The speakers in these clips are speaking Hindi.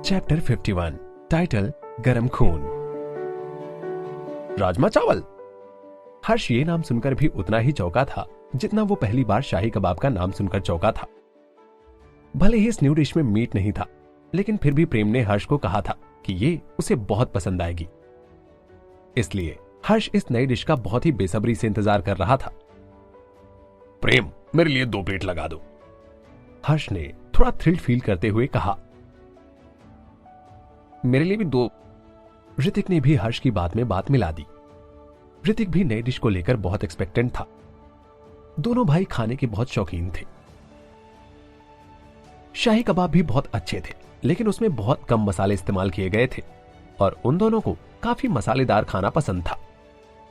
चैप्टर 51 टाइटल गरम खून। राजमा चावल। हर्ष ये नाम सुनकर भी उतना ही चौंका था जितना वो पहली बार शाही कबाब का नाम सुनकर चौंका था। भले ही इस न्यू डिश में मीट नहीं था, लेकिन फिर भी प्रेम ने हर्ष को कहा था कि ये उसे बहुत पसंद आएगी। इसलिए हर्ष इस नई डिश का बहुत ही बेसब्री से इंतजार कर रहा था। प्रेम, मेरे लिए 2 प्लेट लगा दो, हर्ष ने थोड़ा थ्रिल फील करते हुए कहा। मेरे लिए भी 2। ऋतिक ने भी हर्ष की बात में बात मिला दी। ऋतिक भी नई डिश को लेकर बहुत एक्सपेक्टेंट था। दोनों भाई खाने के बहुत शौकीन थे। शाही कबाब भी बहुत अच्छे थे, लेकिन उसमें बहुत कम मसाले इस्तेमाल किए गए थे और उन दोनों को काफी मसालेदार खाना पसंद था।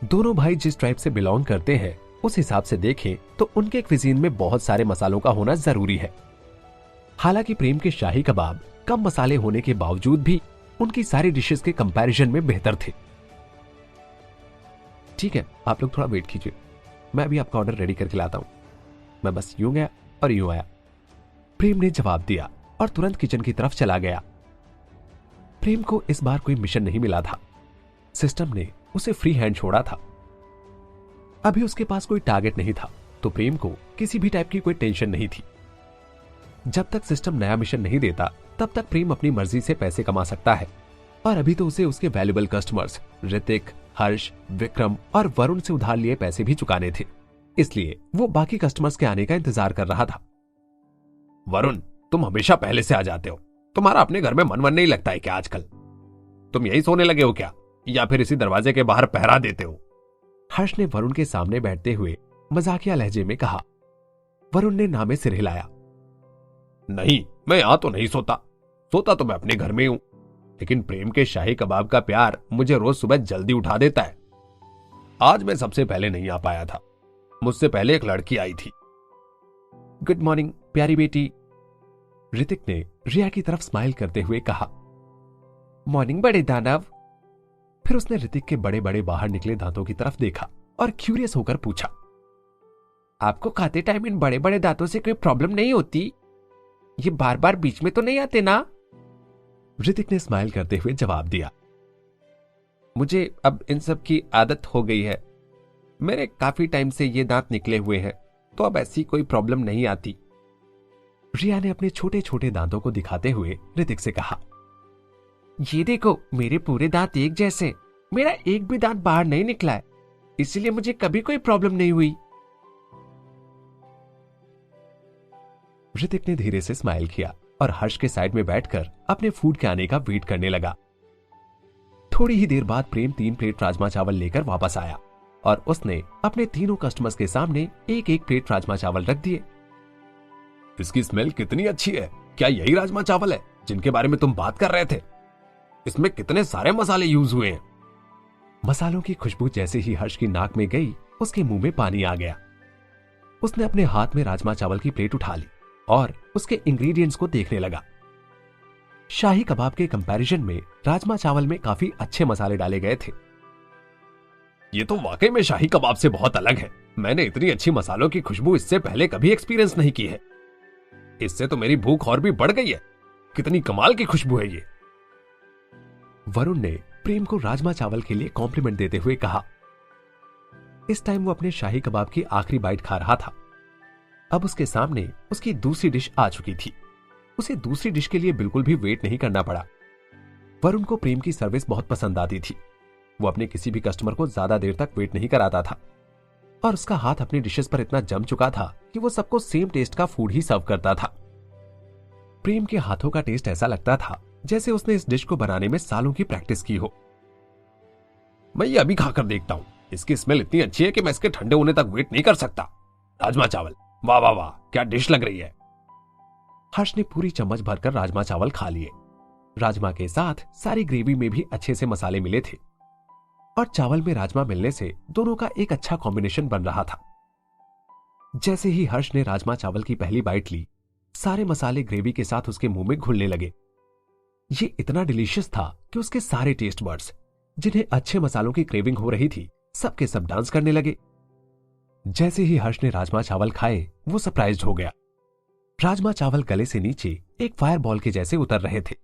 दोनों भाई जिस ट्राइब से बिलोंग करते हैं, उस हिसाब से देखें तो उनके क्विजीन में बहुत सारे मसालों का होना जरूरी है। हालांकि प्रेम के शाही कबाब कम मसाले होने के बावजूद भी उनकी सारी डिशेस के कंपैरिजन में बेहतर थे। ठीक है, आप लोग थोड़ा वेट कीजिए, मैं अभी आपका ऑर्डर रेडी करके लाता हूं। मैं बस यूं गया और यूं आया, प्रेम ने जवाब दिया और तुरंत किचन की तरफ चला गया। प्रेम को इस बार कोई मिशन नहीं मिला था। सिस्टम ने उसे फ्री हैंड छोड़ा था। अभी उसके पास कोई टारगेट नहीं था, तो प्रेम को किसी भी टाइप की कोई टेंशन नहीं थी। जब तक सिस्टम नया मिशन नहीं देता, तब तक प्रेम अपनी मर्जी से पैसे कमा सकता है। और अभी तो उसे उसके वैल्यूएबल कस्टमर्स ऋतिक, हर्ष, विक्रम और वरुण से उधार लिए पैसे भी चुकाने थे। इसलिए वो बाकी कस्टमर्स के आने का इंतजार कर रहा था। वरुण, तुम हमेशा पहले से आ जाते हो। तुम्हारा अपने घर में मन नहीं लगता है क्या आजकल? तुम यही सोने लगे हो क्या, या फिर इसी दरवाजे के बाहर पहरा देते हो? हर्ष ने वरुण के सामने बैठते हुए मजाकिया लहजे में कहा। वरुण ने ना में सिर हिलाया। नहीं, मैं यहां तो नहीं सोता तो मैं अपने घर में हूं, लेकिन प्रेम के शाही कबाब का प्यार मुझे रोज सुबह जल्दी उठा देता है। आज मैं सबसे पहले नहीं आ पाया था, मुझसे पहले एक लड़की आई थी। गुड मॉर्निंग प्यारी बेटी, ऋतिक ने रिया की तरफ स्माइल करते हुए कहा। मॉर्निंग बड़े दानव। फिर उसने ऋतिक के बड़े बड़े बाहर निकले दांतों की तरफ देखा और क्यूरियस होकर पूछा, आपको खाते टाइम इन बड़े बड़े दांतों से कोई प्रॉब्लम नहीं होती? ये बार बार बीच में तो नहीं आते ना? ऋतिक ने स्माइल करते हुए जवाब दिया। मुझे अब इन सब की आदत हो गई है। मेरे काफी टाइम से ये दांत निकले हुए हैं, तो अब ऐसी कोई प्रॉब्लम नहीं आती। रिया ने अपने छोटे छोटे दांतों को दिखाते हुए ऋतिक से कहा। ये देखो, मेरे पूरे दांत एक जैसे, मेरा एक भी दांत बाहर नहीं निकला है, इसलिए मुझे कभी कोई प्रॉब्लम नहीं हुई। ऋतिक ने धीरे से स्माइल किया और हर्ष के साइड में बैठकर अपने फूड के आने का वेट करने लगा। थोड़ी ही देर बाद प्रेम 3 प्लेट राजमा चावल लेकर वापस आया और उसने अपने तीनों कस्टमर्स के सामने एक एक प्लेट राजमा चावल रख दिए। इसकी स्मेल कितनी अच्छी है। क्या यही राजमा चावल है जिनके बारे में तुम बात कर रहे थे? इसमें कितने सारे मसाले यूज हुए हैं। मसालों की खुशबू जैसे ही हर्ष की नाक में गई, उसके मुंह में पानी आ गया। उसने अपने हाथ में राजमा चावल की प्लेट उठा ली और उसके इंग्रेडिएंट्स को देखने लगा। शाही कबाब के कंपैरिजन में राजमा चावल में काफी अच्छे मसाले डाले गए थे। ये तो वाकई में शाही कबाब से बहुत अलग है। मैंने इतनी अच्छी मसालों की खुशबू इससे पहले कभी एक्सपीरियंस नहीं की है। इससे तो मेरी भूख और भी बढ़ गई है। कितनी कमाल की खुशबू है ये। वरुण ने प्रेम को राजमा चावल के लिए कॉम्प्लीमेंट देते हुए कहा। इस टाइम वो अपने शाही कबाब की आखिरी बाइट खा रहा था। अब उसके सामने उसकी दूसरी डिश आ चुकी थी। उसे दूसरी डिश के लिए बिल्कुल भी वेट नहीं करना पड़ा। वरुण को प्रेम की सर्विस बहुत पसंद आती थी। वो अपने किसी भी कस्टमर को ज्यादा देर तक वेट नहीं कराता था और उसका हाथ अपनी डिशेस पर इतना जम चुका था कि वो सबको सेम टेस्ट का फूड ही सर्व करता था। प्रेम के हाथों का टेस्ट ऐसा लगता था जैसे उसने इस डिश को बनाने में सालों की प्रैक्टिस की हो। मैं ये अभी खाकर देखता हूं। इसकी स्मेल इतनी अच्छी है कि मैं इसके ठंडे होने तक वेट नहीं कर सकता। राजमा चावल, वाह वाह वाह, क्या डिश लग रही है। हर्ष ने पूरी चम्मच भरकर राजमा चावल खा लिए। राजमा के साथ सारी ग्रेवी में भी अच्छे से मसाले मिले थे और चावल में राजमा मिलने से दोनों का एक अच्छा कॉम्बिनेशन बन रहा था। जैसे ही हर्ष ने राजमा चावल की पहली बाइट ली, सारे मसाले ग्रेवी के साथ उसके मुंह में घुलने लगे। ये इतना डिलीशियस था कि उसके सारे टेस्ट बर्ड्स, जिन्हें अच्छे मसालों की क्रेविंग हो रही थी, सबके सब डांस करने लगे। जैसे ही हर्ष ने राजमा चावल खाए, वो सरप्राइज्ड हो गया। राजमा चावल गले से नीचे एक फायर बॉल के जैसे उतर रहे थे।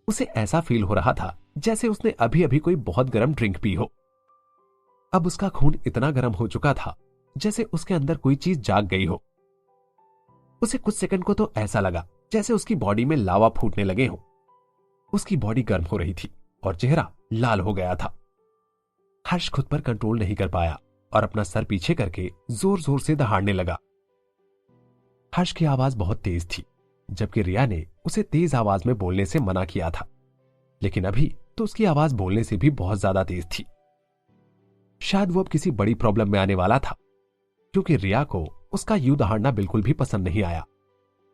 उसे ऐसा फील हो रहा था जैसे उसने अभी अभी कोई बहुत गर्म ड्रिंक पी हो। अब उसका खून इतना गर्म हो चुका था जैसे उसके अंदर कोई चीज जाग गई हो। उसे कुछ सेकंड को तो ऐसा लगा जैसे उसकी बॉडी में लावा फूटने लगे हो। उसकी बॉडी गर्म हो रही थी और चेहरा लाल हो गया था। हर्ष खुद पर कंट्रोल नहीं कर पाया और अपना सर पीछे करके जोर जोर से दहाड़ने लगा। हर्ष की आवाज बहुत तेज थी, जबकि रिया ने उसे तेज आवाज में बोलने से मना किया था, लेकिन अभी तो उसकी आवाज बोलने से भी बहुत ज्यादा तेज थी। शायद वो अब किसी बड़ी प्रॉब्लम में आने वाला था, क्योंकि रिया को उसका यूं दहाड़ना बिल्कुल भी पसंद नहीं आया।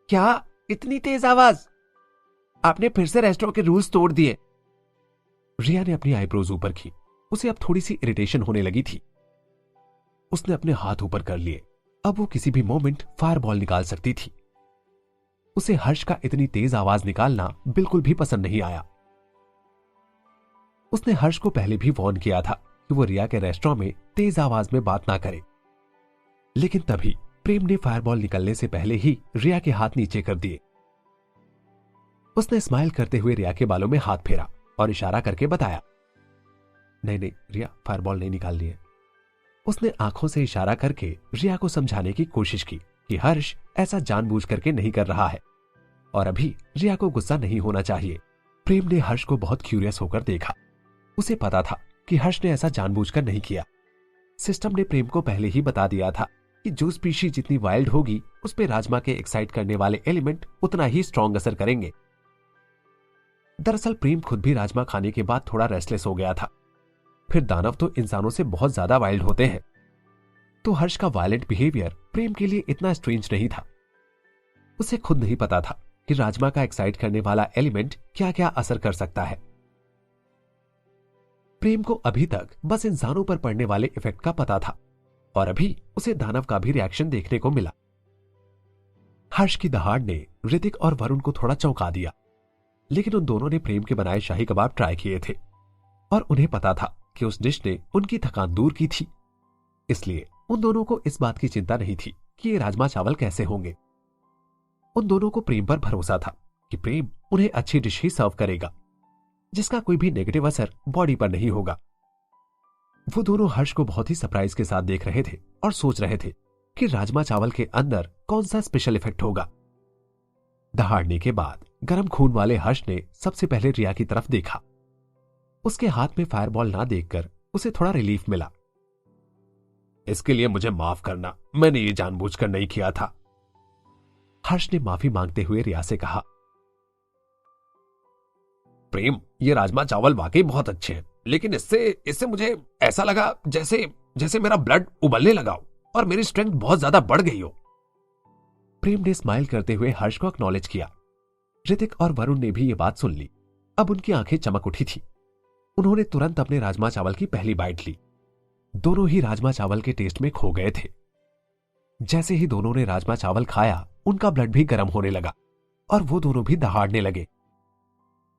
क्या इतनी तेज आवाज? आपने फिर से रेस्टोरेंट के रूल्स तोड़ दिए। रिया ने अपनी आईब्रोज ऊपर की। उसे अब थोड़ी सी इरिटेशन होने लगी थी। उसने अपने हाथ ऊपर कर लिए। अब वो किसी भी मोमेंट फायर बॉल निकाल सकती थी। उसे हर्ष का इतनी तेज आवाज निकालना बिल्कुल भी पसंद नहीं आया। उसने हर्ष को पहले भी वार्न किया था कि वो रिया के रेस्टोरेंट में तेज आवाज में बात ना करे, लेकिन तभी प्रेम ने फायरबॉल निकलने से पहले ही रिया के हाथ नीचे कर दिए। उसने स्माइल करते हुए रिया के बालों में हाथ फेरा और इशारा करके बताया, नहीं नहीं रिया, फायरबॉल नहीं निकालनी है। उसने आंखों से इशारा करके रिया को समझाने की कोशिश की कि हर्ष ऐसा जानबूझ करके नहीं कर रहा है और अभी रिया को गुस्सा नहीं होना चाहिए। प्रेम ने हर्ष को बहुत क्यूरियस होकर देखा। उसे पता था कि हर्ष ने ऐसा जानबूझकर नहीं किया। सिस्टम ने प्रेम को पहले ही बता दिया था कि जो स्पीशी जितनी वाइल्ड होगी उस पे राजमा के एक्साइट करने वाले एलिमेंट उतना ही स्ट्रॉन्ग असर करेंगे। दरअसल प्रेम खुद भी राजमा खाने के बाद थोड़ा रेस्टलेस हो गया था। फिर दानव तो इंसानों से बहुत ज्यादा वाइल्ड होते हैं, तो हर्ष का वायलेंट बिहेवियर प्रेम के लिए इतना स्ट्रेंज नहीं था। उसे खुद नहीं पता था कि राजमा का एक्साइट करने वाला एलिमेंट क्या क्या असर कर सकता है। प्रेम को अभी तक बस इंसानों पर पड़ने वाले इफेक्ट का पता था और अभी उसे दानव का भी रिएक्शन देखने को मिला। हर्ष की दहाड़ ने ऋतिक और वरुण को थोड़ा चौंका दिया, लेकिन उन दोनों ने प्रेम के बनाए शाही कबाब ट्राई किए थे और उन्हें पता था कि उस डिश ने उनकी थकान दूर की थी। इसलिए उन दोनों को इस बात की चिंता नहीं थी कि ये राजमा चावल कैसे होंगे। उन दोनों को प्रेम पर भरोसा था कि प्रेम उन्हें अच्छी डिश ही सर्व करेगा, जिसका कोई भी नेगेटिव असर बॉडी पर नहीं होगा। वो दोनों हर्ष को बहुत ही सरप्राइज के साथ देख रहे थे और सोच रहे थे कि राजमा चावल के अंदर कौन सा स्पेशल इफेक्ट होगा। दहाड़ने के बाद गर्म खून वाले हर्ष ने सबसे पहले रिया की तरफ देखा। उसके हाथ में फायरबॉल ना देखकर उसे थोड़ा रिलीफ मिला। इसके लिए मुझे माफ करना, मैंने ये जानबूझकर नहीं किया था। हर्ष ने माफी मांगते हुए रिया से कहा, प्रेम ये राजमा चावल वाकई बहुत अच्छे हैं, लेकिन इससे मुझे ऐसा लगा जैसे मेरा ब्लड उबलने लगा हो और मेरी स्ट्रेंथ बहुत ज्यादा बढ़ गई हो। प्रेम ने स्माइल करते हुए हर्ष को एक्नॉलेज किया। ऋतिक और वरुण ने भी ये बात सुन ली। अब उनकी आंखें चमक उठी थी। उन्होंने तुरंत अपने राजमा चावल की पहली बाइट ली। दोनों ही राजमा चावल के टेस्ट में खो गए थे। जैसे ही दोनों ने राजमा चावल खाया, उनका ब्लड भी गर्म होने लगा और वो दोनों भी दहाड़ने लगे।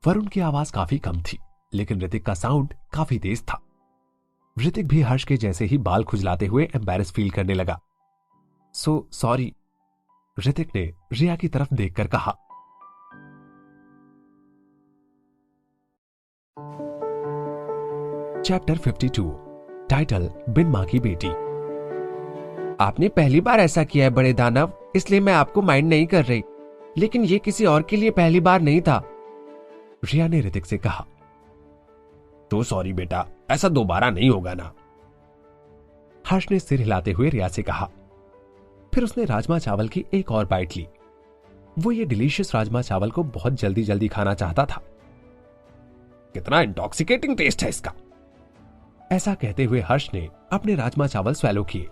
वरुण की आवाज काफी कम थी, लेकिन ऋतिक का साउंड काफी तेज था। ऋतिक भी हर्ष के जैसे ही बाल खुजलाते हुए एम्बैरेस फील करने लगा। सो सॉरी, ऋतिक ने रिया की तरफ देखकर कहा। चैप्टर 52, टाइटल बिन मां की बेटी। आपने पहली बार ऐसा किया है बड़े दानव, इसलिए मैं आपको माइंड नहीं कर रही, लेकिन ये किसी और के लिए पहली बार नहीं था। रिया ने ऋतिक से कहा। तो सॉरी बेटा, ऐसा दोबारा नहीं होगा ना। हर्ष ने सिर हिलाते हुए रिया से कहा। फिर उसने राजमा चावल की एक और बाइट ली। वो ये डिलीशियस राजमा चावल को बहुत जल्दी जल्दी खाना चाहता था। कितना इंटॉक्सिकेटिंग टेस्ट है इसका। ऐसा कहते हुए हर्ष ने अपने राजमा चावल स्वैलो किए,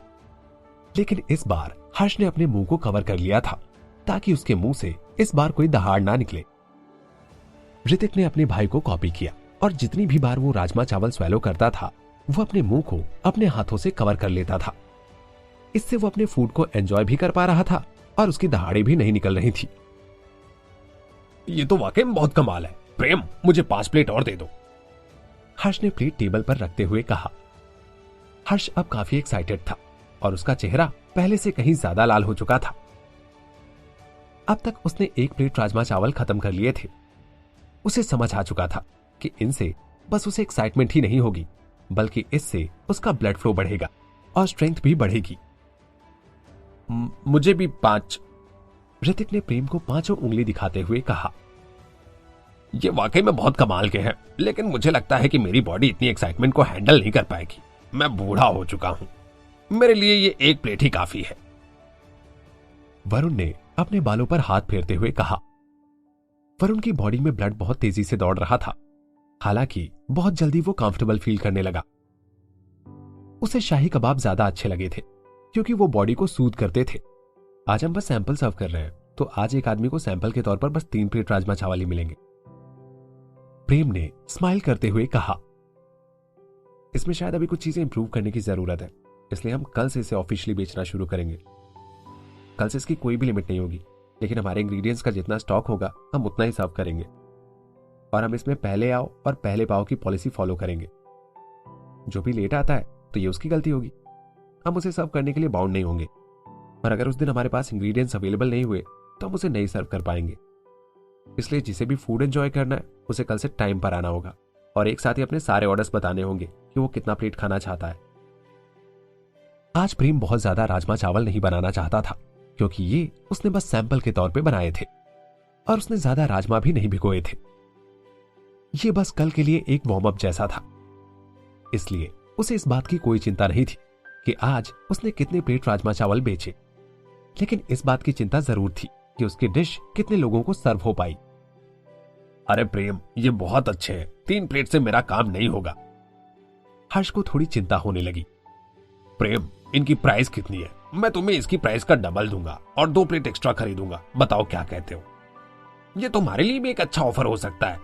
लेकिन इस बार हर्ष ने अपने मुंह को कवर कर लिया था ताकि उसके मुंह से इस बार कोई दहाड़ ना निकले। ऋतिक ने अपने भाई को कॉपी किया और जितनी भी बार वो राजमा चावल स्वैलो करता था, वो अपने मुंह को अपने हाथों से कवर कर लेता था। इससे वो अपने फूड को एंजॉय भी कर पा रहा था और उसकी दहाड़े भी नहीं निकल रही थी। ये तो वाकई में बहुत कमाल है। प्रेम, मुझे 5 प्लेट और दे दो। हर्ष ने प्लेट टेबल पर रखते हुए कहा। हर्ष अब काफी एक्साइटेड था और उसका चेहरा पहले से कहीं ज्यादा लाल हो चुका था। अब तक उसने 1 प्लेट राजमा चावल खत्म कर लिए थे। उसे समझ आ चुका था कि इनसे बस उसे एक्साइटमेंट ही नहीं होगी, बल्कि इससे उसका ब्लड फ्लो बढ़ेगा और स्ट्रेंथ भी बढ़ेगी। मुझे भी 5। ऋतिक ने प्रेम को 5 उंगली दिखाते हुए कहा। ये वाकई में बहुत कमाल के हैं, लेकिन मुझे लगता है कि मेरी बॉडी इतनी एक्साइटमेंट को हैंडल नहीं कर पाएगी। मैं बूढ़ा हो चुका हूं, मेरे लिए ये 1 प्लेट ही काफी है। वरुण ने अपने बालों पर हाथ फेरते हुए कहा। वरुण की बॉडी में ब्लड बहुत तेजी से दौड़ रहा था, हालांकि बहुत जल्दी वो कंफर्टेबल फील करने लगा। उसे शाही कबाब ज्यादा अच्छे लगे थे क्योंकि वो बॉडी को सूद करते थे। आज हम बस सैंपल सर्व कर रहे हैं, तो आज एक आदमी को सैंपल के तौर पर बस 3 प्लेट राजमा चावल ही मिलेंगे। प्रेम ने स्माइल करते हुए कहा। इसमें शायद अभी कुछ चीजें इंप्रूव करने की जरूरत है, इसलिए हम कल से इसे ऑफिशियली बेचना शुरू करेंगे। कल से इसकी कोई भी लिमिट नहीं होगी, लेकिन हमारे इंग्रेडिएंट्स का जितना स्टॉक होगा हम उतना ही सर्व करेंगे, और हम इसमें पहले आओ और पहले पाओ की पॉलिसी फॉलो करेंगे। जो भी लेट आता है तो ये उसकी गलती होगी, हम उसे सर्व करने के लिए बाउंड नहीं होंगे, और अगर उस दिन हमारे पास इंग्रेडिएंट्स अवेलेबल नहीं हुए तो हम उसे नहीं सर्व कर पाएंगे। इसलिए जिसे भी फूड एंजॉय करना है उसे कल से टाइम पर आना होगा, और एक साथ ही अपने सारे ऑर्डर्स बताने होंगे कि वो कितना प्लेट खाना चाहता है। आज प्रेम बहुत ज्यादा राजमा चावल नहीं बनाना चाहता था, क्योंकि ये उसने बस सैंपल के तौर पे बनाए थे, और उसने ज्यादा राजमा भी नहीं भिगोए थे। ये बस कल के लिए एक वार्म अप जैसा था, इसलिए उसे इस बात की कोई चिंता नहीं थी कि आज उसने कितने प्लेट राजमा चावल बेचे, लेकिन इस बात की चिंता जरूर थी कि उसकी डिश कितने लोगों को सर्व हो पाई। अरे प्रेम, ये बहुत अच्छे हैं, 3 प्लेट से मेरा काम नहीं होगा। हर्ष को थोड़ी चिंता होने लगी। प्रेम, इनकी प्राइस कितनी है? मैं तुम्हें इसकी प्राइस का डबल दूंगा और 2 प्लेट एक्स्ट्रा खरीदूंगा। बताओ क्या कहते हो? ये तुम्हारे लिए भी एक अच्छा ऑफर हो सकता है।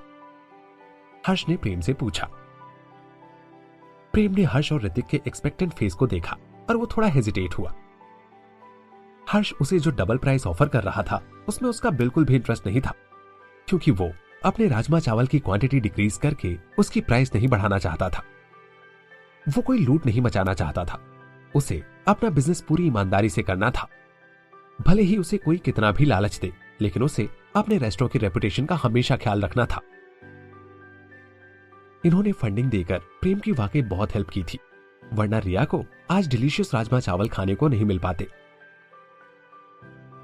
हर्ष ने प्रेम से पूछा। प्रेम ने हर्ष और ऋतिक के एक्सपेक्टेंट फेस को देखा और वो थोड़ा हेजिटेट हुआ। हर्ष उसे जो डबल प्राइस ऑफर कर रहा था उसमें उसका बिल्कुल भी इंटरेस्ट नहीं था, क्योंकि वो अपने राजमा चावल की क्वांटिटी डिक्रीज करके उसकी प्राइस नहीं बढ़ाना चाहता था। वो कोई लूट नहीं मचाना चाहता था, उसे अपना बिजनेस पूरी ईमानदारी से करना था। भले ही उसे कोई कितना भी लालच दे, लेकिन उसे अपने रेस्टोरेंट की रेपुटेशन का हमेशा ख्याल रखना था। इन्होंने फंडिंग देकर प्रेम की वाकई बहुत हेल्प की थी, वरना रिया को आज डिलीशियस राजमा चावल खाने को नहीं मिल पाते।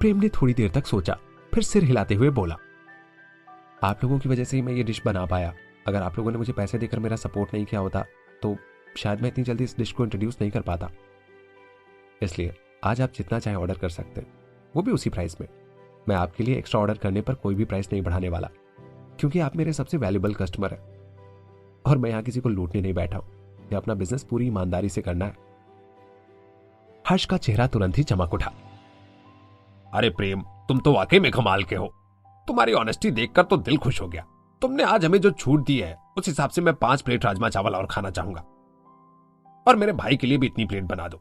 प्रेम ने थोड़ी देर तक सोचा, फिर सिर हिलाते हुए बोला, आप लोगों की वजह से ही मैं ये डिश बना पाया। अगर आप लोगों ने मुझे पैसे देकर मेरा सपोर्ट नहीं किया होता तो शायद मैं इतनी जल्दी इस डिश को इंट्रोड्यूस नहीं कर पाता। इसलिए आज आप जितना चाहे ऑर्डर कर सकते हैं, वो भी उसी प्राइस में। मैं आपके लिए एक्स्ट्रा ऑर्डर करने पर कोई भी प्राइस नहीं बढ़ाने वाला, क्योंकि आप मेरे सबसे वैल्यूएबल कस्टमर हैं, और मैं यहां किसी को लूटने नहीं बैठा हूं। ये अपना बिजनेस पूरी ईमानदारी से करना है। हर्ष का चेहरा तुरंत ही चमक उठा। अरे प्रेम, तुम तो वाकई में कमाल के हो। तुम्हारी ऑनेस्टी देखकर तो दिल खुश हो गया। तुमने आज हमें जो छूट दी है उस हिसाब से मैं 5 प्लेट राजमा चावल और खाना चाहूंगा, और मेरे भाई के लिए भी इतनी प्लेट बना दो।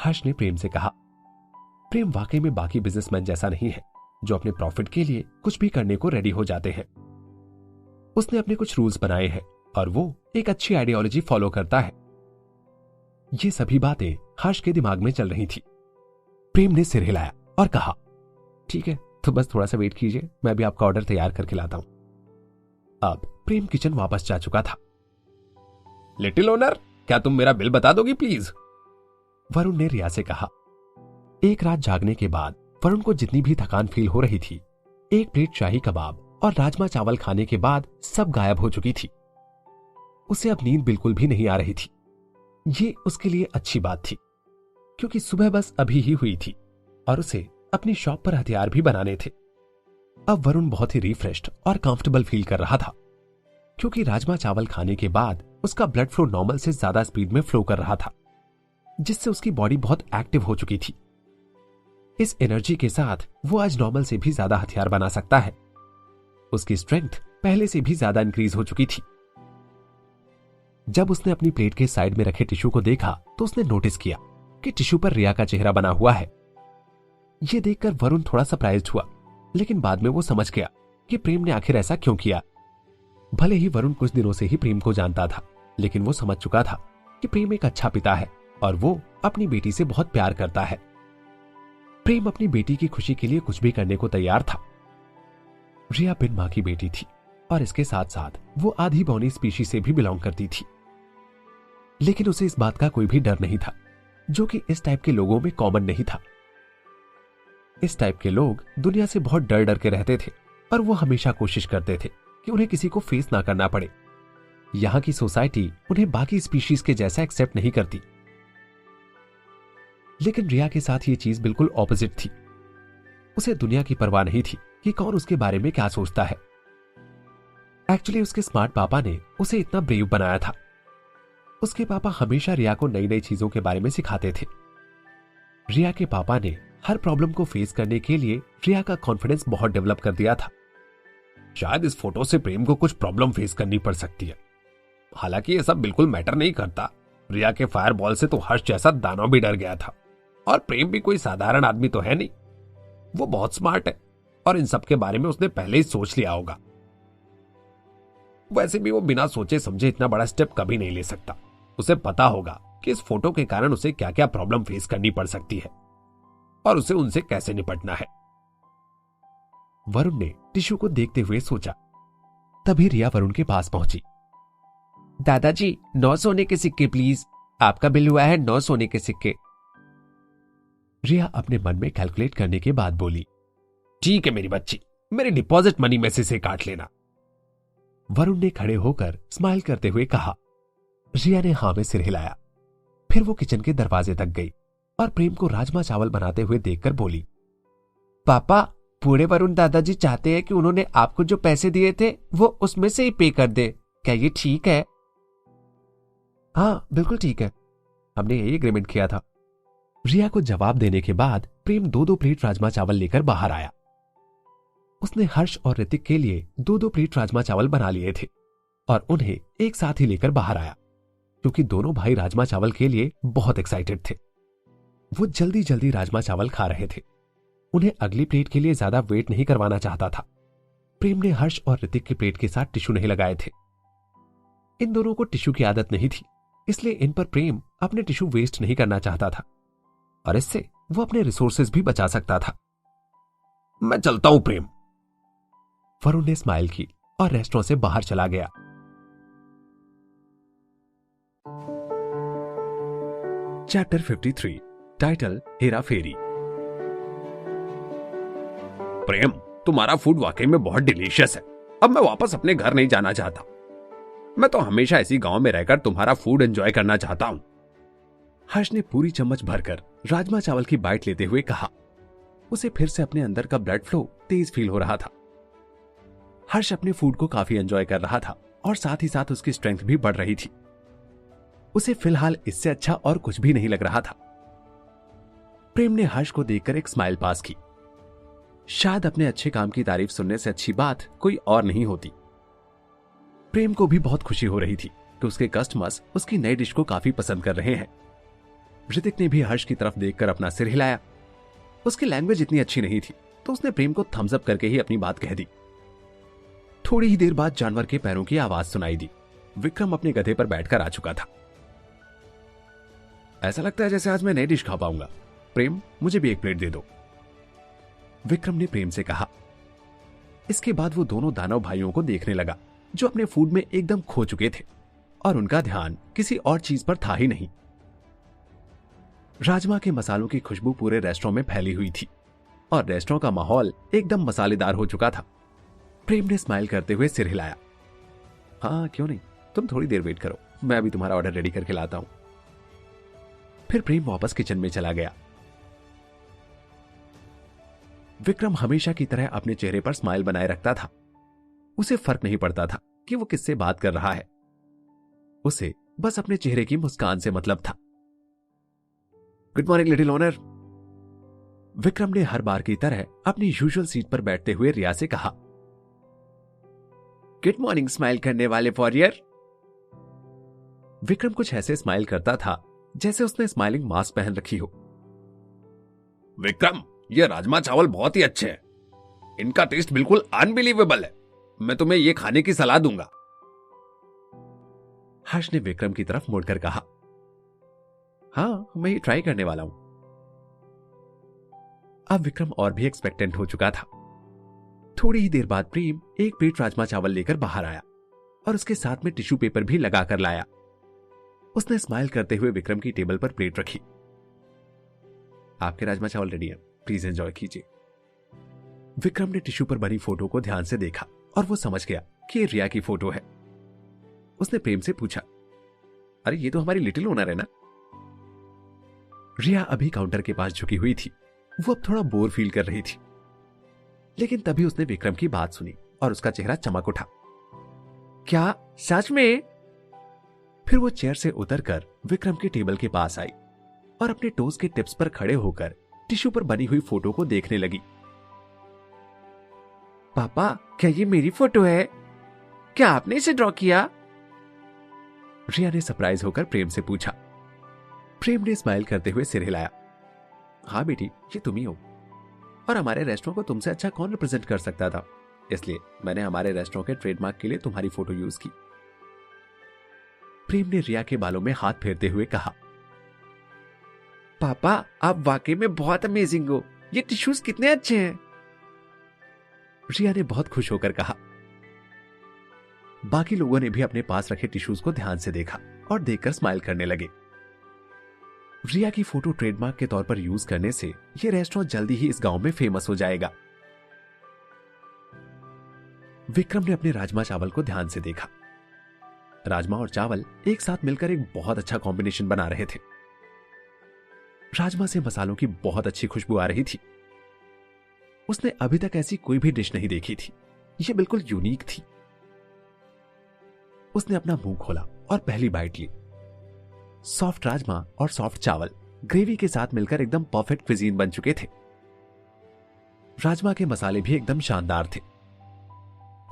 हर्ष ने प्रेम से कहा। प्रेम वाकई में बाकी बिजनेसमैन जैसा नहीं है जो अपने प्रॉफिट के लिए कुछ भी करने को रेडी हो जाते हैं। उसने अपने कुछ रूल्स बनाए हैं और वो एक अच्छी आइडियोलॉजी फॉलो करता है। ये सभी बातें हर्ष के दिमाग में चल रही थी। प्रेम ने सिर हिलाया और कहा, ठीक है, तो बस थोड़ा सा वेट कीजिए, मैं भी आपका ऑर्डर तैयार करके लाता हूं। अब प्रेम किचन वापस जा चुका था। लिटिल ओनर, क्या तुम मेरा बिल बता दोगी प्लीज? वरुण ने रिया से कहा। एक रात जागने के बाद वरुण को जितनी भी थकान फील हो रही थी, 1 प्लेट शाही कबाब और राजमा चावल खाने के बाद सब गायब हो चुकी थी। उसे अब नींद बिल्कुल भी नहीं आ रही थी। ये उसके लिए अच्छी बात थी, क्योंकि सुबह बस अभी ही हुई थी और उसे अपनी शॉप पर हथियार भी बनाने थे। अब वरुण बहुत ही रिफ्रेश्ड और कंफर्टेबल फील कर रहा था, क्योंकि राजमा चावल खाने के बाद उसका ब्लड फ्लो नॉर्मल से ज्यादा स्पीड में फ्लो कर रहा था, जिससे उसकी बॉडी बहुत एक्टिव हो चुकी थी। इस एनर्जी के साथ वो आज नॉर्मल से भी ज्यादा हथियार बना सकता है। उसकी स्ट्रेंथ पहले से भी ज्यादा इंक्रीज हो चुकी थी। जब उसने अपनी प्लेट के साइड में रखे टिश्यू को देखा तो उसने नोटिस किया कि टिश्यू पर रिया का चेहरा बना हुआ है। यह देखकर वरुण थोड़ा सरप्राइज्ड हुआ, लेकिन बाद में वो समझ गया कि प्रेम ने आखिर ऐसा क्यों किया। भले ही वरुण कुछ दिनों से ही प्रेम को जानता था, लेकिन वो समझ चुका था कि प्रेम एक अच्छा पिता है और वो अपनी बेटी से बहुत प्यार करता है। प्रेम अपनी बेटी की खुशी के लिए कुछ भी करने को तैयार था। रिया बिन मां की बेटी थी और इसके साथ साथ वो आधी बौनी स्पीशीज से भी बिलोंग करती थी, लेकिन उसे इस बात का कोई भी डर नहीं था, जो कि इस टाइप के लोगों में कॉमन नहीं था। इस टाइप के लोग दुनिया से बहुत डर डर के रहते थे और वो हमेशा कोशिश करते थे कि उन्हें किसी को फेस ना करना पड़े। यहां की सोसाइटी उन्हें बाकी स्पीशीज के जैसा एक्सेप्ट नहीं करती, लेकिन रिया के साथ ये चीज बिल्कुल ऑपोजिट थी। उसे दुनिया की परवाह नहीं थी कि कौन उसके बारे में क्या सोचता है। एक्चुअली उसके स्मार्ट पापा ने उसे इतना ब्रेव बनाया था। उसके पापा हमेशा रिया को नई नई चीजों के बारे में सिखाते थे। रिया के पापा ने हर प्रॉब्लम को फेस करने के लिए रिया का कॉन्फिडेंस बहुत डेवलप कर दिया था। शायद इस फोटो से प्रेम को कुछ प्रॉब्लम फेस करनी पड़ सकती है। हालांकि ये सब बिल्कुल मैटर नहीं करता। रिया के फायर बॉल से तो हर्ष जैसा दानव भी डर गया था, और प्रेम भी कोई साधारण आदमी तो है नहीं। वो बहुत स्मार्ट है और इन सब के बारे में उसने पहले ही सोच लिया होगा। वैसे भी वो बिना सोचे समझे इतना बड़ा स्टेप कभी नहीं ले सकता। उसे पता होगा कि इस फोटो के कारण उसे क्या क्या प्रॉब्लम फेस करनी पड़ सकती है और उसे उनसे कैसे निपटना है। वरुण ने टिश्यू को देखते हुए सोचा। तभी रिया वरुण के पास पहुंची। दादाजी 9 सोने के सिक्के प्लीज, आपका बिल हुआ है 9 सोने के सिक्के। रिया अपने मन में कैलकुलेट करने के बाद बोली, ठीक है मेरी बच्ची, मेरी डिपॉजिट मनी में से काट लेना। वरुण ने खड़े होकर स्माइल करते हुए कहा। रिया ने हां में सिर हिलाया। फिर वो किचन के दरवाजे तक गई और प्रेम को राजमा चावल बनाते हुए देखकर बोली, पापा, बूढ़े वरुण दादाजी चाहते हैं कि उन्होंने आपको जो पैसे दिए थे वो उसमें से ही पे कर दे। क्या ये ठीक है? हाँ बिल्कुल ठीक है, हमने यही एग्रीमेंट किया था। रिया को जवाब देने के बाद प्रेम 2-2 प्लेट राजमा चावल लेकर बाहर आया। उसने हर्ष और ऋतिक के लिए 2-2 प्लेट राजमा चावल बना लिए थे और उन्हें एक साथ ही लेकर बाहर आया, क्योंकि दोनों भाई राजमा चावल के लिए बहुत एक्साइटेड थे। वो जल्दी जल्दी राजमा चावल खा रहे थे। उन्हें अगली प्लेट के लिए ज्यादा वेट नहीं करवाना चाहता था। प्रेम ने हर्ष और ऋतिक की प्लेट के साथ टिश्यू नहीं लगाए थे। इन दोनों को टिश्यू की आदत नहीं थी, इसलिए इन पर प्रेम अपने टिश्यू वेस्ट नहीं करना चाहता था और इससे वो अपने रिसोर्सेज भी बचा सकता था। मैं चलता हूं प्रेम। वरुण ने स्माइल की और रेस्टोरेंट से बाहर चला गया। चैप्टर 53, टाइटल हेरा फेरी। प्रेम, तुम्हारा फूड वाकई में बहुत डिलीशियस है। अब मैं वापस अपने घर नहीं जाना चाहता। मैं तो हमेशा इसी गांव में रहकर तुम्हारा फूड एंजॉय करना चाहता हूं। हर्ष ने पूरी चम्मच भरकर राजमा चावल की बाइट लेते हुए कहा। उसे फिर से अपने अंदर का ब्लड फ्लो तेज फील हो रहा था। हर्ष अपने फूड को काफी एंजॉय कर रहा था और साथ ही साथ उसकी स्ट्रेंथ भी बढ़ रही थी। उसे फिलहाल इससे अच्छा और कुछ भी नहीं लग रहा था। प्रेम ने हर्ष को देखकर एक स्माइल पास की। शायद अपने अच्छे काम की तारीफ सुनने से अच्छी बात कोई और नहीं होती। प्रेम को भी बहुत खुशी हो रही थी कि उसके कस्टमर्स उसकी नई डिश को काफी पसंद कर रहे हैं। ऋतिक ने भी हर्ष की तरफ देखकर अपना सिर हिलाया। उसकी लैंग्वेज इतनी अच्छी नहीं थी, तो उसने प्रेम को थम्स अप करके ही अपनी बात कह दी। थोड़ी ही देर बाद जानवर के पैरों की आवाज सुनाई दी। विक्रम अपने गधे पर बैठकर आ चुका था। ऐसा लगता है जैसे आज मैं नई डिश खा पाऊंगा। प्रेम, मुझे भी एक प्लेट दे दो, विक्रम ने प्रेम से कहा। इसके बाद वो दोनों दानव भाइयों को देखने लगा, जो अपने फूड में एकदम खो चुके थे और उनका ध्यान किसी और चीज पर था ही नहीं। राजमा के मसालों की खुशबू पूरे रेस्टोरेंट में फैली हुई थी और रेस्टोरेंट का माहौल एकदम मसालेदार हो चुका था। प्रेम ने स्माइल करते हुए सिर हिलाया। हाँ क्यों नहीं, तुम थोड़ी देर वेट करो, मैं अभी तुम्हारा ऑर्डर रेडी करके लाता हूं। फिर प्रेम वापस किचन में चला गया। विक्रम हमेशा की तरह अपने चेहरे पर स्माइल बनाए रखता था। उसे फर्क नहीं पड़ता था कि वो किससे बात कर रहा है। उसे बस अपने चेहरे की मुस्कान से मतलब था। Good morning little owner, Vikram ने हर बार की तरह अपनी यूजुअल सीट पर बैठते हुए रिया से कहा। गुड मॉर्निंग स्माइल करने वाले वॉरियर। विक्रम कुछ ऐसे स्माइल करता था जैसे उसने स्माइलिंग मास्क पहन रखी हो। विक्रम, ये राजमा चावल बहुत ही अच्छे हैं। इनका टेस्ट बिल्कुल अनबिलीवेबल है। मैं तुम्हें ये खाने की सलाह दूंगा। हर्ष ने विक्रम की तरफ मुड़कर कहा। हाँ, मैं ये ट्राई करने वाला हूं। अब विक्रम और भी एक्सपेक्टेंट हो चुका था। थोड़ी ही देर बाद प्रेम एक प्लेट राजमा चावल लेकर बाहर आया और उसके साथ में टिश्यू पेपर भी लगा कर लाया। उसने स्माइल करते हुए विक्रम की टेबल पर प्लेट रखी। आपके राजमा चावल रेडी है, प्लीज एंजॉय कीजिए। विक्रम ने टिश्यू पर बनी फोटो को ध्यान से देखा और वो समझ गया कि ये रिया की फोटो है। उसने प्रेम से पूछा, अरे ये तो हमारी लिटिल ओनर है ना? रिया अभी काउंटर के पास झुकी हुई थी। वो अब थोड़ा बोर फील कर रही थी, लेकिन तभी उसने विक्रम की बात सुनी और उसका चेहरा चमक उठा। क्या सच में? फिर वो चेयर से उतरकर विक्रम के टेबल के पास आई और अपने टोज के टिप्स पर खड़े होकर टिश्यू पर बनी हुई फोटो को देखने लगी। पापा, क्या ये मेरी फोटो है? क्या आपने इसे ड्रॉ किया? रिया ने सरप्राइज होकर प्रेम से पूछा। प्रेम ने स्माइल करते हुए सिर हिलाया। हाँ बेटी, ये तुम ही हो, और हमारे रेस्टोरेंट को तुमसे अच्छा कौन रिप्रेजेंट कर सकता था, इसलिए मैंने हमारे रेस्टोरेंट के ट्रेडमार्क के लिए तुम्हारी फोटो यूज की। प्रेम ने रिया के बालों में हाथ फेरते हुए कहा। पापा, आप वाकई में बहुत अमेजिंग हो। ये टिश्यूज कितने अच्छे हैं। रिया ने बहुत खुश होकर कहा। बाकी लोगों ने भी अपने पास रखे टिश्यूज को ध्यान से देखा और देखकर स्माइल करने लगे। रिया की फोटो ट्रेडमार्क के तौर पर यूज करने से यह रेस्टोरेंट जल्दी ही इस गांव में फेमस हो जाएगा। विक्रम ने अपने राजमा चावल को ध्यान से देखा। राजमा और चावल एक साथ मिलकर एक बहुत अच्छा कॉम्बिनेशन बना रहे थे। राजमा से मसालों की बहुत अच्छी खुशबू आ रही थी। उसने अभी तक ऐसी कोई भी डिश नहीं देखी थी। यह बिल्कुल यूनिक थी। उसने अपना मुंह खोला और पहली बाइट ली। सॉफ्ट राजमा और सॉफ्ट चावल ग्रेवी के साथ मिलकर एकदम परफेक्ट क्विजीन बन चुके थे। राजमा के मसाले भी एकदम शानदार थे।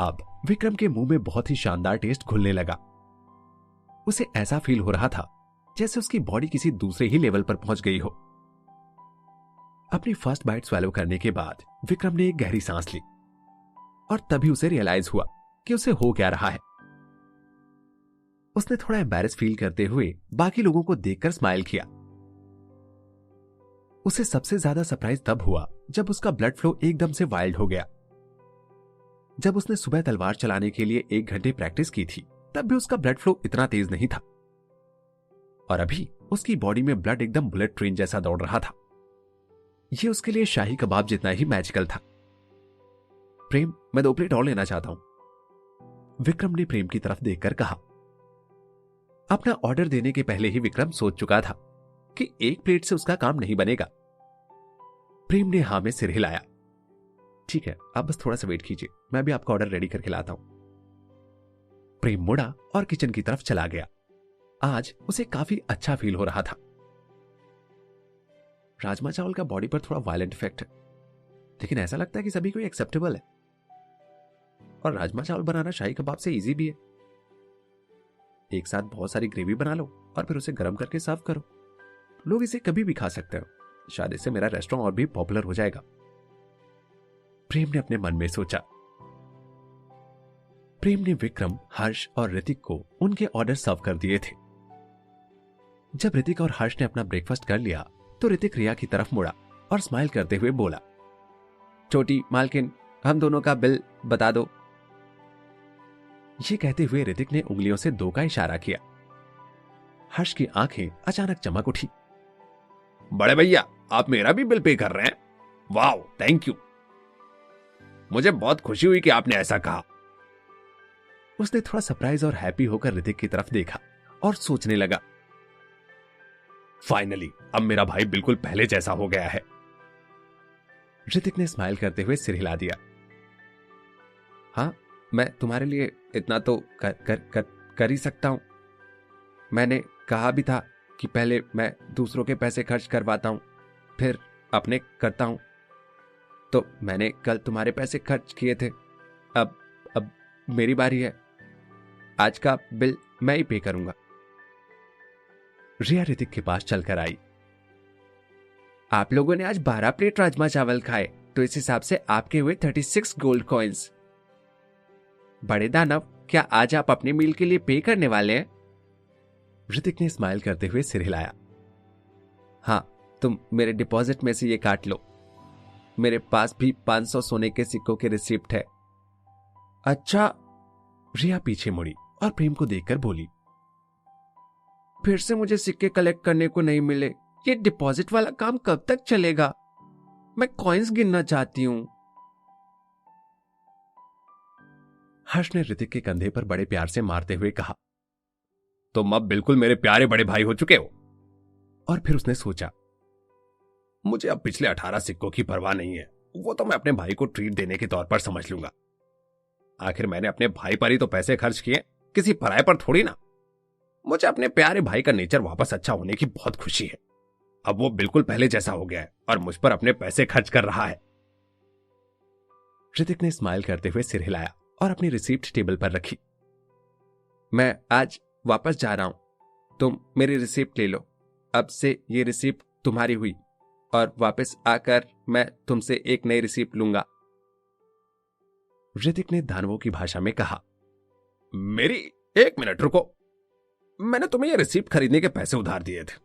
अब विक्रम के मुंह में बहुत ही शानदार टेस्ट घुलने लगा। उसे ऐसा फील हो रहा था जैसे उसकी बॉडी किसी दूसरे ही लेवल पर पहुंच गई हो। अपनी फर्स्ट बाइट स्वैलो करने के बाद विक्रम ने एक गहरी सांस ली और तभी उसे रियलाइज हुआ कि उसे हो क्या रहा है। उसने थोड़ा एम्बैरेस फील करते हुए बाकी लोगों को देखकर स्माइल किया। उसे सबसे ज्यादा सरप्राइज तब हुआ जब उसका ब्लड फ्लो एकदम से वाइल्ड हो गया। जब उसने सुबह तलवार चलाने के लिए 1 घंटे प्रैक्टिस की थी, तब भी उसका ब्लड फ्लो इतना तेज नहीं था, और अभी उसकी बॉडी में ब्लड एकदम बुलेट ट्रेन जैसा दौड़ रहा था। यह उसके लिए शाही कबाब जितना ही मैजिकल था। प्रेम, मैं 2 प्लेट और लेना चाहता हूं, विक्रम ने प्रेम की तरफ देखकर कहा। अपना ऑर्डर देने के पहले ही विक्रम सोच चुका था कि 1 प्लेट से उसका काम नहीं बनेगा। प्रेम ने हां में सिर हिलाया। ठीक है, आप बस थोड़ा सा वेट कीजिए, मैं भी आपका ऑर्डर रेडी करके लाता हूं। प्रेम मुड़ा और किचन की तरफ चला गया। आज उसे काफी अच्छा फील हो रहा था। राजमा चावल का बॉडी पर थोड़ा वायलेंट इफेक्ट है, लेकिन ऐसा लगता है कि सभी को एक्सेप्टेबल है। और राजमा चावल बनाना शाही कबाब से इजी भी है। एक साथ बहुत सारी ग्रेवी बना लो और फिर उसे गर्म करके सर्व करो। लोग इसे कभी भी खा सकते हो। शायद इससे मेरा रेस्टोरेंट और भी पॉपुलर हो जाएगा, प्रेम ने अपने मन में सोचा। प्रेम ने विक्रम, हर्ष और ऋतिक को उनके ऑर्डर सर्व कर दिए थे। जब ऋतिक और हर्ष ने अपना ब्रेकफास्ट कर लिया तो ऋतिक रिया की तरफ मुड़ा और स्माइल करते हुए बोला, छोटी मालकिन, हम दोनों का बिल बता दो। ये कहते हुए ऋतिक ने उंगलियों से 2 का इशारा किया। हर्ष की आंखें अचानक चमक उठी। बड़े भैया, आप मेरा भी बिल पे कर रहे हैं? वाह, थैंक यू। मुझे बहुत खुशी हुई कि आपने ऐसा कहा। उसने थोड़ा सरप्राइज और हैप्पी होकर ऋतिक की तरफ देखा और सोचने लगा, फाइनली अब मेरा भाई बिल्कुल पहले जैसा हो गया है। ऋतिक ने स्माइल करते हुए सिर हिला दिया। हाँ, मैं तुम्हारे लिए इतना तो कर ही सकता हूं। मैंने कहा भी था कि पहले मैं दूसरों के पैसे खर्च करवाता हूं, फिर अपने करता हूं। तो मैंने कल तुम्हारे पैसे खर्च किए थे। अब मेरी बारी है। आज का बिल मैं ही पे करूंगा। रिया ऋतिक के पास चलकर आई। आप लोगों ने आज 12 प्लेट राजमा चावल खाए, तो इस हिसाब से आपके हुए 36 गोल्ड कॉइन्स। बड़े दानव, क्या आज आप अपने मील के लिए पे करने वाले हैं? ऋतिक ने स्माइल करते हुए सिर हिलाया। हाँ, तुम मेरे डिपॉजिट में से ये काट लो। मेरे पास भी 500 सोने के सिक्कों की रिसिप्ट है। अच्छा। रिया पीछे मुड़ी और प्रेम को देखकर बोली, फिर से मुझे सिक्के कलेक्ट करने को नहीं मिले। ये डिपॉजिट वाला काम कब तक चलेगा? मैं कॉइन्स गिनना चाहती हूं। हर्ष ने ऋतिक के कंधे पर बड़े प्यार से मारते हुए कहा, तुम अब बिल्कुल मेरे प्यारे बड़े भाई हो चुके हो। और फिर उसने सोचा, मुझे अब पिछले 18 सिक्कों की परवाह नहीं है, वो तो मैं अपने भाई को ट्रीट देने के तौर पर समझ लूंगा। आखिर मैंने अपने भाई पर ही तो पैसे खर्च किए, किसी पराये पर थोड़ी ना। मुझे अपने प्यारे भाई का नेचर वापस अच्छा होने की बहुत खुशी है। अब वो बिल्कुल पहले जैसा हो गया है और मुझ पर अपने पैसे खर्च कर रहा है। ऋतिक ने स्माइल करते हुए सिर हिलाया और अपनी रिसिप्ट टेबल पर रखी। मैं आज वापस जा रहा हूं, तुम मेरी रिसिप्ट ले लो। अब से ये रिसिप्ट तुम्हारी हुई और वापस आकर मैं तुमसे एक नई रिसिप्ट लूंगा। ऋतिक ने दानवों की भाषा में कहा, मेरी एक मिनट रुको। मैंने तुम्हें ये रिसिप्ट खरीदने के पैसे उधार दिए थे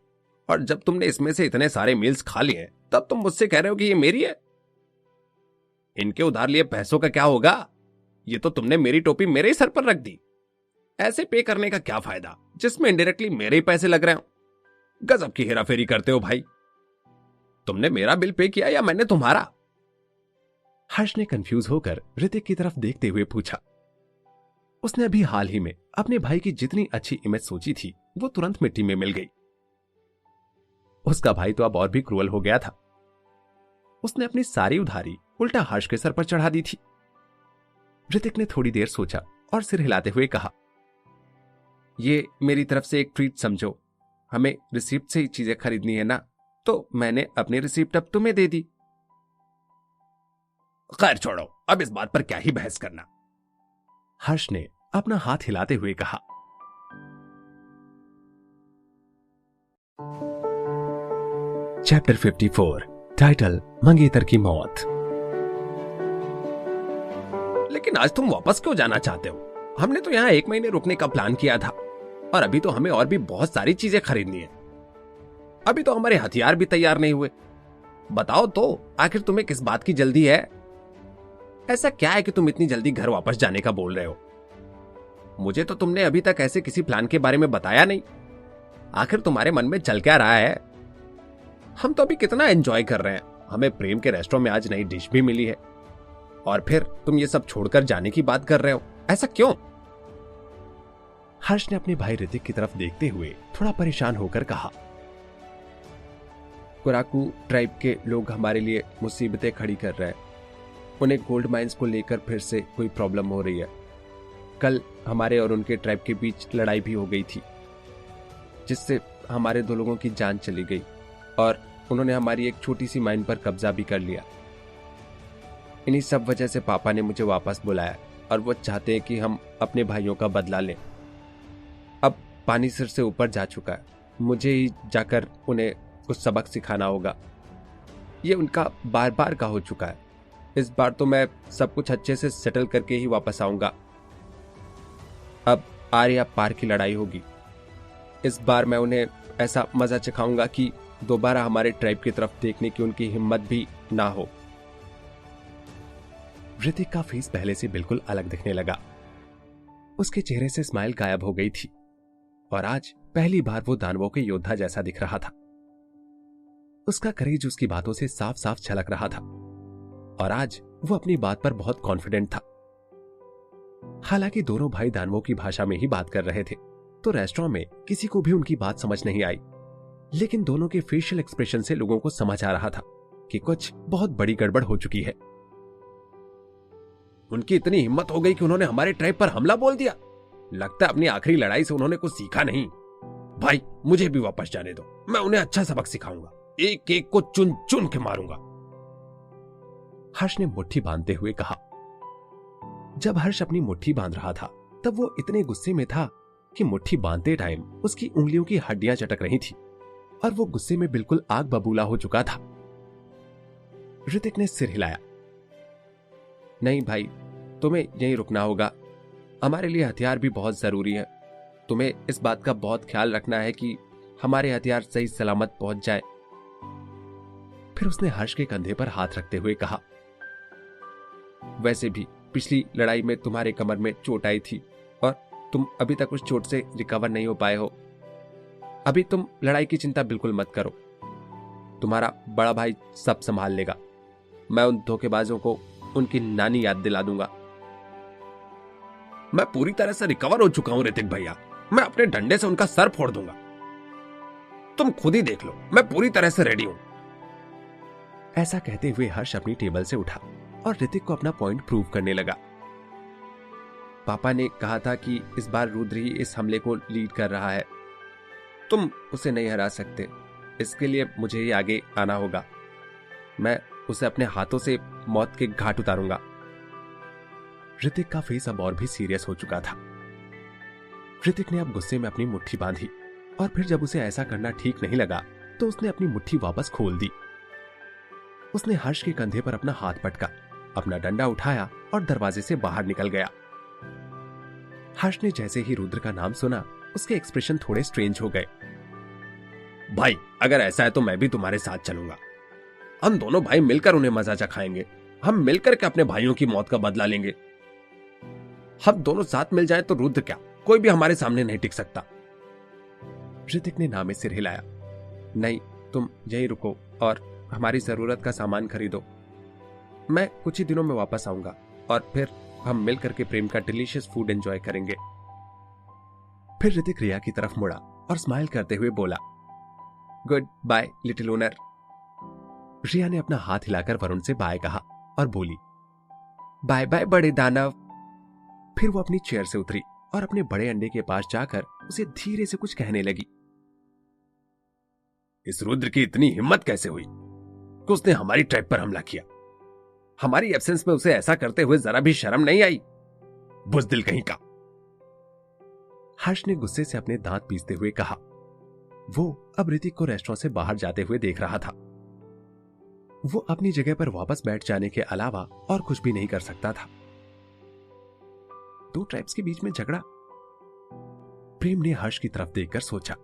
और जब तुमने इसमें से इतने सारे मील्स खा लिए तब तुम मुझसे कह रहे हो कि ये मेरी है। इनके उधार लिए पैसों का क्या होगा? ये तो तुमने मेरी टोपी मेरे ही सर पर रख दी। ऐसे पे करने का क्या फायदा जिसमें इनडायरेक्टली मेरे ही पैसे लग रहे हो? गजब की हेराफेरी करते हो भाई। तुमने मेरा बिल पे किया या मैंने तुम्हारा? हर्ष ने कंफ्यूज होकर ऋतिक की तरफ देखते हुए पूछा। उसने अभी हाल ही में अपने भाई की जितनी अच्छी इमेज सोची थी वो तुरंत मिट्टी में मिल गई। उसका भाई तो अब और भी क्रूअल हो गया था। उसने अपनी सारी उधारी उल्टा हर्ष के सर पर चढ़ा दी थी। ऋतिक ने थोड़ी देर सोचा और सिर हिलाते हुए कहा, ये मेरी तरफ से एक ट्रीट समझो। हमें रिसिप्ट से ही चीजें खरीदनी है ना, तो मैंने अपनी रिसिप्ट अब तुम्हें दे दी। खैर छोड़ो, अब इस बात पर क्या ही बहस करना। हर्ष ने अपना हाथ हिलाते हुए कहा। चैप्टर 54, टाइटल मंगेतर की मौत। लेकिन आज तुम वापस क्यों जाना चाहते हो? हमने तो यहाँ 1 महीने रुकने का प्लान किया था और अभी तो हमें और भी बहुत सारी चीजें खरीदनी है। अभी तो हमारे हथियार भी तैयार नहीं हुए। बताओ तो, आखिर तुम्हें किस बात की जल्दी है? ऐसा क्या है कि तुम इतनी जल्दी घर वापस जाने का बोल रहे हो? मुझे तो तुमने अभी तक ऐसे किसी प्लान के बारे में बताया नहीं। आखिर तुम्हारे मन में चल क्या रहा है? हम तो अभी कितना एंजॉय कर रहे हैं। हमें प्रेम के रेस्टोरेंट में आज नई डिश भी मिली है और फिर तुम ये सब छोड़कर जाने की बात कर रहे हो। ऐसा क्यों? हर्ष ने अपने भाई ऋतिक की तरफ देखते हुए थोड़ा परेशान होकर कहा, कोराकू ट्राइब के लोग हमारे लिए मुसीबतें खड़ी कर रहे हैं। उन्हें गोल्ड माइंस को लेकर फिर से कोई प्रॉब्लम हो रही है। कल हमारे और उनके ट्राइब के बीच लड़ाई भी हो गई थी, जिससे हमारे 2 लोगों की जान चली गई और उन्होंने हमारी एक छोटी सी माइन पर कब्जा भी कर लिया। इन्हीं सब वजह से पापा ने मुझे वापस बुलाया और वो चाहते हैं कि हम अपने भाइयों का बदला लें। अब पानी सिर से ऊपर जा चुका है, मुझे ही जाकर उन्हें कुछ सबक सिखाना होगा। ये उनका बार बार का हो चुका है। इस बार तो मैं सब कुछ अच्छे से सेटल करके ही वापस आऊंगा। अब आर या पार की लड़ाई होगी। इस बार मैं उन्हें ऐसा मजा चखाऊंगा कि दोबारा हमारे ट्राइब की तरफ देखने की उनकी हिम्मत भी ना हो। ऋतिक का फेस पहले से बिल्कुल अलग दिखने लगा। उसके चेहरे से स्माइल गायब हो गई थी और आज पहली बार वो दानवों के योद्धा जैसा दिख रहा था। उसका करेज उसकी बातों से साफ साफ झलक रहा था और आज वो अपनी बात पर बहुत कॉन्फिडेंट था। हालांकि दोनों भाई दानवों की भाषा में ही बात कर रहे थे, तो रेस्टोरेंट में किसी को भी उनकी बात समझ नहीं आई, लेकिन दोनों के फेशियल एक्सप्रेशन से लोगों को समझ आ रहा था कि कुछ बहुत बड़ी गड़बड़ हो चुकी है। उनकी इतनी हिम्मत हो गई कि उन्होंने हमारे ट्राइब पर हमला बोल दिया। लगता है अपनी आखिरी लड़ाई से उन्होंने कुछ सीखा नहीं। भाई, मुझे भी वापस जाने दो। मैं उन्हें अच्छा सबक सिखाऊंगा। एक एक को चुन चुन के मारूंगा। हर्ष ने मुट्ठी बांधते हुए कहा। जब हर्ष अपनी मुट्ठी बांध रहा था तब वो इतने गुस्से में था कि मुट्ठी बांधते टाइम उसकी उंगलियों की हड्डियां चटक रही थी और वो गुस्से में बिल्कुल आग बबूला हो चुका था। ऋतिक ने सिर हिलाया। नहीं भाई, तुम्हें यहीं रुकना होगा। हमारे लिए हथियार भी बहुत जरूरी है। तुम्हें इस बात का बहुत ख्याल रखना है कि हमारे हथियार सही सलामत पहुंच जाए। फिर फिर उसने हर्ष के कंधे पर हाथ रखते हुए कहा, वैसे भी पिछली लड़ाई में तुम्हारे कमर में चोट आई थी और तुम अभी तक उस चोट से रिकवर नहीं हो पाए हो। अभी तुम लड़ाई की चिंता बिल्कुल मत करो, तुम्हारा बड़ा भाई सब संभाल लेगा। मैं उन धोखेबाजों को उनकी नानी याद दिला दूंगा। मैं पूरी तरह से रिकवर हो चुका हूं ऋतिक भैया, मैं अपने डंडे से उनका सर फोड़ दूंगा। तुम खुद ही देख लो, मैं पूरी तरह से रेडी हूं। ऐसा कहते हुए हर्ष अपनी टेबल से उठा और ऋतिक को अपना पॉइंट प्रूव करने लगा। पापा ने कहा था कि इस बार रुद्र ही इस हमले को लीड कर रहा है। तुम उसे नहीं हरा सकते, इसके लिए मुझे ही आगे आना होगा। मैं उसे अपने हाथों से मौत के घाट उतारूंगा। ऋतिक का फेस अब और भी सीरियस हो चुका था। ऋतिक ने अब गुस्से में अपनी मुट्ठी बांधी और फिर जब उसे ऐसा करना ठीक नहीं लगा तो उसने अपनी मुट्ठी वापस खोल दी। उसने हर्ष के कंधे पर अपना हाथ पटका, अपना डंडा उठाया और दरवाजे से बाहर निकल गया। हर्ष ने जैसे ही रुद्र का नाम सुना, उसके एक्सप्रेशन थोड़े स्ट्रेंज हो गए। भाई, अगर ऐसा है तो मैं भी तुम्हारे साथ चलूंगा। हम दोनों भाई मिलकर उन्हें मजा चखाएंगे। हम मिलकर के अपने भाइयों की मौत का बदला लेंगे। हम दोनों साथ मिल जाए तो रुद्र क्या, कोई भी हमारे सामने नहीं टिक सकता। ऋतिक ने नामे सिर हिलाया। नहीं, तुम यहीं रुको और हमारी जरूरत का सामान खरीदो। मैं कुछ ही दिनों में वापस आऊंगा और फिर हम मिलकर के प्रेम का डिलीशियस फूड एंजॉय करेंगे। फिर ऋतिक रिया की तरफ मुड़ा और स्माइल करते हुए बोला, गुड बाय लिटिल ओनर। रिया ने अपना हाथ हिलाकर वरुण से बाय कहा और बोली, बाय बाय बड़े दानव। फिर वो अपनी चेयर से उतरी और अपने बड़े अंडे के पास जाकर उसे धीरे से कुछ कहने लगी। इस रुद्र की इतनी हिम्मत कैसे हुई कि उसने हमारी ट्राइब पर हमला किया? हमारी एब्सेंस में उसे ऐसा करते हुए जरा भी शर्म नहीं आई? बुज़दिल कहीं का। हर्ष ने गुस्से से अपने दांत पीसते हुए कहा। वो अब ऋतिक को रेस्टोरेंट से बाहर जाते हुए देख रहा था। वो अपनी जगह पर वापस बैठ जाने के अलावा और कुछ भी नहीं कर सकता था। दो ट्राइब्स के बीच में झगड़ा। प्रेम ने हर्ष की तरफ देखकर सोचा।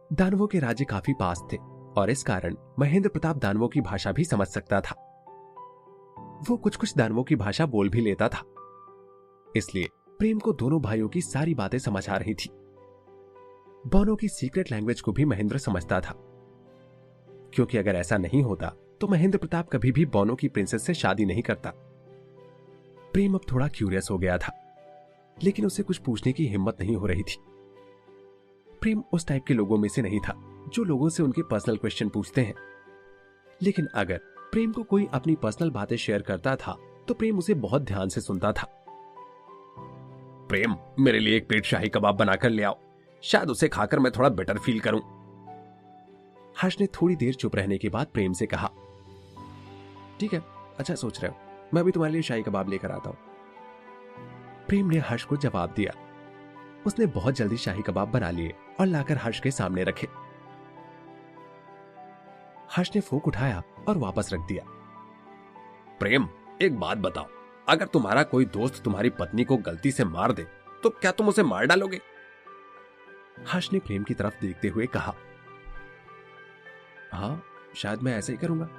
दानवों के राज्य काफी पास थे और इस कारण महेंद्र प्रताप दानवों की भाषा भी समझ सकता था। वो कुछ कुछ दानवों की भाषा बोल भी लेता था, इसलिए प्रेम को दोनों भाइयों की सारी बातें समझ आ रही थी। बौनों की सीक्रेट लैंग्वेज को भी महेंद्र समझता था, क्योंकि अगर ऐसा नहीं होता तो महेंद्र प्रताप कभी भी बौनों की प्रिंसेस से शादी नहीं करता। प्रेम अब थोड़ा क्यूरियस हो गया था, लेकिन उसे कुछ पूछने की हिम्मत नहीं हो रही थी। प्रेम उस टाइप के लोगों में से नहीं था जो लोगों से उनके पर्सनल क्वेश्चन पूछते हैं, लेकिन अगर प्रेम को कोई अपनी पर्सनल बातें शेयर करता था तो प्रेम उसे बहुत ध्यान से सुनता था। प्रेम, मेरे लिए एक प्लेट शाही कबाब बनाकर ले आओ, शायद उसे खाकर मैं थोड़ा बेटर फील करूं। हर्ष ने थोड़ी देर चुप रहने के बाद प्रेम से कहा, ठीक है, अच्छा सोच रहे हो, मैं अभी तुम्हारे लिए शाही कबाब लेकर आता हूं। प्रेम ने हर्ष को जवाब दिया। उसने बहुत जल्दी शाही कबाब बना लिए और लाकर हर्ष के सामने रखे। हर्ष ने फोक उठाया और वापस रख दिया। प्रेम, एक बात बताओ, अगर तुम्हारा कोई दोस्त तुम्हारी पत्नी को गलती से मार दे तो क्या तुम उसे मार डालोगे? हर्ष ने प्रेम की तरफ देखते हुए कहा, हाँ, शायद मैं ऐसा ही करूंगा।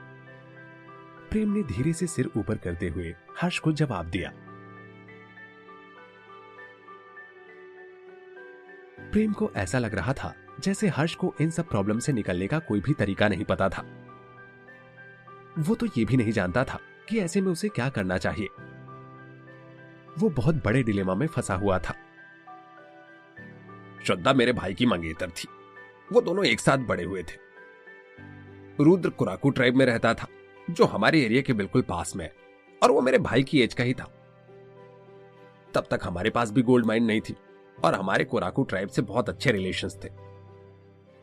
प्रेम ने धीरे से सिर ऊपर करते हुए हर्ष को जवाब दिया। प्रेम को ऐसा लग रहा था जैसे हर्ष को इन सब प्रॉब्लम से निकलने का कोई भी तरीका नहीं पता था। वो तो ये भी नहीं जानता था कि ऐसे में उसे क्या करना चाहिए। वो बहुत बड़े डिलेमा में फंसा हुआ था। श्रद्धा मेरे भाई की मंगेतर थी, वो दोनों एक साथ बड़े हुए थे। रुद्र कुराकू ट्राइब में रहता था, जो हमारे एरिया के बिल्कुल पास में है, और वो मेरे भाई की एज का ही था। तब तक हमारे पास भी गोल्ड माइन नहीं थी और हमारे कोराकू ट्राइब से बहुत अच्छे रिलेशंस थे।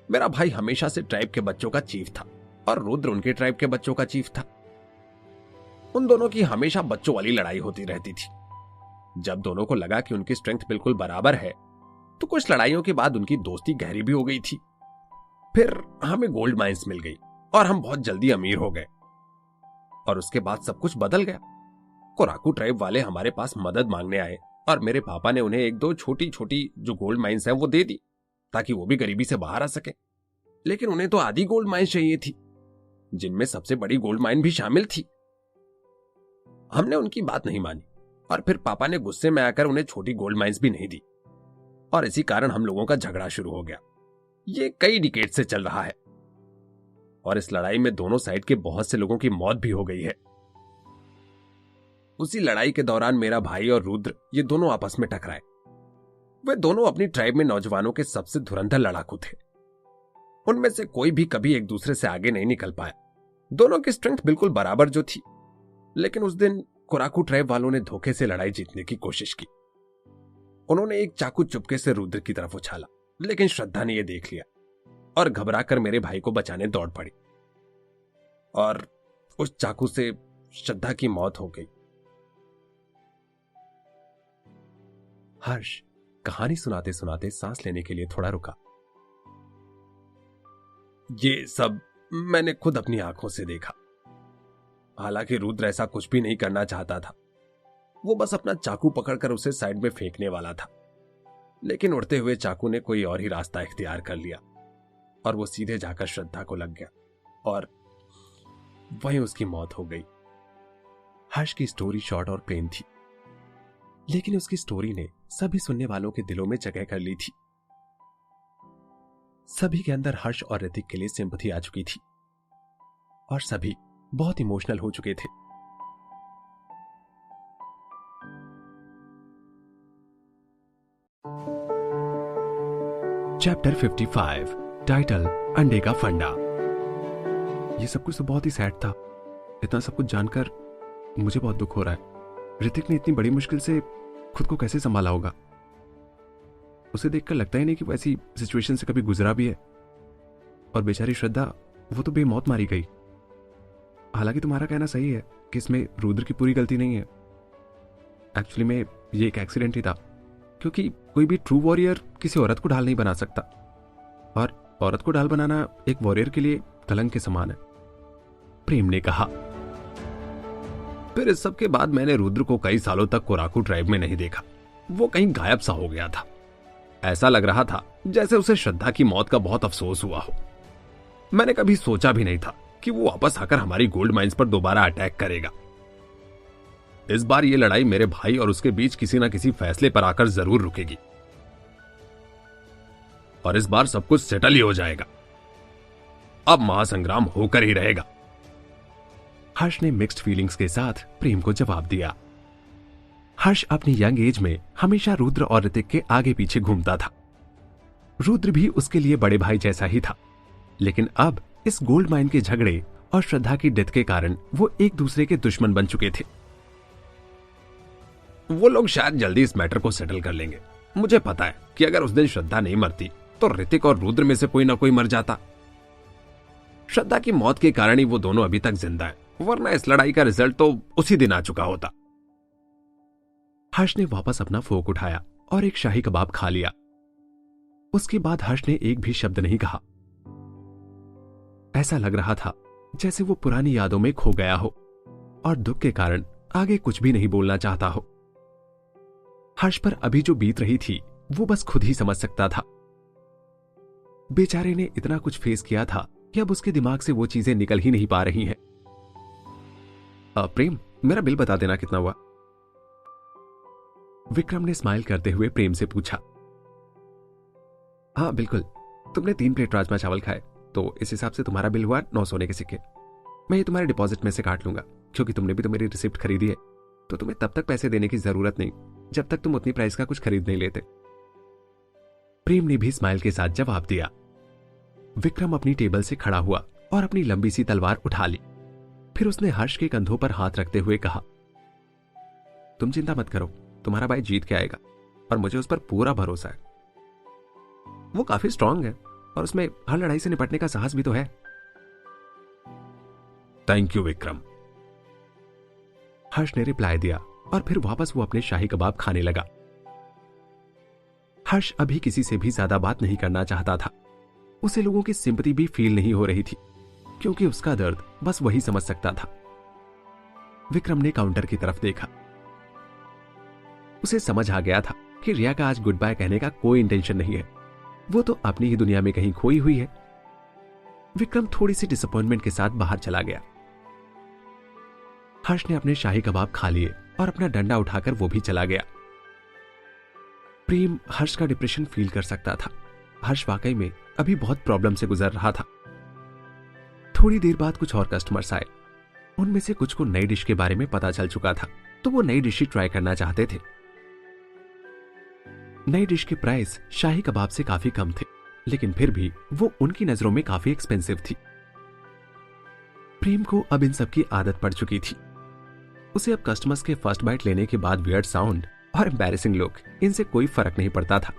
मेरा भाई हमेशा से ट्राइब के बच्चों का चीफ था और रुद्र उनके ट्राइब के बच्चों का चीफ था। उन दोनों की हमेशा बच्चों वाली लड़ाई होती रहती थी। जब दोनों को लगा कि उनकी स्ट्रेंथ बिल्कुल बराबर है तो कुछ लड़ाइयों के बाद उनकी दोस्ती गहरी भी हो गई थी। फिर हमें गोल्ड माइंस मिल गई और हम बहुत जल्दी अमीर हो गए, और उसके बाद सब कुछ बदल गया। कोराकू ट्राइब वाले हमारे पास मदद मांगने आए और मेरे पापा ने उन्हें एक दो छोटी छोटी जो गोल्ड माइंस हैं वो दे दी ताकि वो भी गरीबी से बाहर आ सके। लेकिन उन्हें तो आधी गोल्ड माइंस चाहिए थी। जिनमें सबसे बड़ी गोल्ड माइन भी शामिल थी। हमने उनकी बात नहीं मानी और फिर पापा ने गुस्से में आकर उन्हें छोटी गोल्ड माइंस भी नहीं दी और इसी कारण हम लोगों का झगड़ा शुरू हो गया। ये कई डिकेड से चल रहा है और इस लड़ाई में दोनों साइड के बहुत से लोगों की मौत भी हो गई है। उसी लड़ाई के दौरान मेरा भाई और रुद्र ये दोनों आपस में टकराए। वे दोनों अपनी ट्राइब में नौजवानों के सबसे धुरंधर लड़ाकू थे। उनमें से कोई भी कभी एक दूसरे से आगे नहीं निकल पाया। दोनों की स्ट्रेंथ बिल्कुल बराबर जो थी, लेकिन उस दिन कोराकू ट्राइब वालों ने धोखे से लड़ाई जीतने की कोशिश की। उन्होंने एक चाकू चुपके से रुद्र की तरफ उछाला, लेकिन श्रद्धा ने यह देख लिया और घबराकर मेरे भाई को बचाने दौड़ पड़ी और उस चाकू से श्रद्धा की मौत हो गई। हर्ष कहानी सुनाते सुनाते सांस लेने के लिए थोड़ा रुका। ये सब मैंने खुद अपनी आंखों से देखा। हालांकि रुद्र ऐसा कुछ भी नहीं करना चाहता था। वो बस अपना चाकू पकड़कर उसे साइड में फेंकने वाला था, लेकिन उड़ते हुए चाकू ने कोई और ही रास्ता इख्तियार कर लिया और वो सीधे जाकर श्रद्धा को लग गया और वहीं उसकी मौत हो गई। हर्ष की स्टोरी शॉर्ट और प्लेन थी, लेकिन उसकी स्टोरी ने सभी सुनने वालों के दिलों में जगह कर ली थी। सभी के अंदर हर्ष और ऋतिक के लिए सिंपैथी आ चुकी थी और सभी बहुत इमोशनल हो चुके थे। चैप्टर 55 टाइटल अंडे का फंडा। ये सब कुछ तो बहुत ही सैड था। इतना सब कुछ जानकर मुझे बहुत दुख हो रहा है। ऋतिक ने इतनी बड़ी मुश्किल से खुद को कैसे संभाला होगा। उसे देखकर लगता ही नहीं कि वो ऐसी सिचुएशन से कभी गुजरा भी है। और बेचारी श्रद्धा, वो तो बेमौत मारी गई। हालांकि तुम्हारा कहना सही है कि इसमें रुद्र की पूरी गलती नहीं है। एक्चुअली में ये एक एक्सीडेंट ही था, क्योंकि कोई भी ट्रू वॉरियर किसी औरत को ढाल नहीं बना सकता और औरत को ढाल बनाना एक वॉरियर के लिए कलंक के समान है, प्रेम ने कहा। फिर इस सब के बाद मैंने रुद्र को कई सालों तक कोराकू ट्राइब में नहीं देखा। वो कहीं गायब सा हो गया था। ऐसा लग रहा था जैसे उसे श्रद्धा की मौत का बहुत अफसोस हुआ हो। मैंने कभी सोचा भी नहीं था कि वो वापस आकर हमारी गोल्ड माइंस पर दोबारा अटैक करेगा। इस बार ये लड़ाई मेरे भाई और उसके बीच किसी ना किसी फैसले पर आकर जरूर रुकेगी और इस बार सब कुछ सेटल ही हो जाएगा। अब महासंग्राम होकर ही रहेगा। हर्ष ने मिक्स्ड फीलिंग्स के साथ प्रेम को जवाब दिया। हर्ष अपनी यंग एज में हमेशा रुद्र और ऋतिक के आगे पीछे घूमता था। रुद्र भी उसके लिए बड़े भाई जैसा ही था, लेकिन अब इस गोल्ड माइन के झगड़े और श्रद्धा की डेथ के कारण वो एक दूसरे के दुश्मन बन चुके थे। वो लोग शायद जल्दी इस मैटर को सेटल कर लेंगे। मुझे पता है कि अगर उस दिन श्रद्धा नहीं मरती तो ऋतिक और रुद्र में से कोई ना कोई मर जाता। श्रद्धा की मौत के कारण ही वो दोनों अभी तक जिंदा है, वरना इस लड़ाई का रिजल्ट तो उसी दिन आ चुका होता। हर्ष ने वापस अपना फोक उठाया और एक शाही कबाब खा लिया। उसके बाद हर्ष ने एक भी शब्द नहीं कहा। ऐसा लग रहा था जैसे वो पुरानी यादों में खो गया हो और दुख के कारण आगे कुछ भी नहीं बोलना चाहता हो। हर्ष पर अभी जो बीत रही थी वो बस खुद ही समझ सकता था। बेचारे ने इतना कुछ फेस किया था कि अब उसके दिमाग से वो चीजें निकल ही नहीं पा रही हैं। प्रेम, मेरा बिल बता देना कितना हुआ? विक्रम ने स्माइल करते हुए प्रेम से पूछा। हाँ बिल्कुल, तुमने 3 प्लेट राजमा चावल खाए तो इस हिसाब से तुम्हारा बिल हुआ 9 सोने के सिक्के। मैं ये तुम्हारे डिपॉजिट में से काट लूंगा, क्योंकि तुमने भी तो मेरी रिसिप्ट खरीदी है, तो तुम्हें तब तक पैसे देने की जरूरत नहीं जब तक तुम उतनी प्राइस का कुछ खरीद नहीं लेते। प्रेम ने भी स्माइल के साथ जवाब दिया। विक्रम अपनी टेबल से खड़ा हुआ और अपनी लंबी सी तलवार उठा ली। फिर उसने हर्ष के कंधों पर हाथ रखते हुए कहा, तुम चिंता मत करो, तुम्हारा भाई जीत के आएगा और मुझे उस पर पूरा भरोसा है। वो काफी स्ट्रांग है और उसमें हर लड़ाई से निपटने का साहस भी तो है। थैंक यू विक्रम, हर्ष ने रिप्लाई दिया और फिर वापस वो अपने शाही कबाब खाने लगा। हर्ष अभी किसी से भी ज्यादा बात नहीं करना चाहता था। उसे लोगों की सिंपैथी भी फील नहीं हो रही थी, क्योंकि उसका दर्द बस वही समझ सकता था। विक्रम ने काउंटर की तरफ देखा। उसे समझ आ गया था कि रिया का आज गुड बाय कहने का कोई इंटेंशन नहीं है। वो तो अपनी ही दुनिया में कहीं खोई हुई है। विक्रम थोड़ी सी डिसअपॉइंटमेंट के साथ बाहर चला गया। हर्ष ने अपने शाही कबाब खा लिए और अपना डंडा उठाकर वो भी चला गया। प्रेम हर्ष का डिप्रेशन फील कर सकता था। हर्ष वाकई में अभी बहुत प्रॉब्लम से गुजर रहा था। थोड़ी देर बाद कुछ और कस्टमर्स आए। उनमें से कुछ को नई डिश के बारे में पता चल चुका था, तो वो नई डिश ही ट्राई करना चाहते थे। नई डिश के प्राइस शाही कबाब से काफी कम थे, लेकिन फिर भी वो उनकी नजरों में काफी एक्सपेंसिव थी। प्रेम को अब इन सब की आदत पड़ चुकी थी। उसे अब कस्टमर्स के फर्स्ट बाइट लेने के बाद वियर्ड साउंड और एम्बैरेसिंग लुक, इनसे कोई फर्क नहीं पड़ता था।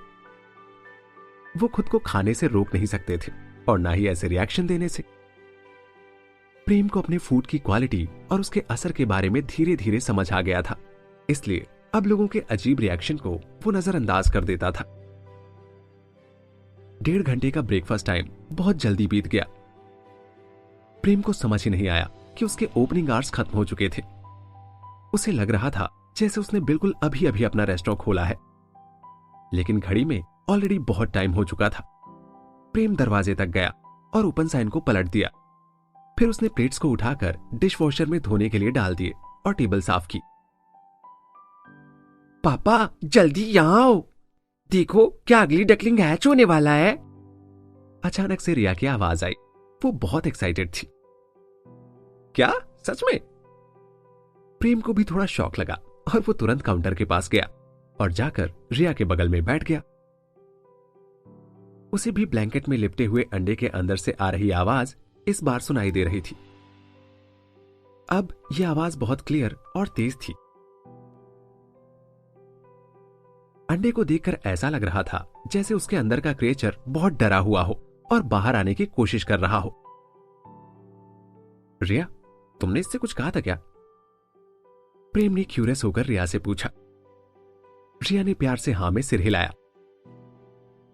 वो खुद को खाने से रोक नहीं सकते थे और ना ही ऐसे रिएक्शन देने से। प्रेम को अपने फूड की क्वालिटी और उसके असर के बारे में धीरे धीरे समझ आ गया था, इसलिए अब लोगों के अजीब रिएक्शन को वो नजरअंदाज कर देता था। 1.5 घंटे का ब्रेकफास्ट टाइम बहुत जल्दी बीत गया। प्रेम को समझ ही नहीं आया कि उसके ओपनिंग आवर्स खत्म हो चुके थे। उसे लग रहा था जैसे उसने बिल्कुल अभी अभी अपना रेस्टोरेंट खोला है, लेकिन घड़ी में ऑलरेडी बहुत टाइम हो चुका था। प्रेम दरवाजे तक गया और ओपन साइन को पलट दिया। फिर उसने प्लेट्स को उठाकर डिश वॉशर में धोने के लिए डाल दिए और टेबल साफ की। पापा जल्दी यहाँ आओ, देखो क्या अगली डकलिंग हैच होने वाला है। अचानक से रिया की आवाज आई। वो बहुत एक्साइटेड थी। क्या सच में? प्रेम को भी थोड़ा शॉक लगा और वो तुरंत काउंटर के पास गया और जाकर रिया के बगल में बैठ गया। उसे भी ब्लैंकेट में लिपटे हुए अंडे के अंदर से आ रही आवाज इस बार सुनाई दे रही थी। अब यह आवाज बहुत क्लियर और तेज थी। अंडे को देखकर ऐसा लग रहा था जैसे उसके अंदर का क्रिएचर बहुत डरा हुआ हो और बाहर आने की कोशिश कर रहा हो। रिया, तुमने इससे कुछ कहा था क्या? प्रेम ने क्यूरियस होकर रिया से पूछा। रिया ने प्यार से हां में सिर हिलाया।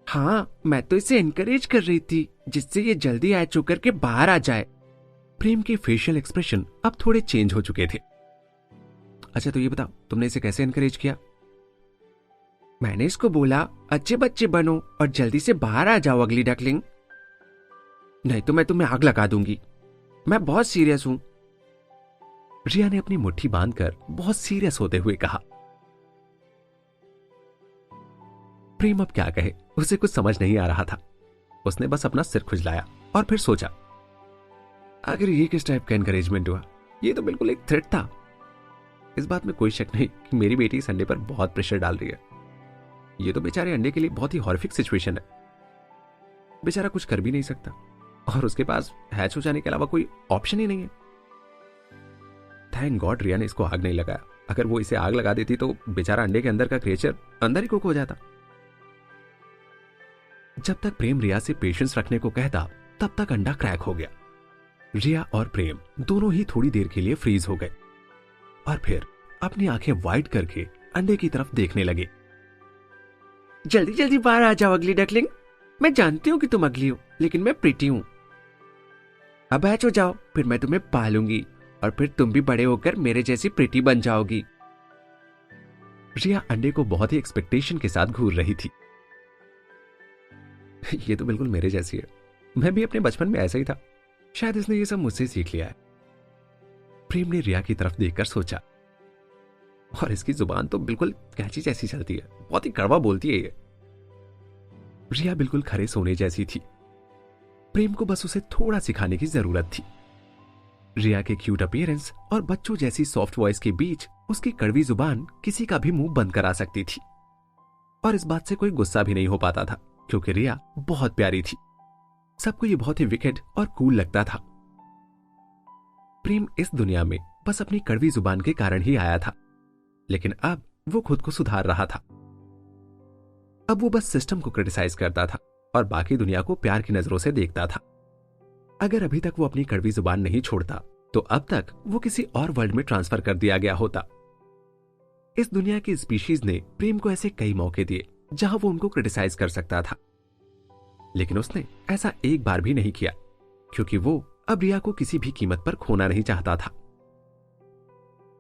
हाँ, मैं तो इसे एनकरेज कर रही थी जिससे ये जल्दी हैच होकर के बाहर आ जाए। प्रेम के फेशियल एक्सप्रेशन अब थोड़े चेंज हो चुके थे। अच्छा तो ये बताओ, तुमने इसे कैसे एनकरेज किया? मैंने इसको बोला अच्छे बच्चे बनो और जल्दी से बाहर आ जाओ अगली डकलिंग, नहीं तो मैं तुम्हें आग लगा दूंगी। मैं बहुत सीरियस हूं। रिया ने अपनी मुट्ठी बांधकर बहुत सीरियस होते हुए कहा। प्रेम अब क्या कहे, उसे कुछ समझ नहीं आ रहा था। उसने बस अपना सिर खुजलाया और फिर सोचा, अगर ये किस टाइप का एनकरेजमेंट हुआ? ये तो बिल्कुल एक थ्रेट था। इस बात में कोई शक नहीं कि मेरी बेटी इस अंडे पर बहुत प्रेशर डाल रही है। ये तो बेचारे अंडे के लिए बहुत ही हॉरिफिक सिचुएशन है। बेचारा कुछ कर भी नहीं सकता और उसके पास हैच हो जाने के अलावा कोई ऑप्शन ही नहीं है। थैंक गॉड रिया ने इसको आग नहीं लगाया। अगर वो इसे आग लगा देती तो बेचारा अंडे के अंदर का क्रिएचर अंदर ही कुक हो जाता। जब तक प्रेम रिया से पेशेंस रखने को कहता, तब तक अंडा क्रैक हो गया। रिया और प्रेम दोनों ही थोड़ी देर के लिए फ्रीज हो गए और फिर अपनी आंखें वाइड करके अंडे की तरफ देखने लगे। जल्दी जल्दी बाहर आ जाओ अगली डकलिंग। मैं जानती हूँ कि तुम अगली हो, लेकिन मैं प्रीटी हूँ। अब हैच हो जाओ, फिर मैं तुम्हें पालूंगी और फिर तुम भी बड़े होकर मेरे जैसी प्रीटी बन जाओगी। रिया अंडे को बहुत ही एक्सपेक्टेशन के साथ घूर रही थी। ये तो बिल्कुल मेरे जैसी है। मैं भी अपने बचपन में ऐसा ही था। शायद इसने ये सब मुझसे सीख लिया है। प्रेम ने रिया की तरफ देखकर सोचा, और इसकी जुबान तो बिल्कुल कैंची जैसी चलती है, बहुत ही कड़वा बोलती है ये। रिया बिल्कुल खरे सोने जैसी थी। प्रेम को बस उसे थोड़ा सिखाने की जरूरत थी। रिया के क्यूट अपीयरेंस और बच्चों जैसी सॉफ्ट वॉइस के बीच उसकी कड़वी जुबान किसी का भी मुंह बंद करा सकती थी। और इस बात से कोई गुस्सा भी नहीं हो पाता था, क्योंकि रिया बहुत प्यारी थी। सबको ये बहुत ही विकेड और कूल लगता था। प्रेम इस दुनिया में बस अपनी कड़वी जुबान के कारण ही आया था, लेकिन अब वो खुद को सुधार रहा था। अब वो बस सिस्टम को क्रिटिसाइज करता था और बाकी दुनिया को प्यार की नजरों से देखता था। अगर अभी तक वो अपनी कड़वी जुबान नहीं छोड़ता, तो अब तक वो किसी और वर्ल्ड में ट्रांसफर कर दिया गया होता। इस दुनिया की स्पीशीज ने प्रेम को ऐसे कई मौके दिए जहां वो उनको क्रिटिसाइज कर सकता था, लेकिन उसने ऐसा एक बार भी नहीं किया, क्योंकि वो अब रिया को किसी भी कीमत पर खोना नहीं चाहता था।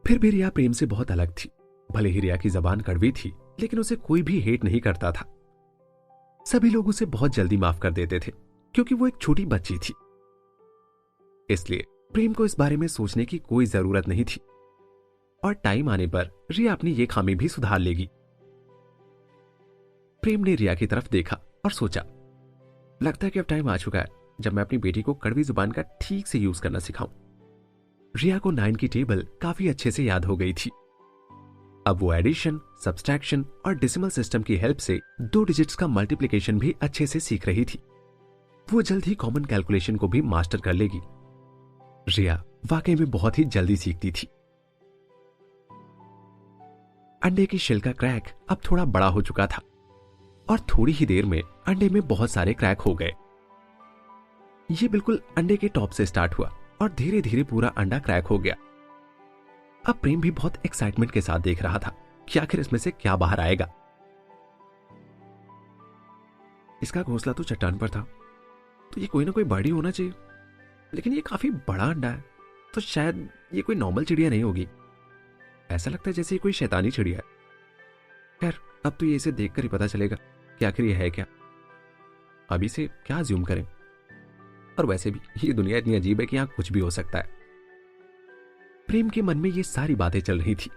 फिर भी रिया प्रेम से बहुत अलग थी। भले ही रिया की जबान कड़वी थी, लेकिन उसे कोई भी हेट नहीं करता था। सभी लोग उसे बहुत जल्दी माफ कर देते थे, क्योंकि वो एक छोटी बच्ची थी इसलिए प्रेम को इस बारे में सोचने की कोई जरूरत नहीं थी और टाइम आने पर रिया अपनी ये खामी भी सुधार लेगी। प्रेम ने रिया की तरफ देखा और सोचा, लगता है कि अब टाइम आ चुका है जब मैं अपनी बेटी को कड़वी जुबान का ठीक से यूज करना सिखाऊं। रिया को 9 की टेबल काफी अच्छे से याद हो गई थी। अब वो एडिशन, सब्सट्रैक्शन और डेसिमल सिस्टम की हेल्प से 2 डिजिट्स का मल्टीप्लिकेशन भी अच्छे से सीख रही थी। वो जल्द ही कॉमन कैलकुलेशन को भी मास्टर कर लेगी। रिया वाकई में बहुत ही जल्दी सीखती थी। अंडे की शेल का क्रैक अब थोड़ा बड़ा हो चुका था और थोड़ी ही देर में अंडे में बहुत सारे क्रैक हो गए। ये बिल्कुल अंडे के टॉप से स्टार्ट हुआ और धीरे धीरे पूरा अंडा क्रैक हो गया। अब प्रेम भी बहुत एक्साइटमेंट के साथ देख रहा था कि आखिर इसमें से क्या बाहर आएगा। इसका घोंसला तो चट्टान पर था, तो ये कोई ना कोई बर्ड होना चाहिए, लेकिन ये काफी बड़ा अंडा है, तो शायद ये कोई नॉर्मल चिड़िया नहीं होगी। ऐसा लगता है जैसे ये कोई शैतानी चिड़िया है। खैर, अब तो ये इसे देखकर ही पता चलेगा कि आखिर ये है क्या। अभी से क्या अज्यूम करें, और वैसे भी ये दुनिया इतनी अजीब है कि यहां कुछ भी हो सकता है। प्रेम के मन में ये सारी बातें चल रही थी।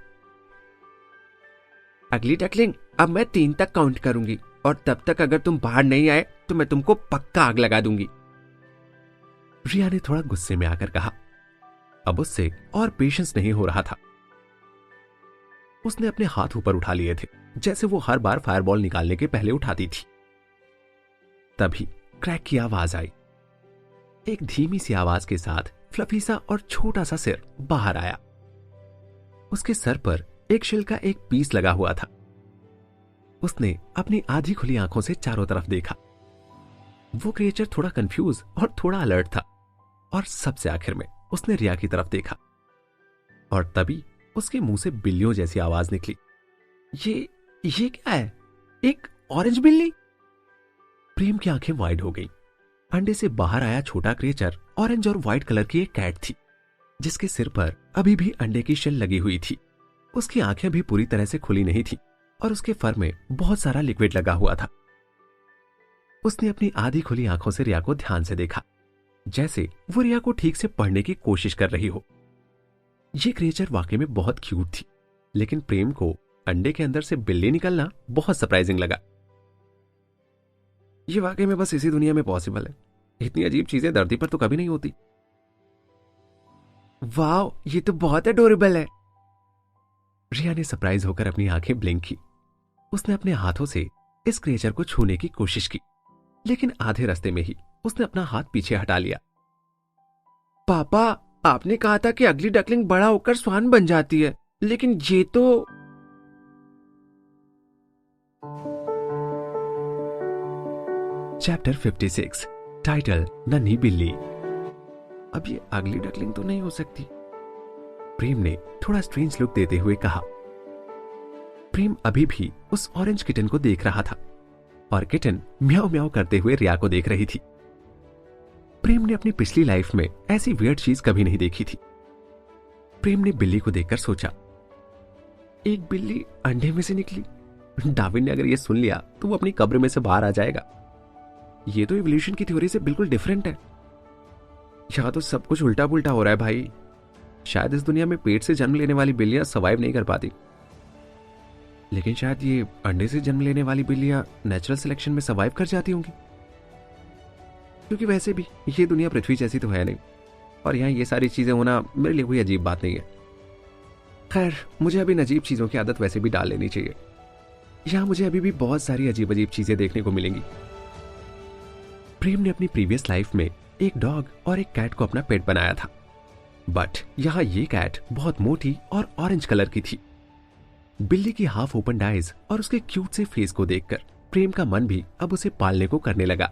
अगली डकलिंग, अब मैं 3 तक काउंट करूंगी और तब तक अगर तुम बाहर नहीं आए तो मैं तुमको पक्का आग लगा दूंगी। रिया ने थोड़ा गुस्से में आकर कहा। अब उससे और पेशेंस नहीं हो रहा था। उसने अपने हाथ ऊपर उठा लिए थे, जैसे वो हर बार फायरबॉल निकालने के पहले उठाती थी। तभी क्रैक की आवाज आई। एक धीमी सी आवाज के साथ फ्लफी सा और छोटा सा सिर बाहर आया। उसके सर पर एक शेल का एक पीस लगा हुआ था। उसने अपनी आधी खुली आंखों से चारों तरफ देखा। वो क्रिएचर थोड़ा कंफ्यूज और थोड़ा अलर्ट था और सबसे आखिर में उसने रिया की तरफ देखा और तभी उसके मुंह से बिल्लियों जैसी आवाज निकली। ये क्या है? एक ऑरेंज बिल्ली? प्रेम की आंखें वाइड हो गईं। अंडे से बाहर आया छोटा क्रिएचर ऑरेंज और व्हाइट कलर की एक कैट थी, जिसके सिर पर अभी भी अंडे की शेल लगी हुई थी। उसकी आंखें भी पूरी तरह से खुली नहीं थी और उसके फर में बहुत सारा लिक्विड लगा हुआ था। उसने अपनी आधी खुली आंखों से रिया को ध्यान से देखा, जैसे वो रिया को ठीक से पढ़ने की कोशिश कर रही हो। ये क्रिएचर वाकई में बहुत क्यूट थी, लेकिन प्रेम को अंडे के अंदर से बिल्ली निकलना बहुत सरप्राइजिंग लगा। ये वाकई में बस इसी दुनिया में पॉसिबल है। इतनी अजीब चीजें धरती पर तो कभी नहीं होती। वाह, ये तो बहुत एडोरेबल है। रिया ने सरप्राइज होकर अपनी आंखें ब्लिंक की। उसने अपने हाथों से इस क्रिएचर को छूने की कोशिश की, लेकिन आधे रास्ते में ही उसने अपना हाथ पीछे हटा लिया। पापा, आपने कहा था कि अगली डकलिंग बड़ा होकर स्वान बन जाती है, लेकिन ये तो... चैप्टर 56, टाइटल नन्ही बिल्ली। अब ये अगली डकलिंग तो नहीं हो सकती, प्रेम ने थोड़ा स्ट्रेंज लुक देते हुए कहा। प्रेम अभी भी उस ऑरेंज किटन को देख रहा था और किटन म्याऊ म्याऊ करते हुए रिया को देख रही थी। प्रेम ने अपनी पिछली लाइफ में ऐसी वियर्ड चीज कभी नहीं देखी थी। प्रेम ने बिल्ली को देखकर सोचा, एक बिल्ली अंडे में से निकली। डार्विन ने अगर ये सुन लिया तो वो अपनी कब्र में से बाहर आ जाएगा। ये तो इवोल्यूशन की थ्योरी से बिल्कुल डिफरेंट है। यहां तो सब कुछ उल्टा पुल्टा हो रहा है भाई। शायद इस दुनिया में पेट से जन्म लेने वाली बिल्लियां सर्वाइव नहीं कर पाती, लेकिन शायद ये अंडे से जन्म लेने वाली बिल्लियां नेचुरल सिलेक्शन में सर्वाइव कर जाती होंगी, क्योंकि वैसे भी ये दुनिया पृथ्वी जैसी तो है नहीं और यहाँ ये सारी चीजें होना मेरे लिए कोई अजीब बात नहीं है। खैर, मुझे अभी इन अजीब चीजों की आदत वैसे भी डाल लेनी चाहिए। यहाँ मुझे अभी भी बहुत सारी अजीब अजीब चीजें देखने को मिलेंगी। प्रेम ने अपनी प्रीवियस लाइफ में एक डॉग और एक कैट को अपना पेट बनाया था, बट यहाँ ये कैट बहुत मोटी और ऑरेंज कलर की थी। बिल्ली की हाफ ओपन आइज और उसके क्यूट से फेस को देखकर प्रेम का मन भी अब उसे पालने को करने लगा।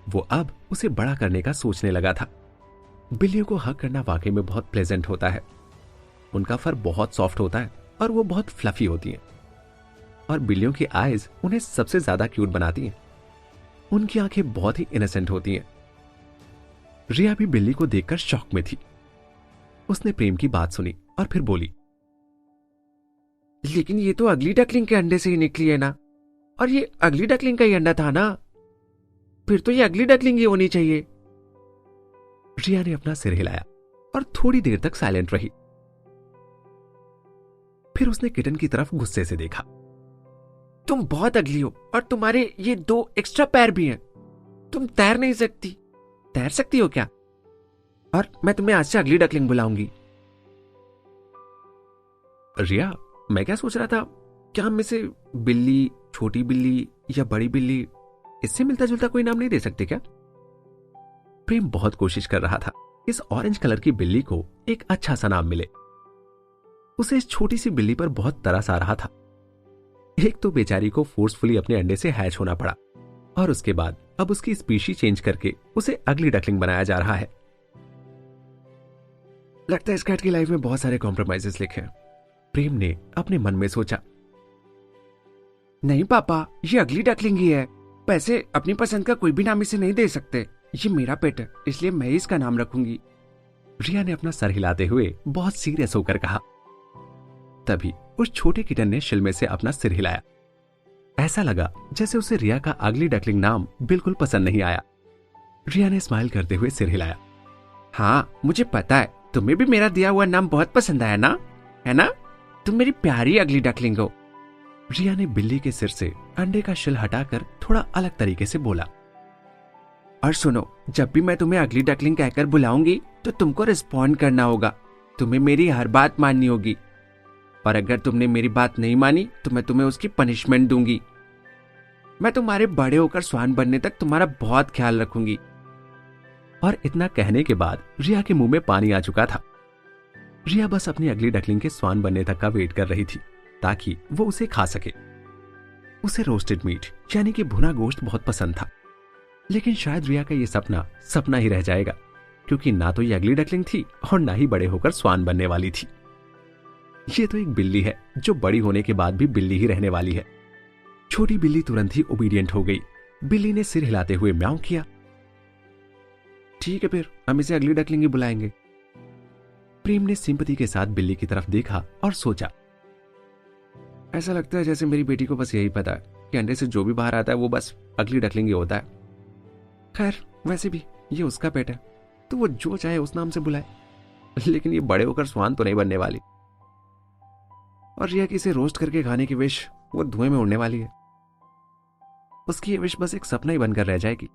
वो अब उसे बड़ा करने का सोचने लगा था। बिल्लियों को हग करना वाकई में बहुत प्लेजेंट होता है। उनका फर बहुत सॉफ्ट होता है और वो बहुत फ्लफी होती हैं, और बिल्लियों की आइज उन्हें सबसे ज्यादा क्यूट बनाती हैं। उनकी आंखें बहुत ही इनोसेंट होती हैं। रिया भी बिल्ली को देखकर शॉक में थी। उसने प्रेम की बात सुनी और फिर बोली, लेकिन ये तो अगली डकलिंग के अंडे से ही निकली है ना, और ये अगली डकलिंग का ही अंडा था ना, फिर तो ये अगली डकलिंग ही होनी चाहिए। रिया ने अपना सिर हिलाया और थोड़ी देर तक साइलेंट रही। फिर उसने किटन की तरफ गुस्से से देखा। तुम बहुत अगली हो और तुम्हारे ये 2 एक्स्ट्रा पैर भी हैं। तुम तैर नहीं सकती। तैर सकती हो क्या? और मैं तुम्हें आज से अगली डकलिंग बुलाऊंगी। रिया, मैं क्या सोच रहा था, क्या हम इसे बिल्ली, छोटी बिल्ली या बड़ी बिल्ली, इससे मिलता जुलता कोई नाम नहीं दे सकते क्या? प्रेम बहुत कोशिश कर रहा था इस ऑरेंज कलर की बिल्ली को एक अच्छा सा नाम मिले। उसे इस छोटी सी बिल्ली पर बहुत तरस आ रहा था। एक तो बेचारी को फोर्सफुली अपने अंडे से हैच होना पड़ा और उसके बाद अब उसकी स्पीशी चेंज करके उसे अगली डकलिंग बनाया जा रहा है। लगता है इस कैट की लाइफ में बहुत सारे कॉम्प्रोमाइजेस लिखे हैं, प्रेम ने अपने मन में सोचा। नहीं पापा, ये अगली डकलिंग ही है। वैसे अपनी पसंद का कोई भी नाम इसे नहीं दे सकते। ये मेरा पेट है, इसलिए मैं ही इसका नाम रखूंगी। रिया ने अपना सर हिलाते हुए बहुत सीरियस होकर कहा। तभी उस छोटे किटन ने शिलमे से अपना सिर हिलाया। ऐसा लगा जैसे उसे रिया का अगली डकलिंग नाम बिल्कुल पसंद नहीं आया। रिया ने स्माइल करते हुए सिर हिलाया। हाँ, मुझे पता है तुम्हें भी मेरा दिया हुआ नाम बहुत पसंद आया ना, है ना? तुम मेरी प्यारी अगली डकलिंग हो। रिया ने बिल्ली के सिर से अंडे का शिल हटाकर थोड़ा अलग तरीके से बोला। और सुनो, जब भी मैं तुम्हें अगली डकलिंग कहकर बुलाऊंगी तो तुमको रिस्पॉन्ड करना होगा। तुम्हें मेरी हर बात माननी होगी और अगर तुमने मेरी बात नहीं मानी तो मैं तुम्हें उसकी पनिशमेंट दूंगी। मैं तुम्हारे बड़े होकर स्वान बनने तक तुम्हारा बहुत ख्याल रखूंगी। और इतना कहने के बाद रिया के मुंह में पानी आ चुका था। रिया बस अपनी अगली डकलिंग के स्वान बनने तक का वेट कर रही थी ताकि वो उसे खा सके। उसे रोस्टेड मीट यानी कि भुना गोश्त बहुत पसंद था, लेकिन शायद रिया का ये सपना सपना ही रह जाएगा, क्योंकि ना तो ये अगली डकलिंग थी और ना ही बड़े होकर स्वान बनने वाली थी। ये तो एक बिल्ली है जो बड़ी होने के बाद भी बिल्ली ही रहने वाली है। छोटी बिल्ली तुरंत ही ओबीडियंट हो गई। बिल्ली ने सिर हिलाते हुए म्याऊं किया। ठीक है, फिर हम इसे अगली डकलिंग ही बुलाएंगे। प्रेम ने सिंपैथी के साथ बिल्ली की तरफ देखा और सोचा, ऐसा लगता है जैसे मेरी बेटी को बस यही पता है कि अंडे से जो भी बाहर आता है वो बस अगली डकलिंग ही होता है। खैर, वैसे भी ये उसका पेट है तो वो जो चाहे उस नाम से बुलाए, लेकिन ये बड़े होकर स्वान तो नहीं बनने वाली। और रिया की इसे रोस्ट करके खाने की विश वो धुएं में उड़ने वाली है। उसकी ये विश बस एक सपना ही बनकर रह जाएगी।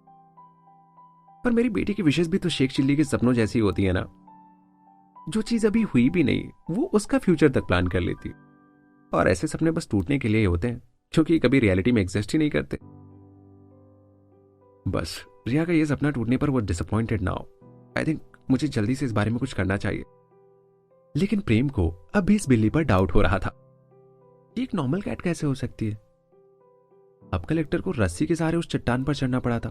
पर मेरी बेटी की विशेष भी तो शेख चिल्ली के सपनों जैसी होती है ना। जो चीज अभी हुई भी नहीं वो उसका फ्यूचर तक प्लान कर लेती, और ऐसे सपने बस टूटने के लिए ही होते हैं, क्योंकि कभी रियलिटी में एग्जिस्ट ही नहीं करते। बस रिया का ये सपना टूटने पर वो डिसअपॉइंटेड ना हो। आई थिंक मुझे जल्दी से इस बारे में कुछ करना चाहिए। लेकिन प्रेम को अब भी इस बिल्ली पर डाउट हो रहा था। एक नॉर्मल कैट कैसे हो सकती है? अब कलेक्टर को रस्सी के सहारे उस चट्टान पर चढ़ना पड़ा था,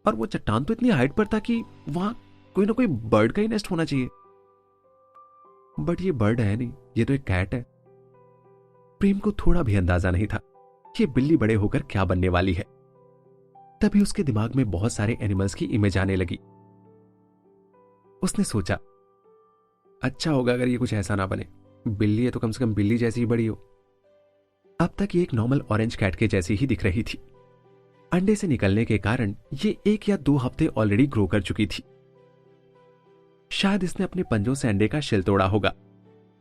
और वो चट्टान तो इतनी हाइट पर था कि वहां कोई ना कोई बर्ड का ही नेस्ट होना चाहिए। बट ये बर्ड है नहीं, ये तो एक कैट है। प्रेम को थोड़ा भी अंदाजा नहीं था कि बिल्ली बड़े होकर क्या बनने वाली है। तभी उसके दिमाग में बहुत सारे एनिमल्स की इमेज आने लगी। उसने सोचा, अच्छा होगा अगर ये कुछ ऐसा ना बने। बिल्ली है तो कम से कम बिल्ली जैसी ही बड़ी हो। अब तक ये एक नॉर्मल ऑरेंज कैट के जैसी ही दिख रही थी। अंडे से निकलने के कारण ये 1 या 2 हफ्ते ऑलरेडी ग्रो कर चुकी थी। शायद इसने अपने पंजों से अंडे का शिल तोड़ा होगा,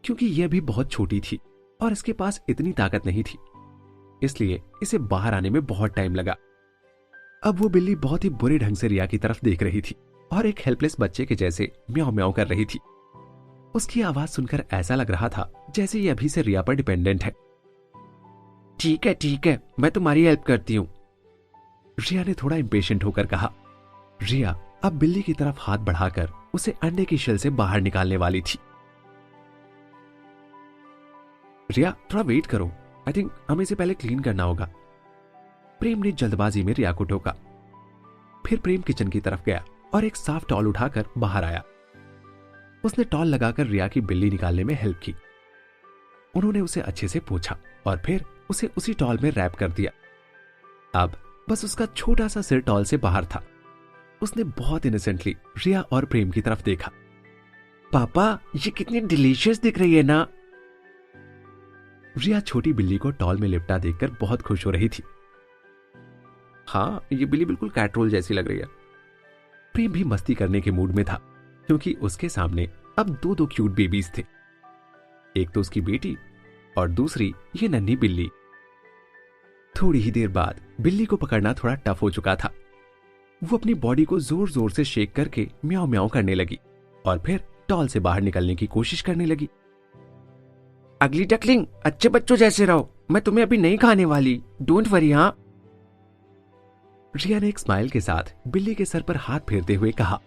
क्योंकि यह भी बहुत छोटी थी और इसके पास इतनी ताकत नहीं थी, इसलिए इसे बाहर आने में बहुत टाइम लगा। अब वो बिल्ली बहुत ही बुरे ढंग से रिया की तरफ देख रही थी और एक हेल्पलेस बच्चे के जैसे म्याऊं म्याऊं कर रही थी। उसकी आवाज सुनकर ऐसा लग रहा था जैसे ये अभी से रिया पर डिपेंडेंट है। ठीक है, मैं तुम्हारी हेल्प करती हूं, रिया ने थोड़ा इंपेशेंट होकर कहा। रिया अब बिल्ली की तरफ हाथ बढ़ाकर उसे अंडे की शेल से बाहर निकालने वाली थी। रिया, थोड़ा वेट करो, आई थिंक हमें इसे पहले क्लीन करना होगा। प्रेम ने जल्दबाजी में रिया को टोका। फिर प्रेम किचन की तरफ गया और एक साफ टॉल उठाकर बाहर आया। उसने टॉल लगाकर रिया की बिल्ली निकालने में हेल्प की। उन्होंने उसे अच्छे से पोंछा और फिर उसे उसी टॉल में रैप कर दिया। अब बस उसका छोटा सा सिर टॉल से बाहर था। उसने बहुत इनोसेंटली रिया और प्रेम की तरफ देखा। पापा, ये कितनी डिलीशियस दिख रही है ना। रिया छोटी बिल्ली को टॉल में लिपटा देखकर बहुत खुश हो रही थी। हाँ, ये बिल्ली बिल्कुल कैट रोल जैसी लग रही है। प्रेम भी मस्ती करने के मूड में था, क्योंकि उसके सामने अब दो दो क्यूट बेबीज थे। एक तो उसकी बेटी और दूसरी ये नन्ही बिल्ली। थोड़ी ही देर बाद बिल्ली को पकड़ना थोड़ा टफ हो चुका था। वो अपनी बॉडी को जोर जोर से शेक करके म्याऊ म्याऊ करने लगी और फिर टॉल से बाहर निकलने की कोशिश करने लगी। अगली डकलिंग, अच्छे बच्चों जैसे रहो, मैं तुम्हें अभी नहीं खाने वाली, डोंट वरी। हाँ, रिया ने एक स्माइल के साथ बिल्ली के सर पर हाथ फेरते हुए कहा।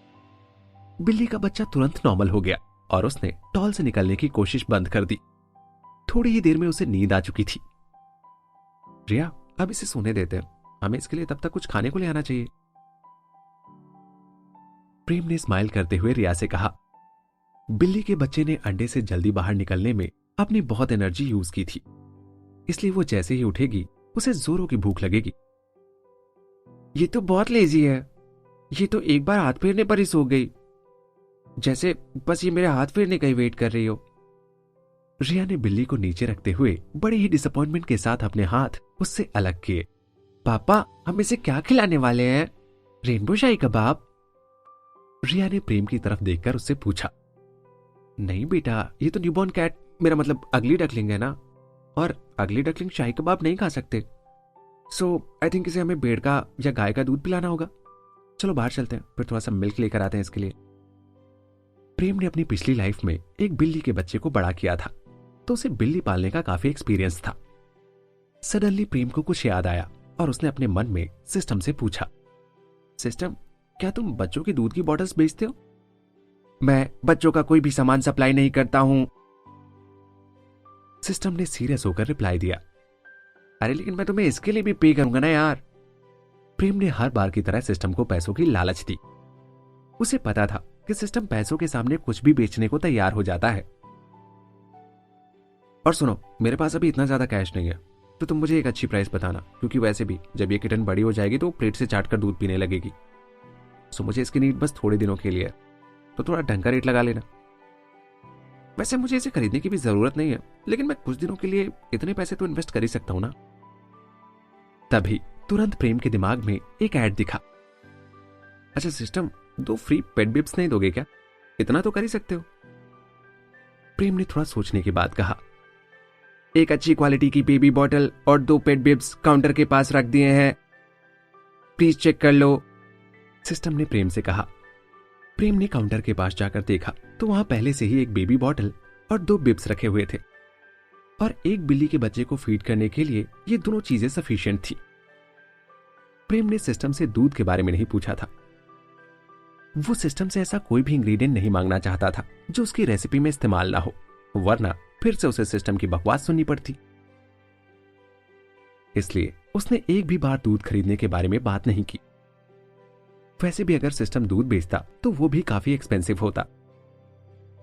बिल्ली का बच्चा तुरंत नॉर्मल हो गया और उसने टॉल से निकलने की कोशिश बंद कर दी। थोड़ी ही देर में उसे नींद आ चुकी थी। रिया, अब इसे सोने देते हैं, हमें इसके लिए तब तक कुछ खाने को ले आना चाहिए। प्रेम ने स्माइल करते हुए रिया से कहा। बिल्ली के बच्चे ने अंडे से जल्दी बाहर निकलने में अपनी बहुत एनर्जी यूज की थी, इसलिए वो जैसे ही उठेगी उसे जोरों की भूख लगेगी। ये तो बहुत लेजी है, ये तो एक बार हाथ फेरने पर ही सो गई, जैसे बस ये मेरे हाथ फेरने का ही वेट कर रही हो। रिया ने बिल्ली को नीचे रखते हुए बड़े ही डिसअपॉइंटमेंट के साथ अपने हाथ उससे अलग किए। पापा, हम इसे क्या खिलाने वाले हैं? रेनबो शाही कबाब? रिया ने प्रेम की तरफ देखकर उससे पूछा। नहीं बेटा, ये तो न्यूबॉर्न कैट, मेरा मतलब अगली डकलिंग है ना, और अगली डकलिंग शाही कबाब नहीं खा सकते। सो आई थिंक इसे हमें भेड़ का या गाय का दूध पिलाना होगा। चलो बाहर चलते हैं, फिर थोड़ा सा मिल्क लेकर आते हैं इसके लिए। प्रेम ने अपनी पिछली लाइफ में एक बिल्ली के बच्चे को बड़ा किया था, तो उसे बिल्ली पालने का काफी एक्सपीरियंस था। सडनली प्रेम को कुछ याद आया और उसने अपने मन में सिस्टम से पूछा, सिस्टम, क्या तुम बच्चों के दूध की बॉटल्स बेचते हो? मैं बच्चों का कोई भी सामान सप्लाई नहीं करता हूं। सिस्टम ने सीरियस होकर रिप्लाई दिया। अरे लेकिन मैं तुम्हें इसके लिए भी पे करूंगा ना यार। प्रेम ने हर बार की तरह सिस्टम को पैसों की लालच दी। उसे पता था कि सिस्टम पैसों के सामने कुछ भी बेचने को तैयार हो जाता है। और सुनो, मेरे पास अभी इतना ज्यादा कैश नहीं है, तो तुम मुझे एक अच्छी प्राइस बताना, क्योंकि वैसे भी जब ये किटन बड़ी हो जाएगी तो प्लेट से चाट कर दूध पीने लगेगी। सो मुझे इसकी नीड बस थोड़े दिनों के लिए है, तो थोड़ा ढंग का रेट लगा लेना। वैसे मुझे इसे खरीदने की भी जरूरत नहीं है, लेकिन मैं कुछ दिनों के लिए इतने पैसे तो इन्वेस्ट कर ही सकता हूं ना। तभी तुरंत प्रेम के दिमाग में एक ऐड दिखा। अच्छा सिस्टम, 2 फ्री पेट बिब्स नहीं दोगे क्या? इतना तो कर ही सकते हो। प्रेम ने थोड़ा सोचने के बाद कहा। एक अच्छी क्वालिटी की बेबी बॉटल और 2 पेट बिब्स काउंटर के पास रख दिए हैं, प्लीज चेक कर लो, सिस्टम ने प्रेम से कहा। प्रेम ने काउंटर के पास जाकर देखा तो वहां पहले से ही एक बेबी बॉटल और 2 बिब्स रखे हुए थे, और एक बिल्ली के बच्चे को फीड करने के लिए ये दोनों चीजें सफिशिएंट थी। प्रेम ने सिस्टम से दूध के बारे में नहीं पूछा था। वो सिस्टम से ऐसा कोई भी इंग्रेडिएंट नहीं मांगना चाहता था जो उसकी रेसिपी में इस्तेमाल ना हो, वरना फिर से उसे सिस्टम की बकवास सुननी पड़ती। इसलिए उसने एक भी बार दूध खरीदने के बारे में बात नहीं की। वैसे भी अगर सिस्टम दूध बेचता तो वो भी काफी एक्सपेंसिव होता।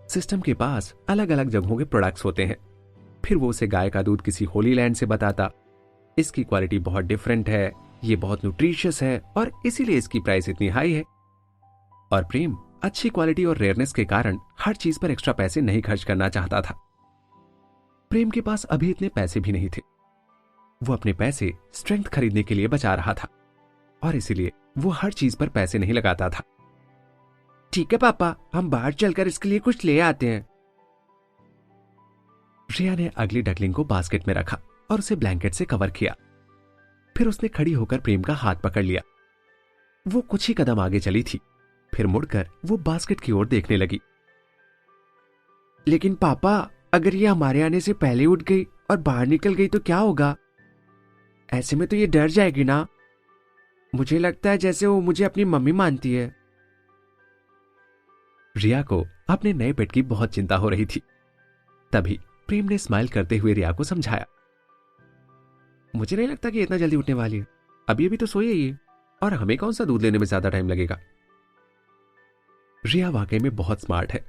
सिस्टम के पास अलग अलग जगहों के प्रोडक्ट्स होते हैं, फिर वो उसे गाय का दूध किसी होली लैंड से बताता, इसकी क्वालिटी बहुत डिफरेंट है, ये बहुत न्यूट्रिशियस है और इसीलिए इसकी प्राइस इतनी हाई है। और प्रेम अच्छी क्वालिटी और रेयरनेस के कारण हर चीज पर एक्स्ट्रा पैसे नहीं खर्च करना चाहता था। प्रेम के पास अभी इतने पैसे भी नहीं थे। वो अपने पैसे स्ट्रेंथ खरीदने के लिए बचा रहा था, और इसीलिए वो हर चीज पर पैसे नहीं लगाता था। ठीक है पापा, हम बाहर चलकर इसके लिए कुछ ले आते हैं। रिया ने अगली डकलिंग को बास्केट में रखा और उसे ब्लैंकेट से कवर किया। फिर उसने खड़ी होकर प्रेम का हाथ पकड़ लिया। वो कुछ ही कदम आगे चली थी, फिर मुड़कर वो बास्केट की ओर देखने लगी। लेकिन पापा, अगर ये हमारे आने से पहले उठ गई और बाहर निकल गई तो क्या होगा? ऐसे में तो ये डर जाएगी ना। मुझे लगता है जैसे वो मुझे अपनी मम्मी मानती है। रिया को अपने नए पेट की बहुत चिंता हो रही थी। तभी प्रेम ने स्माइल करते हुए रिया को समझाया। मुझे नहीं लगता कि इतना जल्दी उठने वाली है, अभी अभी तो सोई है ये, और हमें कौन सा दूध लेने में ज्यादा टाइम लगेगा। रिया वाकई में बहुत स्मार्ट है।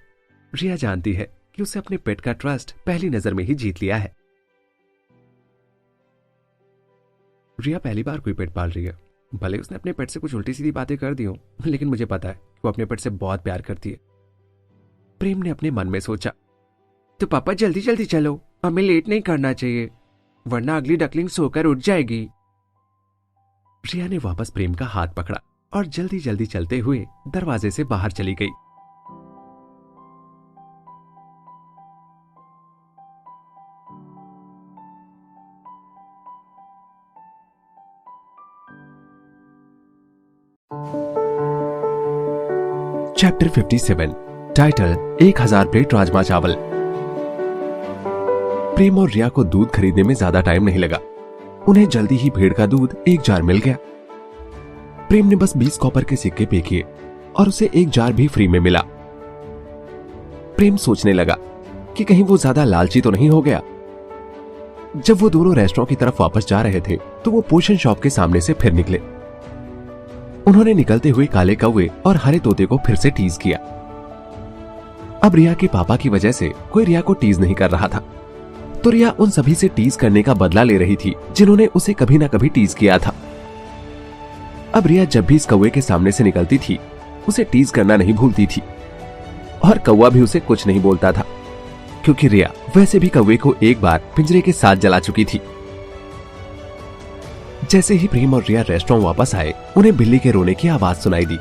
रिया जानती है कि उसे अपने पेट का ट्रस्ट पहली नजर में ही जीत लिया है। रिया पहली बार कोई पेट पाल रही है। भले उसने अपने पेट से कुछ उल्टी सीधी बातें कर दी हो, लेकिन मुझे पता है कि वो अपने पेट से बहुत प्यार करती है। प्रेम ने अपने मन में सोचा। तो पापा जल्दी जल्दी चलो, हमें लेट नहीं करना चाहिए, वरना अगली डकलिंग सोकर उठ जाएगी। रिया ने वापस प्रेम का हाथ पकड़ा और जल्दी जल्दी चलते हुए दरवाजे से बाहर चली गई। चैप्टर 57 टाइटल 1000 प्लेट राजमा चावल। प्रेम और रिया को दूध खरीदने में ज्यादा टाइम नहीं लगा। उन्हें जल्दी ही भेड़ का दूध एक जार मिल गया। प्रेम ने बस 20 कॉपर के सिक्के पे किए और उसे एक जार भी फ्री में मिला। प्रेम सोचने लगा कि कहीं वो ज्यादा लालची तो नहीं हो गया। जब वो दोनों रेस्टोरेंट की तरफ वापस जा रहे थे तो वो पोशन शॉप के सामने से फिर निकले। उन्होंने निकलते हुए काले कौवे और हरे तोते को फिर से टीज किया। अब रिया के पापा की वजह से कोई रिया को टीज नहीं कर रहा था, तो रिया उन सभी से टीज करने का बदला ले रही थी जिन्होंने उसे कभी ना कभी टीज किया था। अब रिया जब भी इस कौवे के सामने से निकलती थी उसे टीज करना नहीं भूलती थी, और कौवा भी उसे कुछ नहीं बोलता था, क्योंकि रिया वैसे भी कौवे को एक बार पिंजरे के साथ जला चुकी थी। जैसे ही प्रेम और रिया रेस्टोरेंट वापस आए, उन्हें बिल्ली के रोने की आवाज सुनाई दी।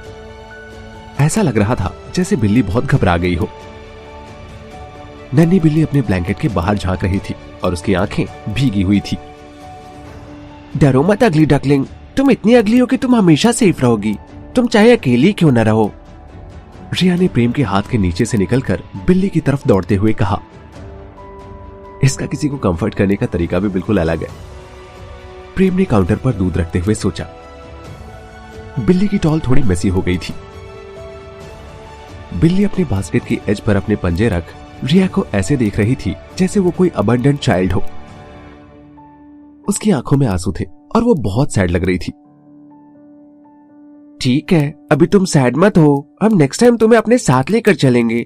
ऐसा लग रहा था जैसे बिल्ली बहुत घबरा गई हो। नन्ही बिल्ली अपने ब्लैंकेट के बाहर झांक रही थी और उसकी आंखें भीगी हुई थी। डरो मत अगली डकलिंग, तुम इतनी अगली हो कि तुम हमेशा सेफ रहोगी, तुम चाहे अकेली क्यों न रहो। रिया ने प्रेम के हाथ के नीचे से निकलकर बिल्ली की तरफ दौड़ते हुए कहा। इसका किसी को कंफर्ट करने का तरीका भी बिल्कुल अलग है। प्रेम ने काउंटर पर दूध रखते हुए सोचा। बिल्ली की टॉल थोड़ी मेसी हो गई थी। बिल्ली अपने बास्केट की एज पर अपने पंजे रख रिया को ऐसे देख रही थी जैसे वो कोई अबंडेंट चाइल्ड हो। उसकी आंखों में आंसू थे और वो बहुत सैड लग रही थी। ठीक है, अभी तुम सैड मत हो, हम नेक्स्ट टाइम तुम्हें अपने साथ लेकर चलेंगे।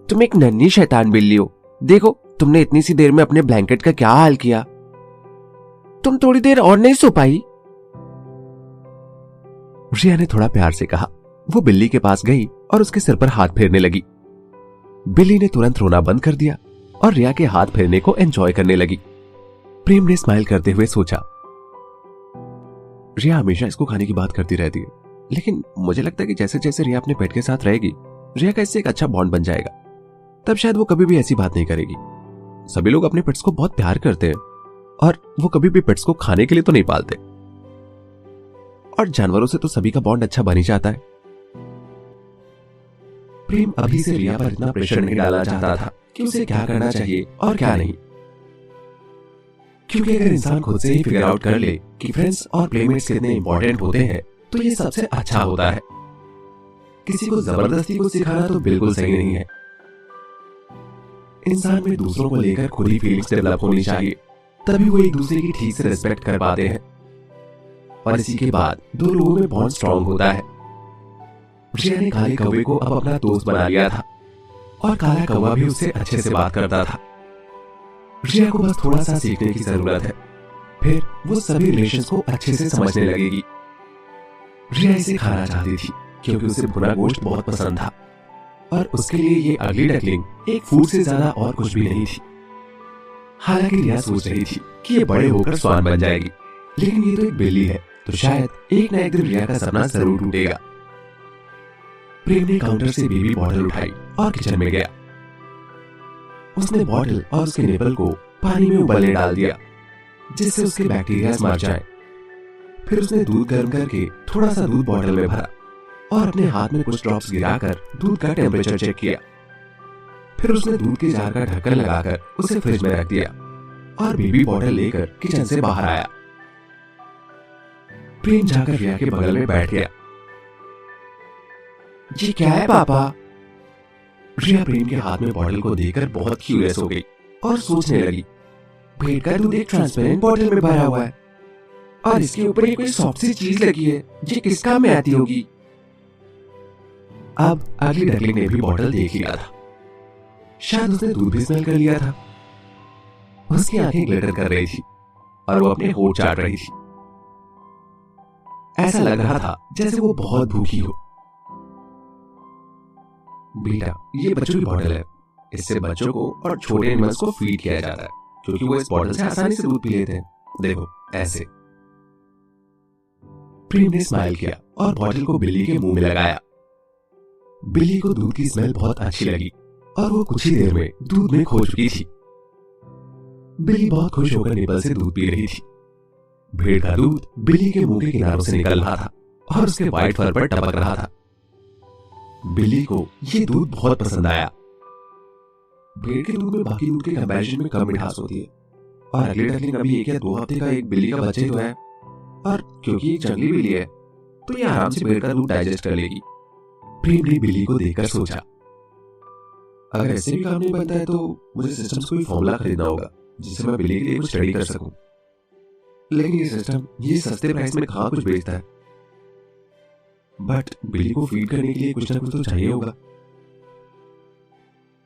तुम एक नन्ही शैतान बिल्ली हो, देखो तुमने इतनी सी देर में अपने ब्लैंकेट का क्या हाल किया। तुम थोड़ी देर और नहीं सो पाई? रिया ने थोड़ा प्यार से कहा। वो बिल्ली के पास गई और उसके सिर पर हाथ फेरने लगी। बिल्ली ने तुरंत रोना बंद कर दिया और रिया के हाथ फेरने को एंजॉय करने लगी। प्रेम ने स्माइल करते हुए सोचा, रिया हमेशा इसको खाने की बात करती रहती है, लेकिन मुझे लगता है कि जैसे जैसे रिया अपने पेट के साथ रहेगी, रिया का इससे एक अच्छा बॉन्ड बन जाएगा। तब शायद वो कभी भी ऐसी बात नहीं करेगी। सभी लोग अपने पेट्स को बहुत प्यार करते हैं और वो कभी भी पेट्स को खाने के लिए तो नहीं पालते, और जानवरों से तो सभी का बॉन्ड अच्छा बन ही जाता है। प्रेम अभी से रिया पर इतना प्रेशर नहीं डालना चाहता था कि उसे क्या करना चाहिए और क्या नहीं, क्योंकि अगर इंसान खुद से ही फिगर आउट कर ले कि फ्रेंड्स और प्लेमेट्स कितने इंपॉर्टेंट होते हैं तो ये सबसे अच्छा होता है। किसी को जबरदस्ती को सिखाना तो बिल्कुल सही नहीं है। इंसान में दूसरों को लेकर खुद ही फीलिंग्स डेवलप होनी चाहिए, तभी वो एक दूसरे की ठीक से रिस्पेक्ट कर पाते हैं, और इसी के बाद दो लोगों में बॉन्ड स्ट्रांग होता है। रिया ने काले कौवे को अब अपना दोस्त बना लिया था और काला कौवा भी उससे अच्छे से बात करता था। रिया को बस थोड़ा सा सीखने की जरूरत है, फिर वो सभी रिलेशंस को अच्छे से समझने लगेगी। रिया इसे खाना चाहती थी क्योंकि उसे भुना गोश्त बहुत पसंद था, और उसके लिए ये अगली डकलिंग एक फूड से ज्यादा और कुछ भी नहीं थी। हालांकि रिया सोच रही थी कि ये बड़े होकर स्वान बन जाएगी, लेकिन ये तो एक बिल्ली है, तो शायद एक ना एक दिन रिया का सपना जरूर टूटेगा। प्रेम ने काउंटर से बेबी बॉटल उठाई और किचन में गया। उसने बॉटल और उसके निपल को पानी में उबलने डाल दिया जिससे उसके बैक्टीरिया मर जाएं। फिर उसने दूध गर्म करके थोड़ा सा दूध बॉटल में भरा और अपने हाथ में कुछ ड्रॉप्स गिराकर दूध का टेम्परेचर चेक किया। फिर उसने दूध के जार का ढक्कन लगाकर उसे फ्रिज में रख दिया और बेबी बॉटल लेकर किचन से बाहर आया। प्रेम जाकर रिया के बगल में बैठ गया। ये क्या है पापा? रिया प्रेम के हाथ में बॉटल को देखकर बहुत क्यूरियस हो गई और सोचने लगी, भेड़ का दूध एक ट्रांसपेरेंट बॉटल में भरा हुआ है और इसके ऊपर ये कोई सॉफ्ट सी चीज लगी है, ये किस काम में आती होगी? अब अगली डकलिंग ने भी बॉटल देख लिया था। शायद उसने दूध भी स्मेल कर लिया था। उसकी आंखें ग्लिटर कर रही थी और वो अपने होंठ चाट रही थी। ऐसा लग रहा था जैसे वो बहुत भूखी हो। बेटा, ये बच्चों की बॉटल है, इससे बच्चों को और छोटे एनिमल्स को फीड किया जाता है क्योंकि वो इस बॉटल से आसानी से दूध पी लेते हैं। देखो ऐसे। प्रेम ने स्माइल किया और बॉटल को बिल्ली के मुंह में लगाया। बिल्ली को दूध की स्मेल बहुत अच्छी लगी और वो कुछ ही देर में दूध में खो चुकी थी। बिल्ली बहुत खुश होकर निपल से दूध पी रही थी। भेड़ का दूध बिल्ली के मुंह के किनारों से निकल रहा था और उसके व्हाइट फर पर टपक रहा था। बिल्ली को ये दूध बहुत पसंद आया। भेड़ के दूध में बाकी दूध के कंपैरिजन में कम मिठास होती है और अगली डकलिंग अभी 1 या 2 हफ्ते का एक बिल्ली का बच्चा ही तो है, और क्योंकि एक जंगली बिल्ली है तो ये आराम से भेड़ का दूध डाइजेस्ट कर लेगी। प्रेम ने बिल्ली को देखकर सोचा, अगर ऐसे भी काम नहीं बनता है तो मुझे सिस्टम से कोई फॉर्मूला खरीदना होगा जिससे मैं बिल्ली के लिए कुछ स्टडी कर सकूं। लेकिन ये सिस्टम ये सस्ते प्राइस में कहां कुछ बेचता है। बट बिल्ली को फीड करने के लिए कुछ ना कुछ तो चाहिए होगा।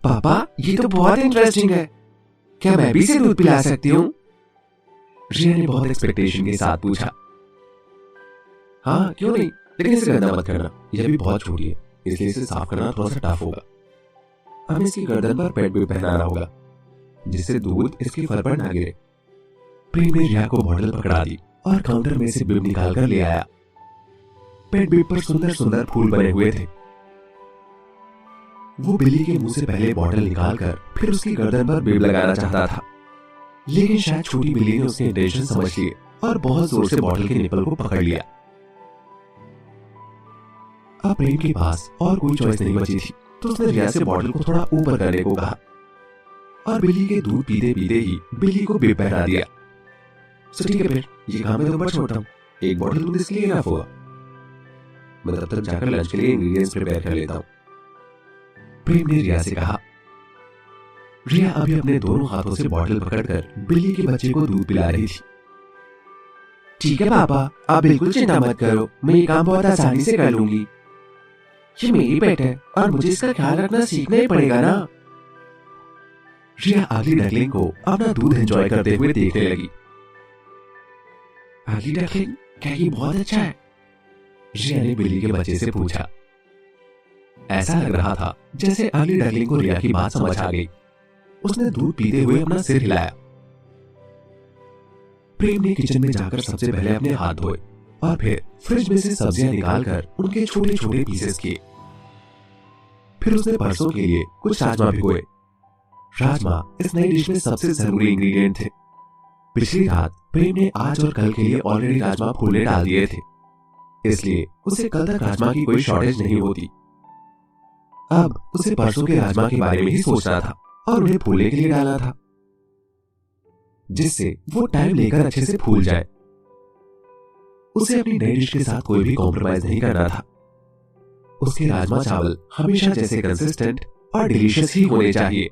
पापा, ये तो बहुत इंटरेस्टिंग है। क्या मैं भी इसे दूध पिला सकती हूँ? रिया ने बहुत एक्सपेक्टेशन के साथ पूछा। हाँ, क्यों नहीं, लेकिन इसे गंदा मत करना, यह भी बहुत छोटी है, इसलिए इसे साफ करना थोड़ा सा टफ होगा। हमें इसकी गर्दन पर पैड भी पहनाना होगा जिससे दूध इसके फर पर ना गिरे। प्रेम ने रिया को बॉटल पकड़ा दी और काउंटर में से बिब निकाल कर ले आया। पेट बिब पर सुंदर सुंदर फूल बने हुए थे। वो बिल्ली के मुंह से पहले बॉटल निकालकर फिर उसकी गर्दन पर बिब लगाना चाहता था, लेकिन शायद छोटी बिल्ली ने उसके इंटेंशन समझ लिए और बहुत जोर से बॉटल के निपल को पकड़ लिया। अब प्रेम के पास और कोई चॉइस नहीं बची थी तो उसने रिया से बॉटल को थोड़ा ऊपर करने को कहा और बिल्ली के दूध पीते पीते ही बिल्ली को बिब पहना दिया। तो ठीक है, फिर ये काम मैं तो बड़ा छोटा हूँ, एक बॉटल दूध इसके लिए इनफ होगा। मैं तब तक जाकर लंच के लिए इंग्रेडिएंट्स प्रिपेयर कर लेता हूँ। प्रेम ने रिया से कहा। रिया अभी अपने दोनों हाथों से बॉटल पकड़कर बिल्ली के बच्चे को दूध पिला रही थी। ठीक है पापा, आप बिल्कुल चिंता मत करो, मैं ये काम बहुत आसानी से कर लूंगी। ये मेरी पेट है और मुझे इसका ख्याल रखना सीखना ही पड़ेगा ना। रिया अगली डकलिंग को अपना दूध एंजॉय करते हुए देखने लगी। अगली डकलिंग, क्या ये बहुत अच्छा है? रिया ने बिल्ली के बच्चे से पूछा। ऐसा लग रहा था जैसे अगली डकलिंग को रिया की बात समझ आ गई। उसने दूध पीते हुए अपना सिर हिलाया। प्रेम ने किचन में जाकर सबसे पहले अपने हाथ धोए और फिर फ्रिज में से सब्जियां निकालकर उनके छोटे छोटे पीसेस किए। फिर उसने परसों के लिए कुछ राजमा भिगोए। राजमा इस नई डिश में सबसे जरूरी इंग्रेडिएंट थे। पिछली रात प्रेम ने आज और कल के लिए ऑलरेडी राजमा फूलने डाल दिए थे, इसलिए उसे कल तक राजमा की कोई शॉर्टेज नहीं होती। अब उसे परसों के राजमा के बारे में ही सोचना था और उन्हें फूलने के लिए डालना था, जिससे वो टाइम लेकर अच्छे से फूल जाए। उसे अपनी नई डिश के साथ कोई भी कॉम्प्रोमाइज नहीं करना था। उसके राजमा चावल हमेशा जैसे कंसिस्टेंट और डिलीशियस ही होने चाहिए।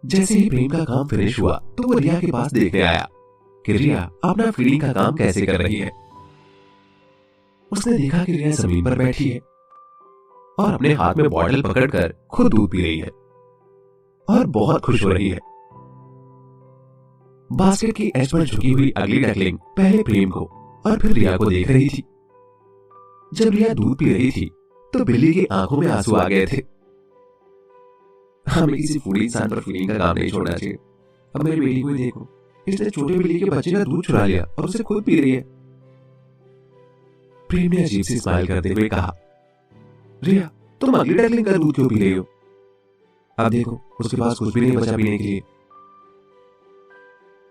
जैसे ही प्रेम का काम फिनिश हुआ तो वो रिया के पास देखने आया कि रिया अपना फीडिंग का काम कैसे कर रही है। उसने देखा कि रिया जमीन पर बैठी है और अपने हाथ में बॉटल पकड़कर खुद दूध पी रही है और बहुत खुश हो रही है। बास्केट की एज पर झुकी हुई अगली डकलिंग पहले प्रेम को और फिर रिया को देख रही थी। जब रिया दूध पी रही थी तो बिल्ली की आंखों में आंसू आ गए थे। हमें किसी फूडी इंसान पर फीलिंग का काम नहीं छोड़ना चाहिए। अब मेरी बेटी को ही देखो, इसने छोटे बिल्ली के बच्चे का दूध चुरा लिया और उसे खुद पी रही है। प्रेम ने अजीब सी स्माइल करते हुए कहा, रिया तुम अगली डकलिंग का दूध क्यों पी रही हो? अब देखो उसके पास कुछ भी नहीं बचा पीने के लिए।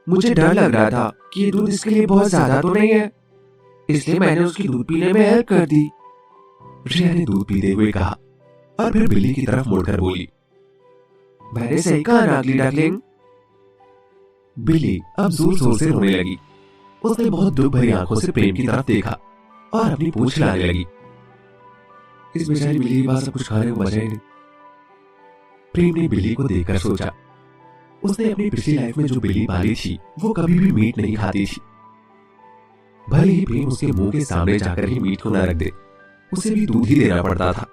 मुझे डर लग रहा था कि ये दूध इसके लिए बहुत ज्यादा तो नहीं है, इसलिए मैंने उसकी दूध पीने में हेल्प कर दी। रिया ने दूध पीते हुए कहा और फिर बिल्ली की तरफ मुड़कर बोली, मैंने सही कहा ना अगली डकलिंग? बिल्ली अब जोर जोर से रोने लगी। उसने बहुत दुख भरी आंखों से प्रेम की तरफ देखा और अपनी पूंछ हिलाने लगी। इस बेचारी बिल्ली के पास सब कुछ खाने को बचा ही नहीं। प्रेम ने बिल्ली को देखकर सोचा, उसने अपनी पिछली लाइफ में जो बिल्ली पाली थी वो कभी भी मीट नहीं खाती थी। भले ही प्रेम उसके मुंह के सामने जाकर ही मीट को न रख दे, उसे भी दूध ही देना पड़ता था।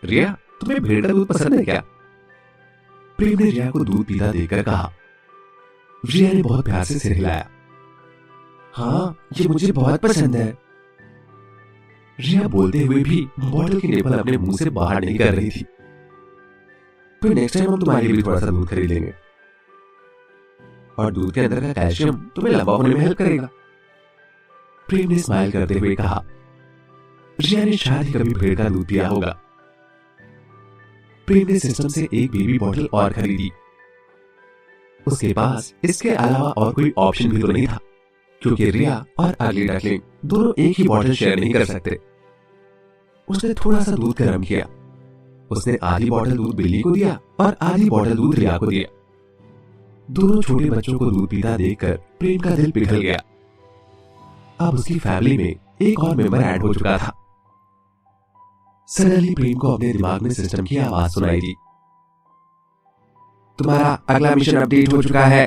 रिया तुम्हें भेड़ का दूध पसंद है क्या? प्रेम ने रिया को दूध पीता देखकर कहा। रिया ने बहुत प्यार से सिर हिलाया। हाँ, ये मुझे बहुत पसंद है। रिया बोलते हुए भी बॉटल की निपल अपने मुंह से बाहर नहीं कर रही थी। फिर नेक्स्ट टाइम हम तुम्हारे लिए भी थोड़ा सा दूध खरीद लेंगे और दूध के अंदर का कैल्शियम तुम्हें लंबा होने में हेल्प करेगा। प्रेम ने स्माइल करते हुए कहा। रिया ने शायद ही कभी भेड़ का दूध पिया होगा। प्रेम ने सिस्टम से एक बेबी बॉटल और खरीदी। उसके पास इसके अलावा और कोई ऑप्शन भी तो नहीं था, क्योंकि रिया और अर्ली डकलिंग दोनों एक ही बॉटल शेयर नहीं कर सकते। उसने थोड़ा सा दूध गर्म किया। उसने आधी बॉटल दूध बिल्ली को दिया और आधी बॉटल दूध रिया को दिया। दोनों छोटे बच्चों को दूध पीता देखकर प्रेम का दिल पिघल गया। अब उसकी फैमिली में एक और मेंबर ऐड हो चुका था। सडनली प्रेम को अपने दिमाग में सिस्टम की आवाज सुनाई दी। तुम्हारा अगला मिशन अपडेट हो चुका है।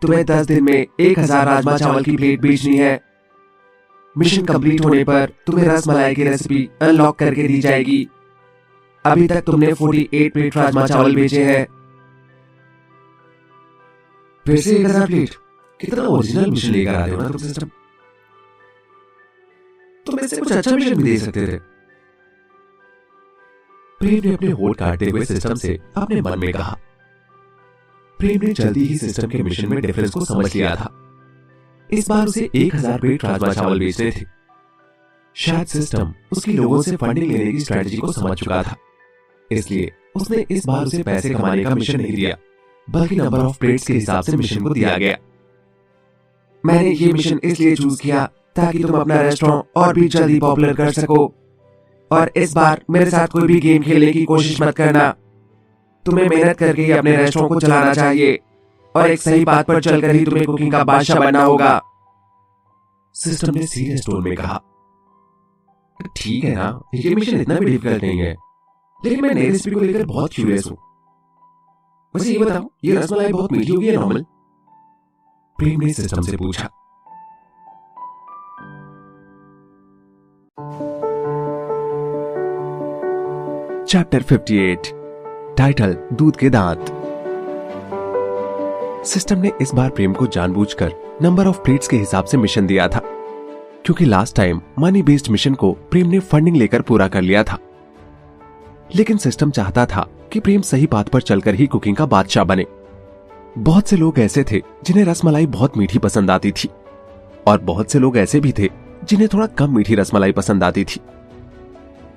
तुम्हें 10 दिन में 1000 राजमा चावल की प्लेट बेचनी है। मिशन कंप्लीट होने पर तुम्हें रसमलाई की रेसिपी अनलॉक करके दी जाएगी। अभी तक तुमने 48 प्लेट राजमा चावल बेचे हैं। फिर से 1000 प्लेट? कितना ओरिजिनल मिशन लेकर आते हो ना तुम सिस्टम। तुम इससे कुछ अच्छा मिशन भी दे सकते थे। प्रेम ने अपने होठ काटते हुए सिस्टम से अपने मन में कहा। प्रेम ने जल्दी ही सिस्टम के मिशन में डिफरेंस को समझ लिया था। इस बार उसे 1000 प्लेट राजमा चावल बेचने थे। शायद सिस्टम उसकी लोगों से फंडिंग लेने की स्ट्रेटजी को समझ चुका था, इसलिए उसने इस बार उसे पैसे कमाने का मिशन नहीं दिया, बल्कि नंबर ऑफ प्लेट्स के हिसाब से मिशन को दिया गया। मैंने ये मिशन इसलिए चूज किया ताकि तुम अपना रेस्टोरेंट और भी जल्दी पॉपुलर कर सको। और इस बार मेरे साथ कोई भी गेम खेलने की कोशिश मत करना। तुम्हें मेहनत करके ही अपने रेस्टोरेंट को चलाना चाहिए और एक सही बात पर चलकर ही तुम्हें कुकिंग का बादशाह बनना होगा। सिस्टम ने सीरियस टोन में कहा। ठीक है ना, ये मिशन इतना भी डिफिकल्ट नहीं है, लेकिन मैं नई रेसिपी को लेकर बहुत क्यूरियस हूं। वैसे ये बताओ, ये रसमलाई बहुत मीठी होगी या नॉर्मल? प्रेम ने सिस्टम से पूछा। चैप्टर 58, टाइटल दूध के दांत। सिस्टम ने इस बार प्रेम को जानबूझकर नंबर ऑफ प्लेट्स के हिसाब से मिशन दिया था, क्योंकि last time money based mission को प्रेम ने फंडिंग लेकर पूरा कर लिया था। लेकिन सिस्टम चाहता था कि प्रेम सही बात पर चलकर ही कुकिंग का बादशाह बने। बहुत से लोग ऐसे थे जिन्हें रसमलाई बहुत मीठी पसंद आती थी, और बहुत से लोग ऐसे भी थे जिन्हें थोड़ा कम मीठी रसमलाई पसंद आती थी।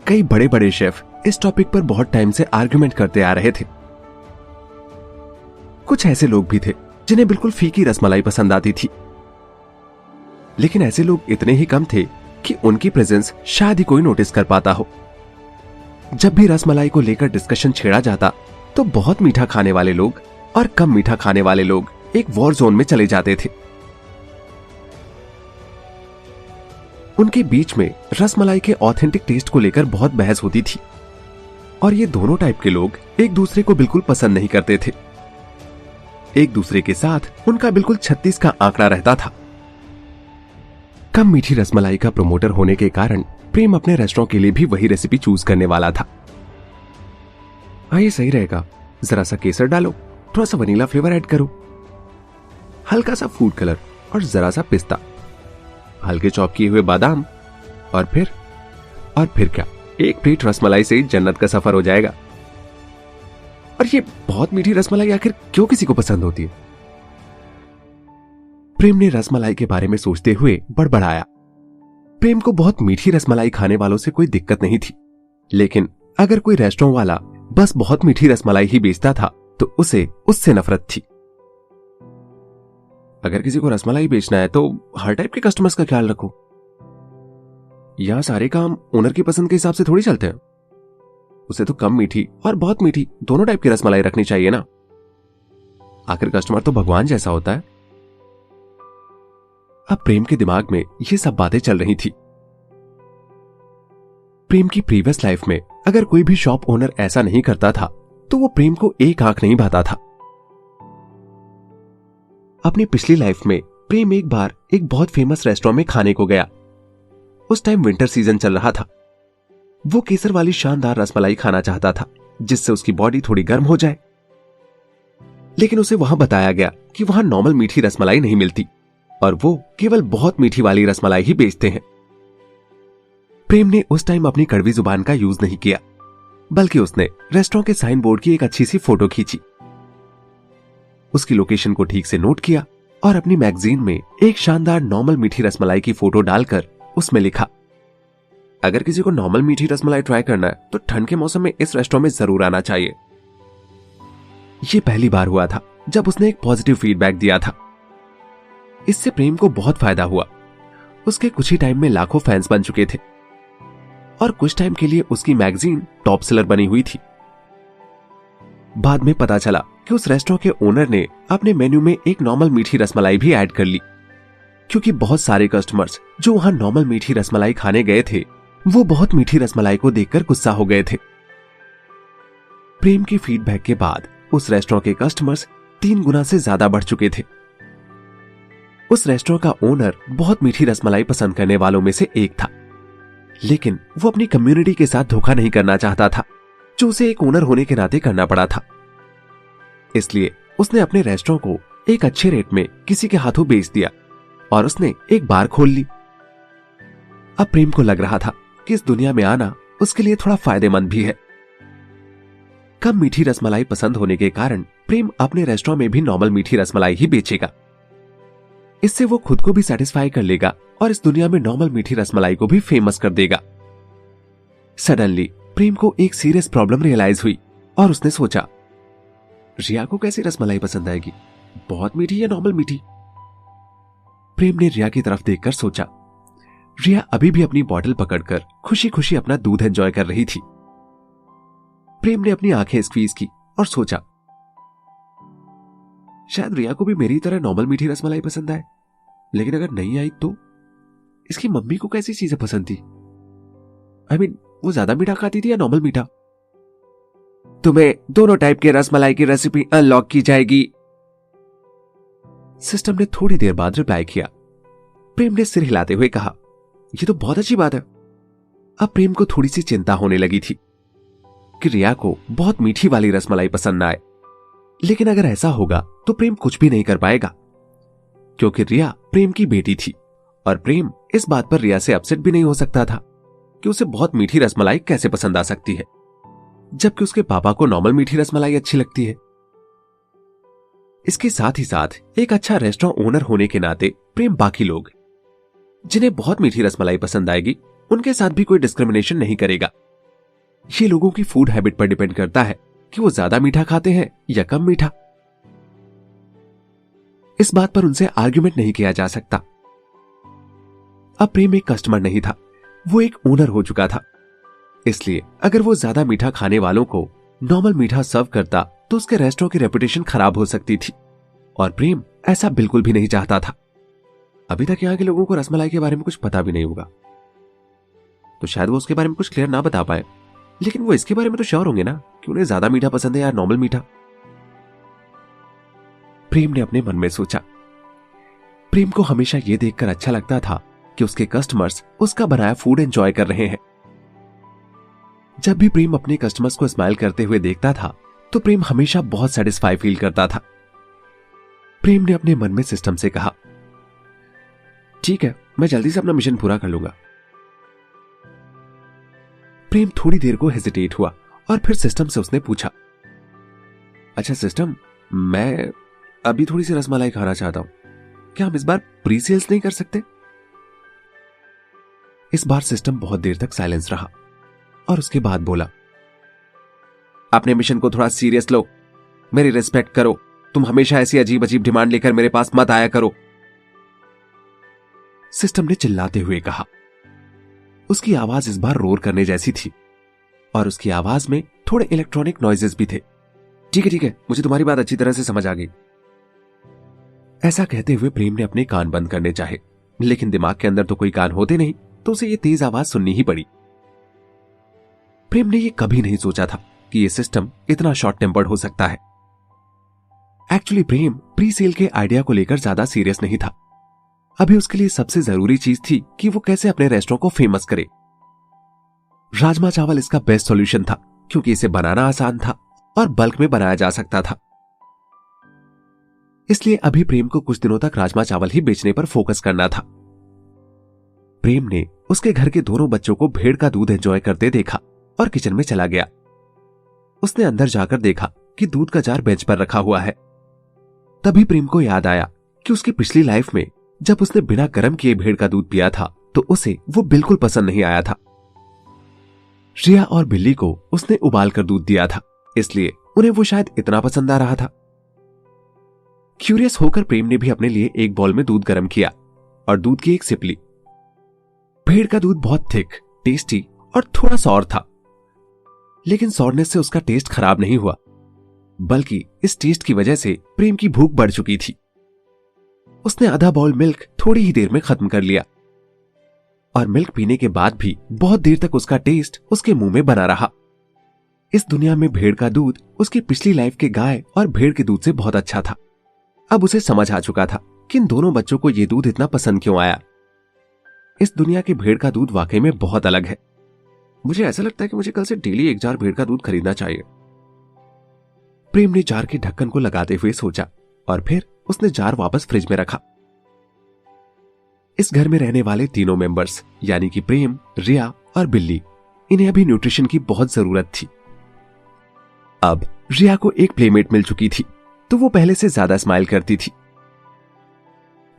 कई बड़े बड़े शेफ इस टॉपिक पर बहुत टाइम से आर्गुमेंट करते आ रहे थे। कुछ ऐसे लोग भी थे जिन्हें बिल्कुल फीकी रसमलाई पसंद आती थी, लेकिन ऐसे लोग इतने ही कम थे कि उनकी प्रेजेंस शायद ही कोई नोटिस कर पाता हो। जब भी रसमलाई को लेकर डिस्कशन छेड़ा जाता तो बहुत मीठा खाने वाले लोग और कम मीठा खाने वाले लोग एक वॉर जोन में चले जाते थे। उनके बीच में रसमलाई के ऑथेंटिक टेस्ट को लेकर बहुत बहस होती थी, और ये दोनों टाइप के लोग एक दूसरे को बिल्कुल पसंद नहीं करते थे। एक दूसरे के साथ उनका बिल्कुल 36 का आंकड़ा रहता था। कम मीठी रसमलाई का प्रमोटर होने के कारण प्रेम अपने रेस्टोरेंट के लिए भी वही रेसिपी चूज करने वाला था। हाँ, ये सही रहेगा। जरा सा केसर डालो, थोड़ा सा वनीला फ्लेवर ऐड करो, हल्का सा फूड कलर और जरा सा पिस्ता, हल्के चॉप किए हुए बादाम, और फिर क्या, एक प्लेट रसमलाई से जन्नत का सफर हो जाएगा। और ये बहुत मीठी रसमलाई आखिर क्यों किसी को पसंद होती है? प्रेम ने रसमलाई के बारे में सोचते हुए बड़बड़ाया। प्रेम को बहुत मीठी रसमलाई खाने वालों से कोई दिक्कत नहीं थी, लेकिन अगर कोई रेस्टोरेंट वाला बस बहुत मीठी रसमलाई ही बेचता था तो उसे उससे नफरत थी। अगर किसी को रसमलाई बेचना है तो हर टाइप के कस्टमर्स का ख्याल रखो। यहां सारे काम ओनर की पसंद के हिसाब से थोड़ी चलते हैं। उसे तो कम मीठी और बहुत मीठी दोनों टाइप की रसमलाई रखनी चाहिए ना। आखिर कस्टमर तो भगवान जैसा होता है। अब प्रेम के दिमाग में ये सब बातें चल रही थी। प्रेम की प्रीवियस लाइफ में अगर कोई भी शॉप ओनर ऐसा नहीं करता था तो वो प्रेम को एक आंख नहीं भाता था। अपनी पिछली लाइफ में प्रेम एक बार एक बहुत फेमस रेस्टोरेंट में खाने को गया। उस टाइम विंटर सीजन चल रहा था। वो केसर वाली शानदार रसमलाई खाना चाहता था जिससे उसकी बॉडी थोड़ी गर्म हो जाए, लेकिन उसे वहां बताया गया कि वहां नॉर्मल मीठी रसमलाई नहीं मिलती और वो केवल बहुत मीठी वाली रसमलाई ही बेचते हैं। प्रेम ने उस टाइम अपनी कड़वी जुबान का यूज नहीं किया, बल्कि उसने रेस्टोरेंट के साइन बोर्ड की एक अच्छी सी फोटो खींची, उसकी लोकेशन को ठीक से नोट किया और अपनी मैगजीन में एक शानदार नॉर्मल मीठी रसमलाई की फोटो डालकर उसमें लिखा, अगर किसी को नॉर्मल मीठी रसमलाई ट्राई करना है तो ठंड के मौसम में इस रेस्टोरेंट में जरूर आना चाहिए। ये पहली बार हुआ था जब उसने एक पॉजिटिव फीडबैक दिया था। इससे प्रेम को बहुत फायदा हुआ। उसके कुछ ही टाइम में लाखों फैंस बन चुके थे और कुछ टाइम के लिए उसकी मैगजीन टॉप सेलर बनी हुई थी। बाद में पता चला कि उस रेस्टोरेंट के ओनर ने अपने मेन्यू में एक नॉर्मल मीठी रसमलाई भी ऐड कर ली, क्योंकि बहुत सारे कस्टमर्स जो वहां नॉर्मल मीठी रसमलाई खाने गए थे वो बहुत मीठी रसमलाई को देखकर गुस्सा हो गए थे। प्रेम की फीडबैक के बाद उस रेस्टोरेंट के कस्टमर्स 3 गुना से ज्यादा बढ़ चुके थे। उस रेस्टोरेंट का ओनर बहुत मीठी रसमलाई पसंद करने वालों में से एक था, लेकिन वो अपनी कम्युनिटी के साथ धोखा नहीं करना चाहता था, जो उसे एक ओनर होने के नाते करना पड़ा था। इसलिए उसने अपने रेस्टोरेंट को एक अच्छे रेट में किसी के हाथों बेच दिया और उसने एक बार खोल ली। अब प्रेम को लग रहा था कि इस दुनिया में आना उसके लिए थोड़ा फायदेमंद भी है। कम मीठी रसमलाई पसंद होने के कारण प्रेम अपने रेस्टोरेंट में भी नॉर्मल मीठी रसमलाई ही बेचेगा। इससे वो खुद को भी सेटिस्फाई कर लेगा और इस दुनिया में नॉर्मल मीठी रसमलाई को भी फेमस कर देगा। सडनली प्रेम को एक सीरियस प्रॉब्लम रियलाइज हुई और उसने सोचा, रिया को कैसी रसमलाई पसंद आएगी, बहुत मीठी या नॉर्मल मीठी? प्रेम ने रिया की तरफ देखकर सोचा। रिया अभी भी अपनी बॉटल पकड़कर खुशी खुशी अपना दूध एंजॉय कर रही थी। प्रेम ने अपनी आंखें स्क्वीज की और सोचा, शायद रिया को भी मेरी तरह नॉर्मल मीठी रसमलाई पसंद आए, लेकिन अगर नहीं आई तो इसकी मम्मी को कैसी चीजें पसंद थी? I mean, वो ज्यादा मीठा खाती थी या नॉर्मल मीठा? तुम्हें दोनों टाइप के रसमलाई की रेसिपी अनलॉक की जाएगी, सिस्टम ने थोड़ी देर बाद रिप्लाई किया। प्रेम ने सिर हिलाते हुए कहा, ये तो बहुत अच्छी बात है। अब प्रेम को थोड़ी सी चिंता होने लगी थी कि रिया को बहुत मीठी वाली रसमलाई पसंद ना आए, लेकिन अगर ऐसा होगा तो प्रेम कुछ भी नहीं कर पाएगा, क्योंकि रिया प्रेम की बेटी थी और प्रेम इस बात पर रिया से अपसेट भी नहीं हो सकता था कि उसे बहुत मीठी रसमलाई कैसे पसंद आ सकती है, जबकि उसके पापा को नॉर्मल मीठी रसमलाई अच्छी लगती है। इसके साथ ही साथ एक अच्छा रेस्टोरेंट ओनर होने के नाते प्रेम बाकी लोग जिन्हें बहुत मीठी रसमलाई पसंद आएगी उनके साथ भी कोई डिस्क्रिमिनेशन नहीं करेगा। ये लोगों की फूड हैबिट पर डिपेंड करता है कि वो ज्यादा मीठा खाते हैं या कम मीठा। इस बात पर उनसे आर्ग्यूमेंट नहीं किया जा सकता। अब प्रेम एक कस्टमर नहीं था, वो एक ओनर हो चुका था। इसलिए अगर वो ज्यादा मीठा खाने वालों को नॉर्मल मीठा सर्व करता तो उसके रेस्टोरेंट की रेपुटेशन खराब हो सकती थी, और प्रेम ऐसा बिल्कुल भी नहीं चाहता था। अभी तक यहाँ के लोगों को रसमलाई के बारे में कुछ पता भी नहीं होगा, तो शायद वो उसके बारे में कुछ क्लियर ना बता पाए, लेकिन वो इसके बारे में तो श्योर होंगे ना कि उन्हें ज्यादा मीठा पसंद है या नॉर्मल मीठा। प्रेम ने अपने मन में सोचा। प्रेम को हमेशा यह देखकर अच्छा लगता था कि उसके कस्टमर्स उसका बनाया फूड एंजॉय कर रहे हैं। जब भी प्रेम अपने कस्टमर्स को स्माइल करते हुए देखता था तो प्रेम हमेशा बहुत सेटिस्फाई फील करता था। प्रेम ने अपने मन में सिस्टम से कहा, ठीक है, मैं जल्दी से अपना मिशन पूरा कर लूंगा। प्रेम थोड़ी देर को हेजिटेट हुआ और फिर सिस्टम से उसने पूछा, अच्छा सिस्टम, मैं अभी थोड़ी सी रसमलाई खाना चाहता हूं, क्या हम इस बार प्री सेल्स नहीं कर सकते? इस बार सिस्टम बहुत देर तक साइलेंस रहा और उसके बाद बोला, अपने मिशन को थोड़ा सीरियस लो, मेरी रिस्पेक्ट करो, तुम हमेशा ऐसी अजीब अजीब डिमांड लेकर मेरे पास मत आया करो। सिस्टम ने चिल्लाते हुए कहा। उसकी आवाज इस बार रोर करने जैसी थी और उसकी आवाज में थोड़े इलेक्ट्रॉनिक नॉइजेस भी थे। ठीक है, मुझे तुम्हारी बात अच्छी तरह से समझ आ गई। ऐसा कहते हुए प्रेम ने अपने कान बंद करने चाहे, लेकिन दिमाग के अंदर तो कोई कान होते नहीं, तो उसे ये तेज आवाज सुननी ही पड़ी। प्रेम ने यह कभी नहीं सोचा था कि यह सिस्टम इतना शॉर्ट टेम्पर्ड हो सकता है। एक्चुअली प्रेम प्री सेल के आइडिया को लेकर ज्यादा सीरियस नहीं था। अभी उसके लिए सबसे जरूरी चीज थी कि वो कैसे अपने रेस्टोरेंट को फेमस करे। राजमा चावल इसका बेस्ट सॉल्यूशन था, क्योंकि इसे बनाना आसान था और बल्क में बनाया जा सकता था। इसलिए अभी प्रेम को कुछ दिनों तक राजमा चावल ही बेचने पर फोकस करना था। प्रेम ने उसके घर के दोनों बच्चों को भेड़ का दूध एंजॉय करते देखा और किचन में चला गया। उसने अंदर जाकर देखा कि दूध का जार बेंच पर रखा हुआ है। तभी प्रेम को याद आया कि उसकी पिछली लाइफ में जब उसने बिना गर्म किए भेड़ का दूध पिया था तो उसे वो बिल्कुल पसंद नहीं आया था। रिया और बिल्ली को उसने उबाल कर दूध दिया था, इसलिए उन्हें वो शायद इतना पसंद आ रहा था। क्यूरियस होकर प्रेम ने भी अपने लिए एक बाउल में दूध गर्म किया और दूध की एक सिप ली। भेड़ का दूध बहुत थिक, टेस्टी और थोड़ा सॉर था, लेकिन सॉरनेस से उसका टेस्ट खराब नहीं हुआ, बल्कि इस टेस्ट की वजह से प्रेम की भूख बढ़ चुकी थी। उसने आधा बाउल मिल्क थोड़ी ही देर में खत्म कर लिया और मिल्क पीने के बाद भी बहुत देर तक उसका टेस्ट उसके मुंह में बना रहा। इस दुनिया में भेड़ का दूध उसकी पिछली लाइफ के गाय और भेड़ के दूध से बहुत अच्छा था। अब उसे समझ आ चुका था कि इन दोनों बच्चों को यह दूध इतना पसंद क्यों आया। इस दुनिया के भेड़ का दूध वाकई में बहुत अलग है। मुझे ऐसा लगता है कि मुझे कल से डेली 1 जार भेड़ का दूध खरीदना चाहिए। प्रेम ने जार के ढक्कन को लगाते हुए सोचा और फिर उसने जार वापस फ्रिज में रखा। इस घर में रहने वाले तीनों मेंबर्स यानी कि प्रेम, रिया और बिल्ली, इन्हें अभी न्यूट्रिशन की बहुत जरूरत थी। अब रिया को एक प्लेमेट मिल चुकी थी तो वो पहले से ज्यादा स्माइल करती थी।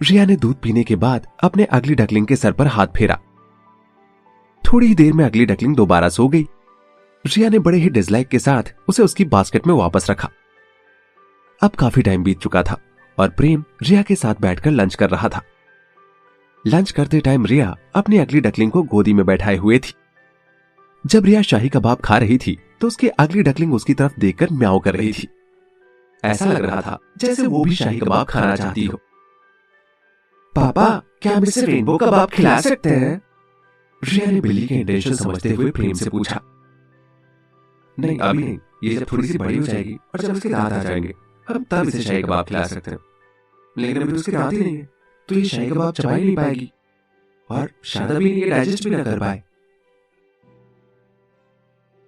रिया ने दूध पीने के बाद अपने अगली डकलिंग के सर पर हाथ फेरा। थोड़ी ही देर में अगली डकलिंग दोबारा सो गई। रिया ने बड़े ही डिसलाइक के साथ उसे उसकी बास्केट में वापस रखा। अब काफी टाइम बीत चुका था और प्रेम रिया के साथ बैठकर लंच कर रहा था। लंच करते टाइम रिया अपनी अगली डकलिंग को गोदी में बैठाए हुए थी। जब रिया शाही कबाब खा रही थी तो उसकी अगली डकलिंग उसकी तरफ देखकर म्याऊं कर रही थी। ऐसा लग रहा था जैसे वो भी शाही कबाब खाना चाहती हो। पापा, क्या हम इसे रेनबो कबाब खिला सकते हैं? रिया ने बिल्ली के इंटेंशन समझते हुए प्रेम से पूछा। नहीं, अभी नहीं, ये जब थोड़ी सी बड़ी हो जाएगी और जब इसके दांत आ जाएंगे हम तब इसे शाही कबाब खिला सकते हैं। लेकिन अभी तो उसके दांत ही नहीं है तो ये शाही कबाब चबा ही नहीं पाएगी और शायद अभी ये डाइजेस्ट भी ना कर पाए।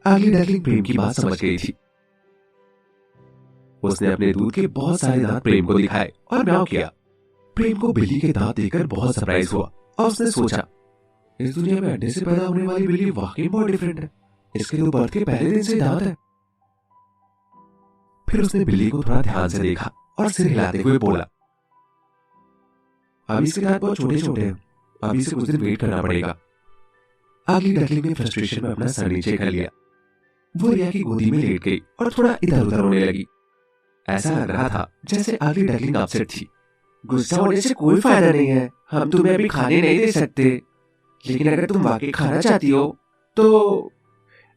अगली डकलिंग प्रेम की बात समझ गई थी। उसने अपने दूध के बहुत सारे दांत प्रेम को दिखाए और म्याऊं किया। प्रेम को बिल्ली के दांत देखकर बहुत सरप्राइज हुआ और उसने सोचा, इस दुनिया में अंडे से पैदा होने वाली बिल्ली वाकई बहुत डिफरेंट है। इसके तो बर्थ के पहले दिन से दांत है। फिर उसने बिल्ली को थोड़ा ध्यान से देखा और सिर हिलाते हुए बोला, अभी इसके दांत बहुत छोटे छोटे हैं, अभी इसे कुछ दिन वेट करना पड़ेगा। अगली डकलिंग ने फ्रस्ट्रेशन में अपना सर नीचे कर लिया। वो रिया की गोदी में लेट गई और थोड़ा इधर उधर होने लगी। ऐसा लग रहा था जैसे अगली डकलिंग अपसेट थी। गुस्सा होने से कोई फायदा नहीं है, हम तुम्हें अभी खाने नहीं दे सकते, लेकिन अगर तुम वाकई खाना चाहती हो तो।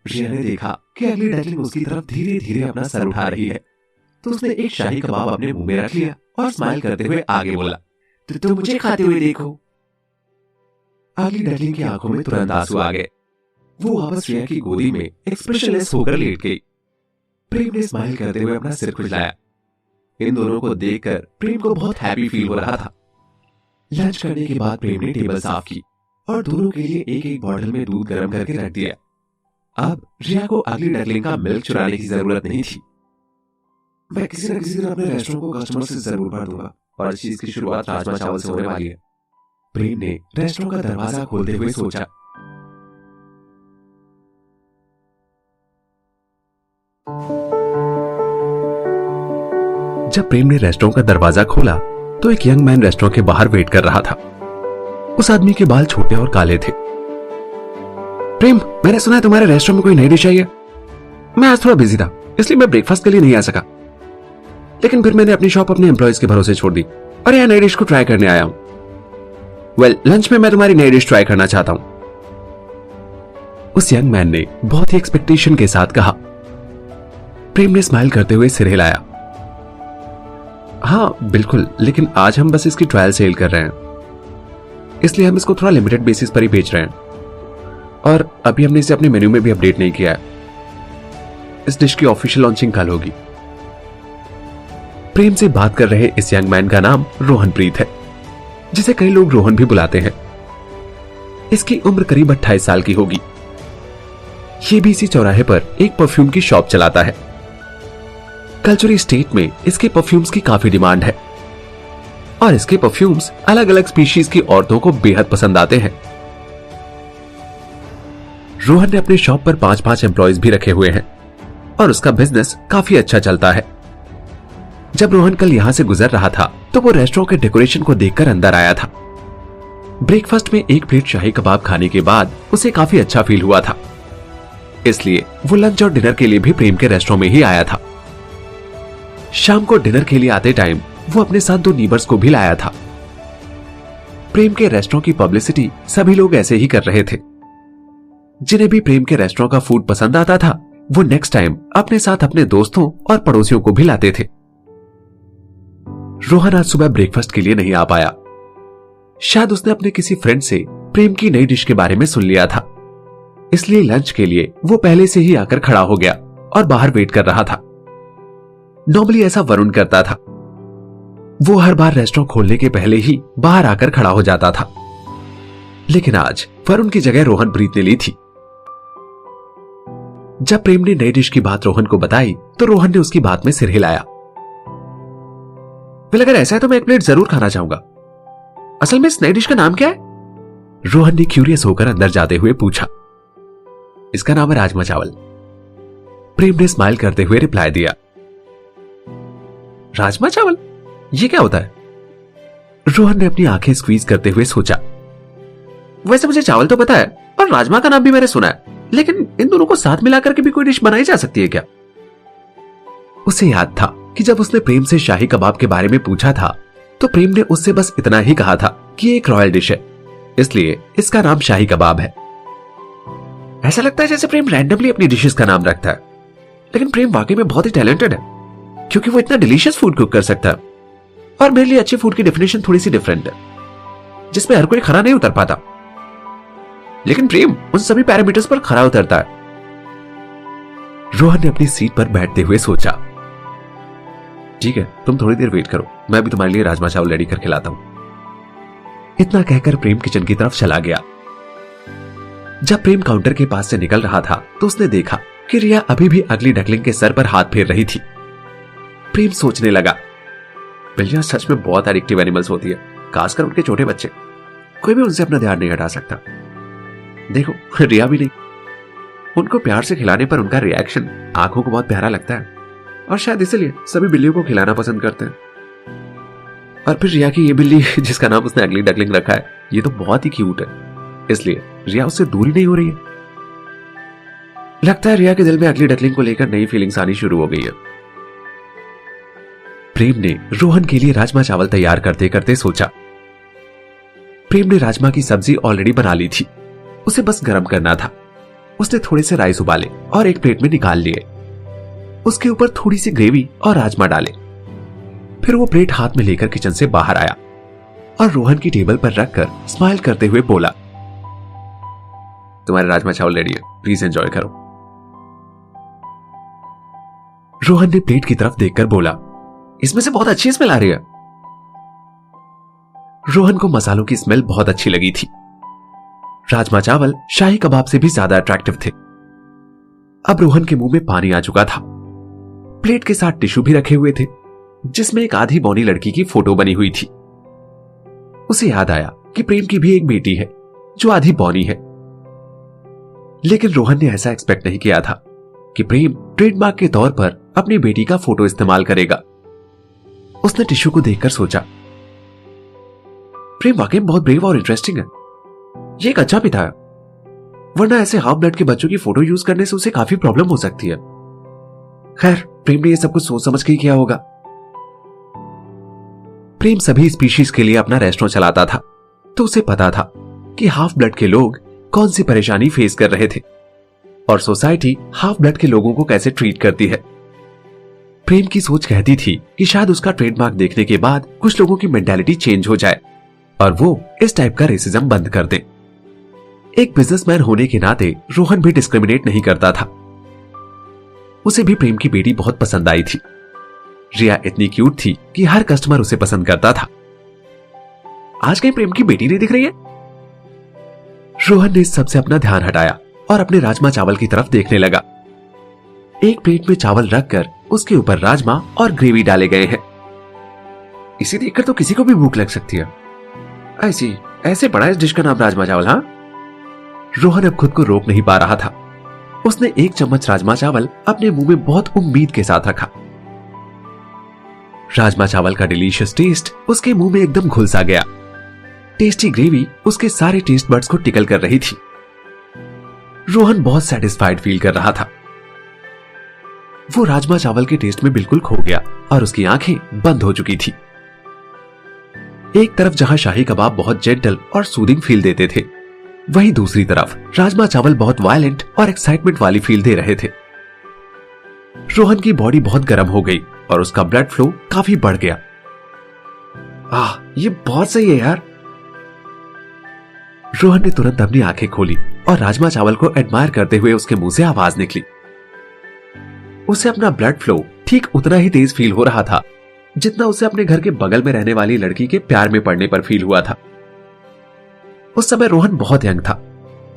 रिया ने देखा कि अगली डकलिंग उसकी तरफ धीरे धीरे अपना सर उठा रही है तो उसने एक शाही कबाब अपने मुंह में रख लिया और स्माइल करते हुए आगे बोला, तो मुझे खाते हुए देखो। अगली डकलिंग की आंखों में तुरंत आंसू आ गए। वो वापस रिया की गोदी में एक्सप्रेशनलेस होकर लेट गई। प्रेम ने स्माइल करते हुए अपना सिर खुजलाया। इन दोनों को देखकर प्रेम को बहुत हैप्पी फील हो रहा था। लंच करने के बाद प्रेम ने टेबल साफ की और दोनों के लिए एक एक बॉटल में दूध गर्म करके रख दिया। अब रिया को अगली डकलिंग का मिल्क चुराने की जरूरत नहीं थी। मैं किसी न किसी दिन अपने रेस्टोरेंट को कस्टमर से जरूर भर दूंगा और इस चीज की शुरुआत राजमा चावल से होने वाली है। प्रेम ने रेस्टोरेंट का दरवाजा खोलते हुए सोचा। जब प्रेम ने रेस्टोरेंट का दरवाजा खोला तो एक यंग मैन रेस्टोरेंट के बाहर वेट कर रहा था। उस आदमी के बाल छोटे और काले थे। प्रेम, मैंने सुना है तुम्हारे रेस्टोरेंट में कोई नई डिश आई है। मैं आज थोड़ा बिजी था इसलिए मैं ब्रेकफास्ट के लिए नहीं आ सका, लेकिन फिर मैंने अपनी शॉप अपने एम्प्लॉयज के भरोसे छोड़ दी और यह नई डिश को ट्राई करने आया हूं। लंच में मैं तुम्हारी नई डिश ट्राई करना चाहता हूं। उस यंग मैन ने बहुत ही एक्सपेक्टेशन के साथ कहा। प्रेम ने स्माइल करते हुए सिर हिलाया। हाँ बिल्कुल, लेकिन आज हम बस इसकी ट्रायल सेल कर रहे हैं, इसलिए हम इसको थोड़ा लिमिटेड बेसिस पर ही बेच रहे हैं और अभी हमने इसे अपने मेन्यू में भी अपडेट नहीं किया है। इस डिश की ऑफिशियल लॉन्चिंग कल होगी। प्रेम से बात कर रहे इस यंग मैन का नाम रोहनप्रीत है, जिसे कई लोग रोहन भी बुलाते हैं। इसकी उम्र करीब 28 साल की होगी। ये भी इसी चौराहे पर एक परफ्यूम की शॉप चलाता है। कल्चरल स्टेट में इसके परफ्यूम्स की काफी डिमांड है और इसके परफ्यूम्स अलग अलग स्पीशीज की औरतों को बेहद पसंद आते हैं। रोहन ने अपने शॉप पर 5-5 एम्प्लॉयज भी रखे हुए हैं और उसका बिजनेस काफी अच्छा चलता है। जब रोहन कल यहां से गुजर रहा था तो वो रेस्टोरेंट के डेकोरेशन को देखकर अंदर आया था। ब्रेकफास्ट में एक प्लेट शाही कबाब खाने के बाद उसे काफी अच्छा फील हुआ था, इसलिए वो लंच और डिनर के लिए भी प्रेम के रेस्टोरेंट में ही आया था। शाम को डिनर के लिए आते टाइम वो अपने साथ 2 नीबर्स को भी लाया था। प्रेम के रेस्टोरेंट की पब्लिसिटी सभी लोग ऐसे ही कर रहे थे। जिन्हें भी प्रेम के रेस्टोरेंट का फूड पसंद आता था वो नेक्स्ट टाइम अपने साथ अपने दोस्तों और पड़ोसियों को भी लाते थे। रोहन आज सुबह ब्रेकफास्ट के लिए नहीं आ पाया। शायद उसने अपने किसी फ्रेंड से प्रेम की नई डिश के बारे में सुन लिया था, इसलिए लंच के लिए वो पहले से ही आकर खड़ा हो गया और बाहर वेट कर रहा था। नॉर्मली ऐसा वरुण करता था। वो हर बार रेस्टोरेंट खोलने के पहले ही बाहर आकर खड़ा हो जाता था, लेकिन आज वरुण की जगह रोहन प्रीत ने ली थी। जब प्रेम ने नई डिश की बात रोहन को बताई तो रोहन ने उसकी बात में सिर हिलाया। अगर ऐसा है तो मैं एक प्लेट जरूर खाना चाहूंगा। असल में इस नई डिश का नाम क्या है? रोहन ने क्यूरियस होकर अंदर जाते हुए पूछा। इसका नाम है राजमा चावल। प्रेम ने स्माइल करते हुए रिप्लाई दिया। राजमा चावल, ये क्या होता है? रोहन ने अपनी आंखें स्क्वीज करते हुए सोचा। वैसे मुझे चावल तो पता है और राजमा का नाम भी मैंने सुना है, लेकिन इन दोनों को साथ मिलाकर के भी कोई डिश बनाई जा सकती है क्या? उसे याद था कि जब उसने प्रेम से शाही कबाब के बारे में पूछा था तो प्रेम ने उससे बस इतना ही कहा था कि ये एक रॉयल डिश है, इसलिए इसका नाम शाही कबाब है। ऐसा लगता है जैसे प्रेम रैंडमली अपनी डिशेस का नाम रखता है, लेकिन प्रेम वाकई में बहुत ही टैलेंटेड है, क्योंकि वो इतना डिलीशियस फूड कुक कर सकता है। और मेरे लिए अच्छे फूड की डेफिनेशन थोड़ी सी डिफरेंट है, जिसमें हर कोई खरा नहीं उतर पाता, लेकिन प्रेम उन सभी पैरामीटर्स पर खरा उतरता है। रोहन ने अपनी सीट पर बैठते हुए सोचा। ठीक है, तुम थोड़ी देर वेट करो, मैं भी तुम्हारे लिए राजमा चावल रेडी करके लाता हूं। इतना कहकर प्रेम किचन की तरफ चला गया। जब प्रेम काउंटर के पास से निकल रहा था तो उसने देखा कि रिया अभी भी अगली डकलिंग के सर पर हाथ फेर रही थी। प्रेम सोचने लगा, बिल्लियां सच में बहुत एडिक्टिव एनिमल्स होती है, खासकर उनके छोटे बच्चे। कोई भी उनसे अपना ध्यान नहीं हटा सकता। देखो, रिया भी नहीं। उनको प्यार से खिलाने पर उनका रिएक्शन आंखों को बहुत प्यारा लगता है, और शायद इसलिए सभी बिल्लियों को खिलाना पसंद करते हैं। और फिर रिया की ये बिल्ली जिसका नाम उसने अगली डकलिंग रखा है, ये तो बहुत ही क्यूट है, इसलिए रिया उससे दूरी नहीं हो रही है। लगता है रिया के दिल में अगली डकलिंग को लेकर नई फीलिंग्स आनी शुरू हो गई है। प्रेम ने रोहन के लिए राजमा चावल तैयार करते करते सोचा। प्रेम ने राजमा की सब्जी ऑलरेडी बना ली थी, उसे बस गर्म करना था। उसने थोड़े से राइस उबाले और एक प्लेट में निकाल लिए। उसके ऊपर थोड़ी सी ग्रेवी और राजमा डाले। फिर वो प्लेट हाथ में लेकर किचन से बाहर आया और रोहन की टेबल पर रखकर स्माइल करते हुए बोला, तुम्हारे राजमा चावल रेडी है, प्लीज एंजॉय करो। रोहन ने प्लेट की तरफ देखकर बोला, इसमें से बहुत अच्छी स्मेल आ रही है। रोहन को मसालों की स्मेल बहुत अच्छी लगी थी। राजमा चावल शाही कबाब से भी ज्यादा अट्रैक्टिव थे। अब रोहन के मुंह में पानी आ चुका था। प्लेट के साथ टिश्यू भी रखे हुए थे, जिसमें एक आधी बौनी लड़की की फोटो बनी हुई थी। उसे याद आया कि प्रेम की भी एक बेटी है जो आधी बौनी है, लेकिन रोहन ने ऐसा एक्सपेक्ट नहीं किया था कि प्रेम ट्रेडमार्क के तौर पर अपनी बेटी का फोटो इस्तेमाल करेगा। उसने टिश्यू को देखकर सोचा, प्रेम वाकई में बहुत ब्रेव और इंटरेस्टिंग है। ये एक अच्छा पिता है, वरना ऐसे हाफ ब्लड के बच्चों की फोटो यूज करने से उसे काफी प्रॉब्लम हो सकती है। खैर, प्रेम ने यह सब कुछ सोच समझ के ही किया होगा। प्रेम सभी स्पीशीज के लिए अपना रेस्टोरेंट चलाता था, तो उसे पता था कि हाफ ब्लड के लोग कौन सी परेशानी फेस कर रहे थे और सोसाइटी हाफ ब्लड के लोगों को कैसे ट्रीट करती है। प्रेम की सोच कहती थी कि शायद उसका ट्रेडमार्क देखने के बाद कुछ लोगों की मेंटालिटी चेंज हो जाए और वो इस टाइप का रेसिज्म बंद कर दे। एक बिजनेसमैन होने के नाते रोहन भी डिस्क्रिमिनेट नहीं करता था। उसे भी प्रेम की बेटी बहुत पसंद आई थी। रिया इतनी क्यूट थी कि हर कस्टमर उसे पसंद करता था। आज कहीं प्रेम की बेटी नहीं दिख रही है? रोहन ने इस सबसे अपना ध्यान हटाया और अपने राजमा चावल की तरफ देखने लगा। एक प्लेट में चावल रखकर उसके ऊपर राजमा और ग्रेवी डाले गए हैं। इसे देखकर तो किसी को भी भूख लग सकती है। ऐसे बड़ा इस डिश का नाम राजमा चावल? हाँ, रोहन अब खुद को रोक नहीं पा रहा था। उसने एक चम्मच राजमा चावल अपने मुंह में बहुत उम्मीद के साथ रखा। राजमा चावल का डिलीशियस टेस्ट उसके मुंह में एकदम घुल सा गया। टेस्टी ग्रेवी उसके सारे टेस्ट बड्स को टिकल कर रही थी। रोहन बहुत सेटिस्फाइड फील कर रहा था। वो राजमा चावल के टेस्ट में बिल्कुल खो गया और उसकी आंखें बंद हो चुकी थी। एक तरफ जहां शाही कबाब बहुत जेंटल और सूदिंग फील देते थे, वहीं दूसरी तरफ राजमा चावल बहुत वायलेंट और एक्साइटमेंट वाली फील दे रहे थे। रोहन की बॉडी बहुत गर्म हो गई और उसका ब्लड फ्लो काफी बढ़ गया। ये बहुत सही है यार। रोहन ने तुरंत अपनी आंखें खोली और राजमा चावल को एडमायर करते हुए उसके मुंह से आवाज निकली। उसे अपना ब्लड फ्लो ठीक उतना ही तेज फील हो रहा था जितना उसे अपने घर के बगल में रहने वाली लड़की के प्यार में पड़ने पर फील हुआ था। उस समय रोहन बहुत यंग था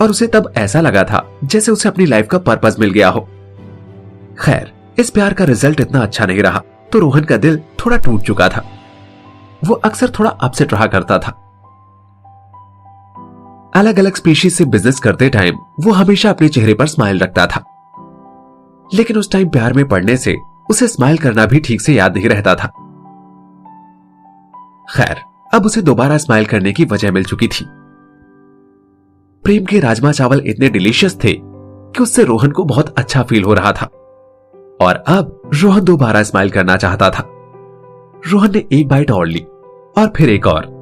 और उसे तब ऐसा लगा था जैसे उसे अपनी लाइफ का पर्पस मिल गया हो। खैर, इस प्यार का रिजल्ट इतना अच्छा नहीं रहा तो रोहन का दिल थोड़ा टूट चुका था। वो अक्सर थोड़ा अपसेट रहा करता था। अलग अलग स्पीशीज से बिजनेस करते टाइम वो हमेशा अपने चेहरे पर स्माइल रखता था, लेकिन उस टाइम प्यार में पड़ने से उसे स्माइल करना भी ठीक से याद नहीं रहता था। खैर, अब उसे दोबारा स्माइल करने की वजह मिल चुकी थी। प्रेम के राजमा चावल इतने डिलीशियस थे कि उससे रोहन को बहुत अच्छा फील हो रहा था और अब रोहन दोबारा स्माइल करना चाहता था। रोहन ने एक बाइट और ली और फिर एक और।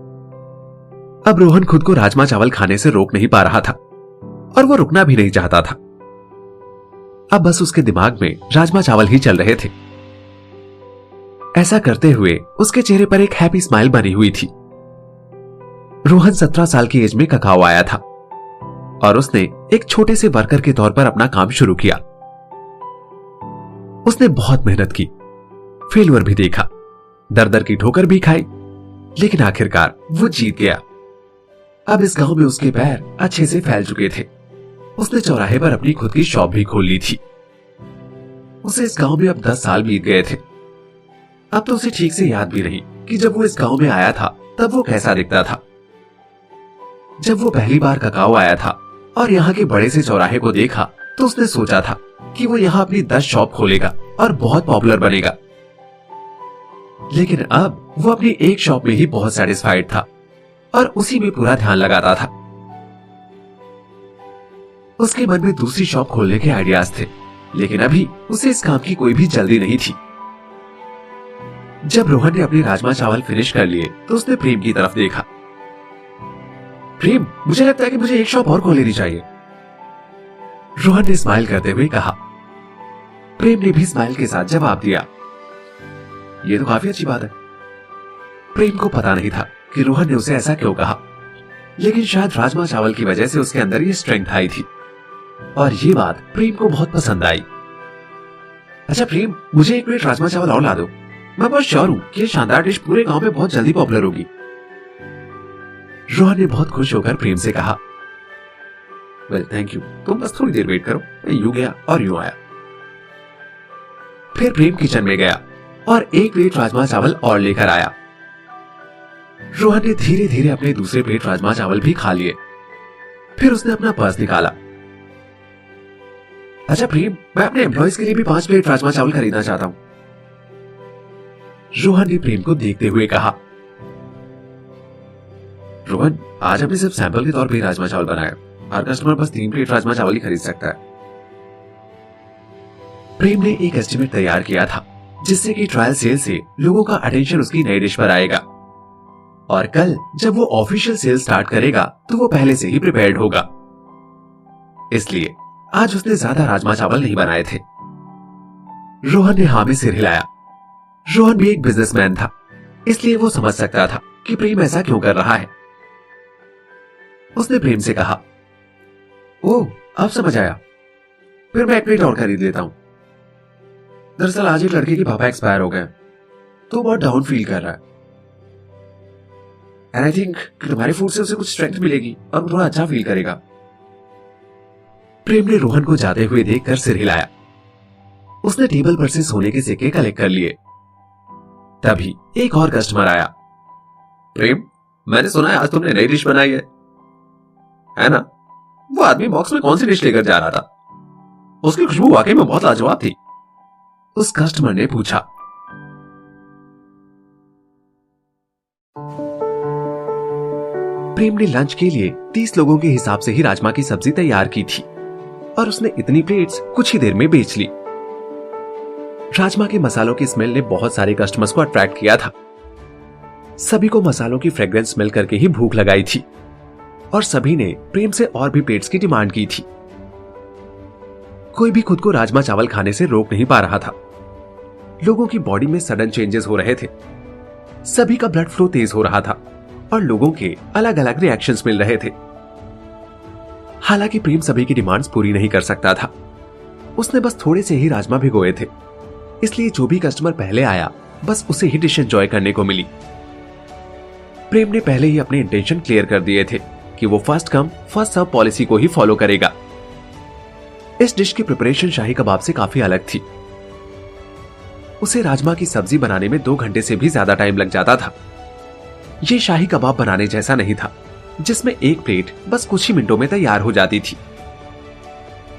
अब रोहन खुद को राजमा चावल खाने से रोक नहीं पा रहा था और वो रुकना भी नहीं चाहता था। अब बस उसके दिमाग में राजमा चावल ही चल रहे थे। ऐसा करते हुए उसके चेहरे पर एक हैप्पी स्माइल बनी हुई थी। रोहन 17 साल की एज में ककाओ आया था और उसने एक छोटे से वर्कर के तौर पर अपना काम शुरू किया। उसने बहुत मेहनत की, फेलियर भी देखा, दर दर की ठोकर भी खाई, लेकिन आखिरकार वो जीत गया। अब इस गांव में उसके पैर अच्छे से फैल चुके थे। उसने चौराहे पर अपनी खुद की शॉप भी खोल ली थी। उसे इस गांव में अब 10 साल बीत गए थे। अब तो उसे ठीक से याद भी नहीं कि जब वो इस गांव में आया था तब वो कैसा दिखता था। जब वो पहली बार ककाओ आया था और यहाँ के बड़े से चौराहे को देखा तो उसने सोचा था कि वो यहाँ अपनी 10 शॉप खोलेगा और बहुत पॉपुलर बनेगा। लेकिन अब वो अपनी एक शॉप में ही बहुत सेटिस्फाइड था और उसी में पूरा ध्यान लगाता था। उसके मन में दूसरी शॉप खोलने के आइडियाज थे, लेकिन अभी उसे इस काम की कोई भी जल्दी नहीं थी। जब रोहन ने अपने राजमा चावल फिनिश कर लिए तो उसने प्रेम की तरफ देखा। प्रेम, मुझे लगता है कि मुझे एक शॉप और खोल लेनी चाहिए। रोहन ने स्माइल करते हुए कहा। प्रेम ने भी स्माइल के साथ जवाब दिया, ये तो काफी अच्छी बात है। प्रेम को पता नहीं था कि रोहन ने उसे ऐसा क्यों कहा, लेकिन शायद राजमा चावल की वजह से उसके अंदर ये स्ट्रेंथ आई थी और ये बात प्रेम को बहुत पसंद आई। अच्छा प्रेम, मुझे एक प्लेट राजमा चावल और ला दो। मैं बहुत श्योर हूं कि ये शानदार डिश पूरे गांव में बहुत जल्दी पॉपुलर होगी। रोहन ने बहुत खुश होकर प्रेम से कहा, वेल थैंक यू, तुम बस थोड़ी देर वेट करो। मैं यूं गया और यूं आया। फिर प्रेम किचन में गया और एक प्लेट राजमा चावल और लेकर आया। रोहन ने धीरे धीरे अपने दूसरे प्लेट राजमा चावल भी खा लिए। फिर उसने अपना पर्स निकाला। अच्छा प्रेम, मैं अपने एम्प्लॉइज के लिए भी 5 प्लेट राजमा चावल खरीदना चाहता हूं। रोहन ने प्रेम को देखते हुए कहा। रोहन, आज हमने सिर्फ सैंपल के तौर पर राजमा चावल बनाया। हर कस्टमर बस 3 प्लेट राजमा चावल ही खरीद सकता है। प्रेम ने एक एस्टिमेट तैयार किया था जिससे कि ट्रायल सेल से लोगों का अटेंशन उसकी नई डिश पर आएगा और कल जब वो ऑफिशियल सेल स्टार्ट करेगा तो वो पहले से ही प्रिपेयर्ड होगा। इसलिए आज उसने ज्यादा राजमा चावल नहीं बनाए थे। रोहन ने हाँ में सिर हिलाया। रोहन भी एक बिजनेसमैन था, इसलिए वो समझ सकता था कि प्रेम ऐसा क्यों कर रहा है। उसने प्रेम से कहा, ओह अब समझ आया, फिर मैं एक प्लेट और खरीद लेता हूं। दरअसल आज एक लड़के के पापा एक्सपायर हो गए तो बहुत डाउन फील कर रहा है एंड आई थिंक कि तुम्हारे फूड से उसे कुछ स्ट्रेंथ मिलेगी और वो थोड़ा अच्छा फील करेगा। प्रेम ने रोहन को जाते हुए देखकर सिर हिलाया। उसने टेबल पर से सोने के सिक्के कलेक्ट कर लिए। तभी एक और कस्टमर आया। प्रेम, मैंने सुना है आज तुमने नई डिश बनाई है ना? वो आदमी बॉक्स में कौन सी डिश लेकर जा रहा था? उसकी खुशबू वाकई में बहुत लाजवाब थी। उस कस्टमर ने पूछा। प्रेम ने लंच के लिए 30 लोगों के हिसाब से ही राजमा की सब्जी तैयार की थी और उसने इतनी प्लेट्स कुछ ही देर में बेच ली। राजमा के मसालों की स्मेल ने बहुत सारे कस्टमर्स को अट्रैक्ट किया था। सभी को मसालों की फ्रेग्रेंस स्मेल करके ही भूख लगाई थी और सभी ने प्रेम से और भी प्लेट्स की डिमांड की थी। कोई भी खुद को राजमा चावल खाने से रोक नहीं पा रहा था। लोगों की बॉडी में सडन चेंजेस हो रहे थे, सभी का ब्लड फ्लो तेज हो रहा था और लोगों के अलग अलग रिएक्शंस मिल रहे थे। हालांकि प्रेम सभी की डिमांड्स पूरी नहीं कर सकता था। उसने बस थोड़े से ही राजमा भिगोए थे, इसलिए जो भी कस्टमर पहले आया बस उसे ही डिश एंजॉय करने को मिली। प्रेम ने पहले ही अपने इंटेंशन क्लियर कर दिए थे कि वो first come first serve policy को ही फॉलो करेगा। इस डिश की प्रिपरेशन शाही कबाब से काफी अलग थी। उसे राजमा की सब्जी बनाने में 2 घंटे से भी ज्यादा टाइम लग जाता था। ये शाही कबाब बनाने जैसा नहीं था, जिसमें एक प्लेट बस कुछ ही मिनटों में तैयार हो जाती थी।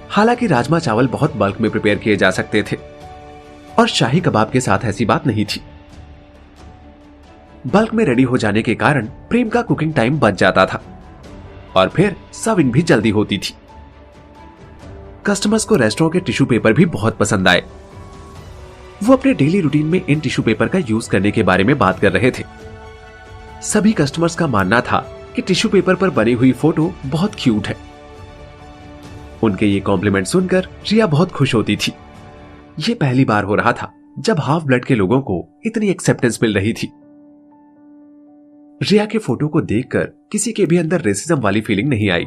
हालांकि राजमा चावल बहुत बल्क में प्रिपेयर किए जा सकते थे और शाही कबाब के साथ ऐसी बात नहीं थी। बल्क में रेडी हो जाने के कारण प्रेम का कुकिंग टाइम बच जाता था और फिर सर्विंग भी जल्दी होती थी। कस्टमर्स को रेस्टोरेंट के टिश्यू पेपर भी बहुत पसंद आए। वो अपने डेली रूटीन में इन टिश्यू पेपर का यूज करने के बारे में बात कर रहे थे। सभी कस्टमर्स का मानना था कि टिश्यू पेपर पर बनी हुई फोटो बहुत क्यूट है। उनके ये कॉम्प्लीमेंट सुनकर रिया बहुत खुश होती थी। ये पहली बार हो रहा था जब हाफ ब्लड के लोगों को इतनी एक्सेप्टेंस मिल रही थी। रिया के फोटो को देखकर किसी के भी अंदर रेसिज्म वाली फीलिंग नहीं आई।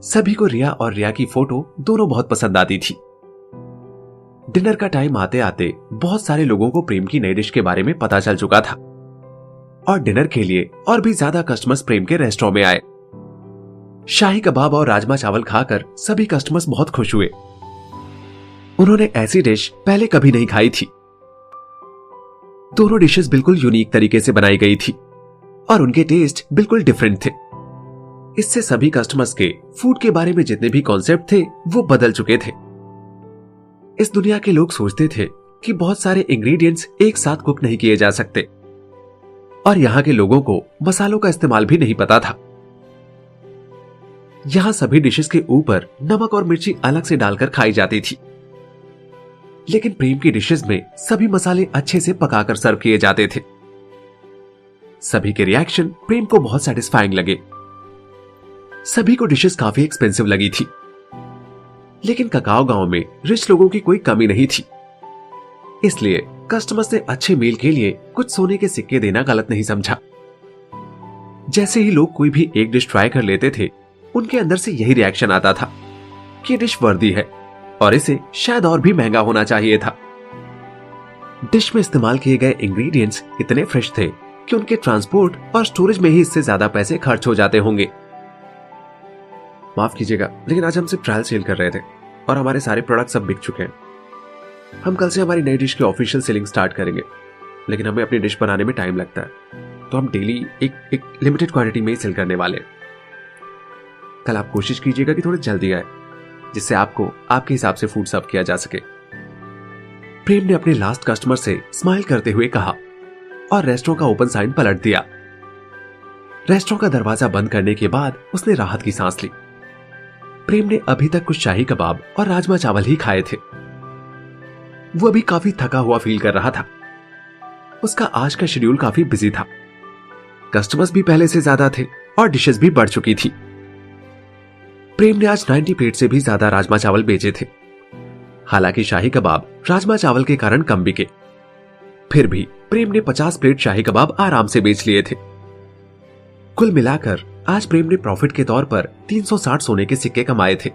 सभी को रिया और रिया की फोटो दोनों बहुत पसंद आती थी। डिनर का टाइम आते आते बहुत सारे लोगों को प्रेम की नई डिश के बारे में पता चल चुका था और डिनर के लिए और भी ज्यादा कस्टमर्स प्रेम के रेस्टोरेंट में आए। शाही कबाब और राजमा चावल खाकर सभी कस्टमर्स बहुत खुश हुए। उन्होंने ऐसी डिश पहले कभी नहीं खाई थी। दोनों डिशेस बिल्कुल यूनिक तरीके से बनाई गई थी और उनके टेस्ट बिल्कुल डिफरेंट थे। इससे सभी कस्टमर्स के फूड के बारे में जितने भी कॉन्सेप्ट थे वो बदल चुके थे। इस दुनिया के लोग सोचते थे कि बहुत सारे इंग्रेडिएंट्स एक साथ कुक नहीं किए जा सकते और यहाँ के लोगों को मसालों का इस्तेमाल भी नहीं पता था। यहाँ सभी डिशेस के ऊपर नमक और मिर्ची अलग से डालकर खाई जाती थी, लेकिन प्रेम की डिशेस में सभी मसाले अच्छे से पकाकर सर्व किए जाते थे। सभी के रिएक्शन प्रेम को बहुत सेटिस्फाइंग लगे। सभी को डिशेस काफी एक्सपेंसिव लगी थी, लेकिन ककाओ गांव में रिच लोगों की कोई कमी नहीं थी, इसलिए कस्टमर्स ने अच्छे मील के लिए कुछ सोने के सिक्के देना गलत नहीं समझा। जैसे ही लोग कोई भी एक डिश ट्राई कर लेते थे, उनके अंदर से यही रिएक्शन आता था कि डिश वर्दी है और इसे शायद और भी महंगा होना चाहिए था। डिश में इस्तेमाल किए गए इंग्रेडिएंट्स इतने फ्रेश थे कि उनके ट्रांसपोर्ट और स्टोरेज में ही इससे ज्यादा पैसे खर्च हो जाते होंगे। माफ कीजिएगा, लेकिन आज हम सिर्फ ट्रायल सेल कर रहे थे और हमारे सारे प्रोडक्ट्स अब बिक चुके हैं। हम कल से हमारी नई डिश की ऑफिशियल सेलिंग स्टार्ट करेंगे, लेकिन हमें अपनी डिश बनाने में टाइम लगता है, तो हम डेली एक लिमिटेड क्वांटिटी में ही सेल करने वाले हैं। कल आप कोशिश कीजिएगा कि थोड़ी जल्दी आए, जिससे आपको आपके हिसाब से फूड सर्व किया जा सके। प्रेम ने अपने लास्ट कस्टमर से स्माइल करते हुए कहा और रेस्टोरेंट का ओपन साइन पलट दिया। रेस्टोरेंट का दरवाजा बंद करने के बाद उसने राहत की सांस ली। प्रेम ने अभी तक कुछ शाही कबाब और राजमा चावल ही खाए थे। वो अभी काफी थका हुआ फील कर रहा था। उसका आज का शेड्यूल काफी बिजी था। कस्टमर्स भी पहले से ज्यादा थे और डिशेस भी बढ़ चुकी थी। प्रेम ने आज 90 प्लेट से भी ज्यादा राजमा चावल बेचे थे। हालांकि शाही कबाब राजमा चावल के कारण कम बिके, फिर भी प्रेम ने 50 प्लेट शाही कबाब आराम से बेच लिए थे। कुल मिलाकर आज प्रेम ने प्रॉफिट के तौर पर 360 सोने के सिक्के कमाए थे।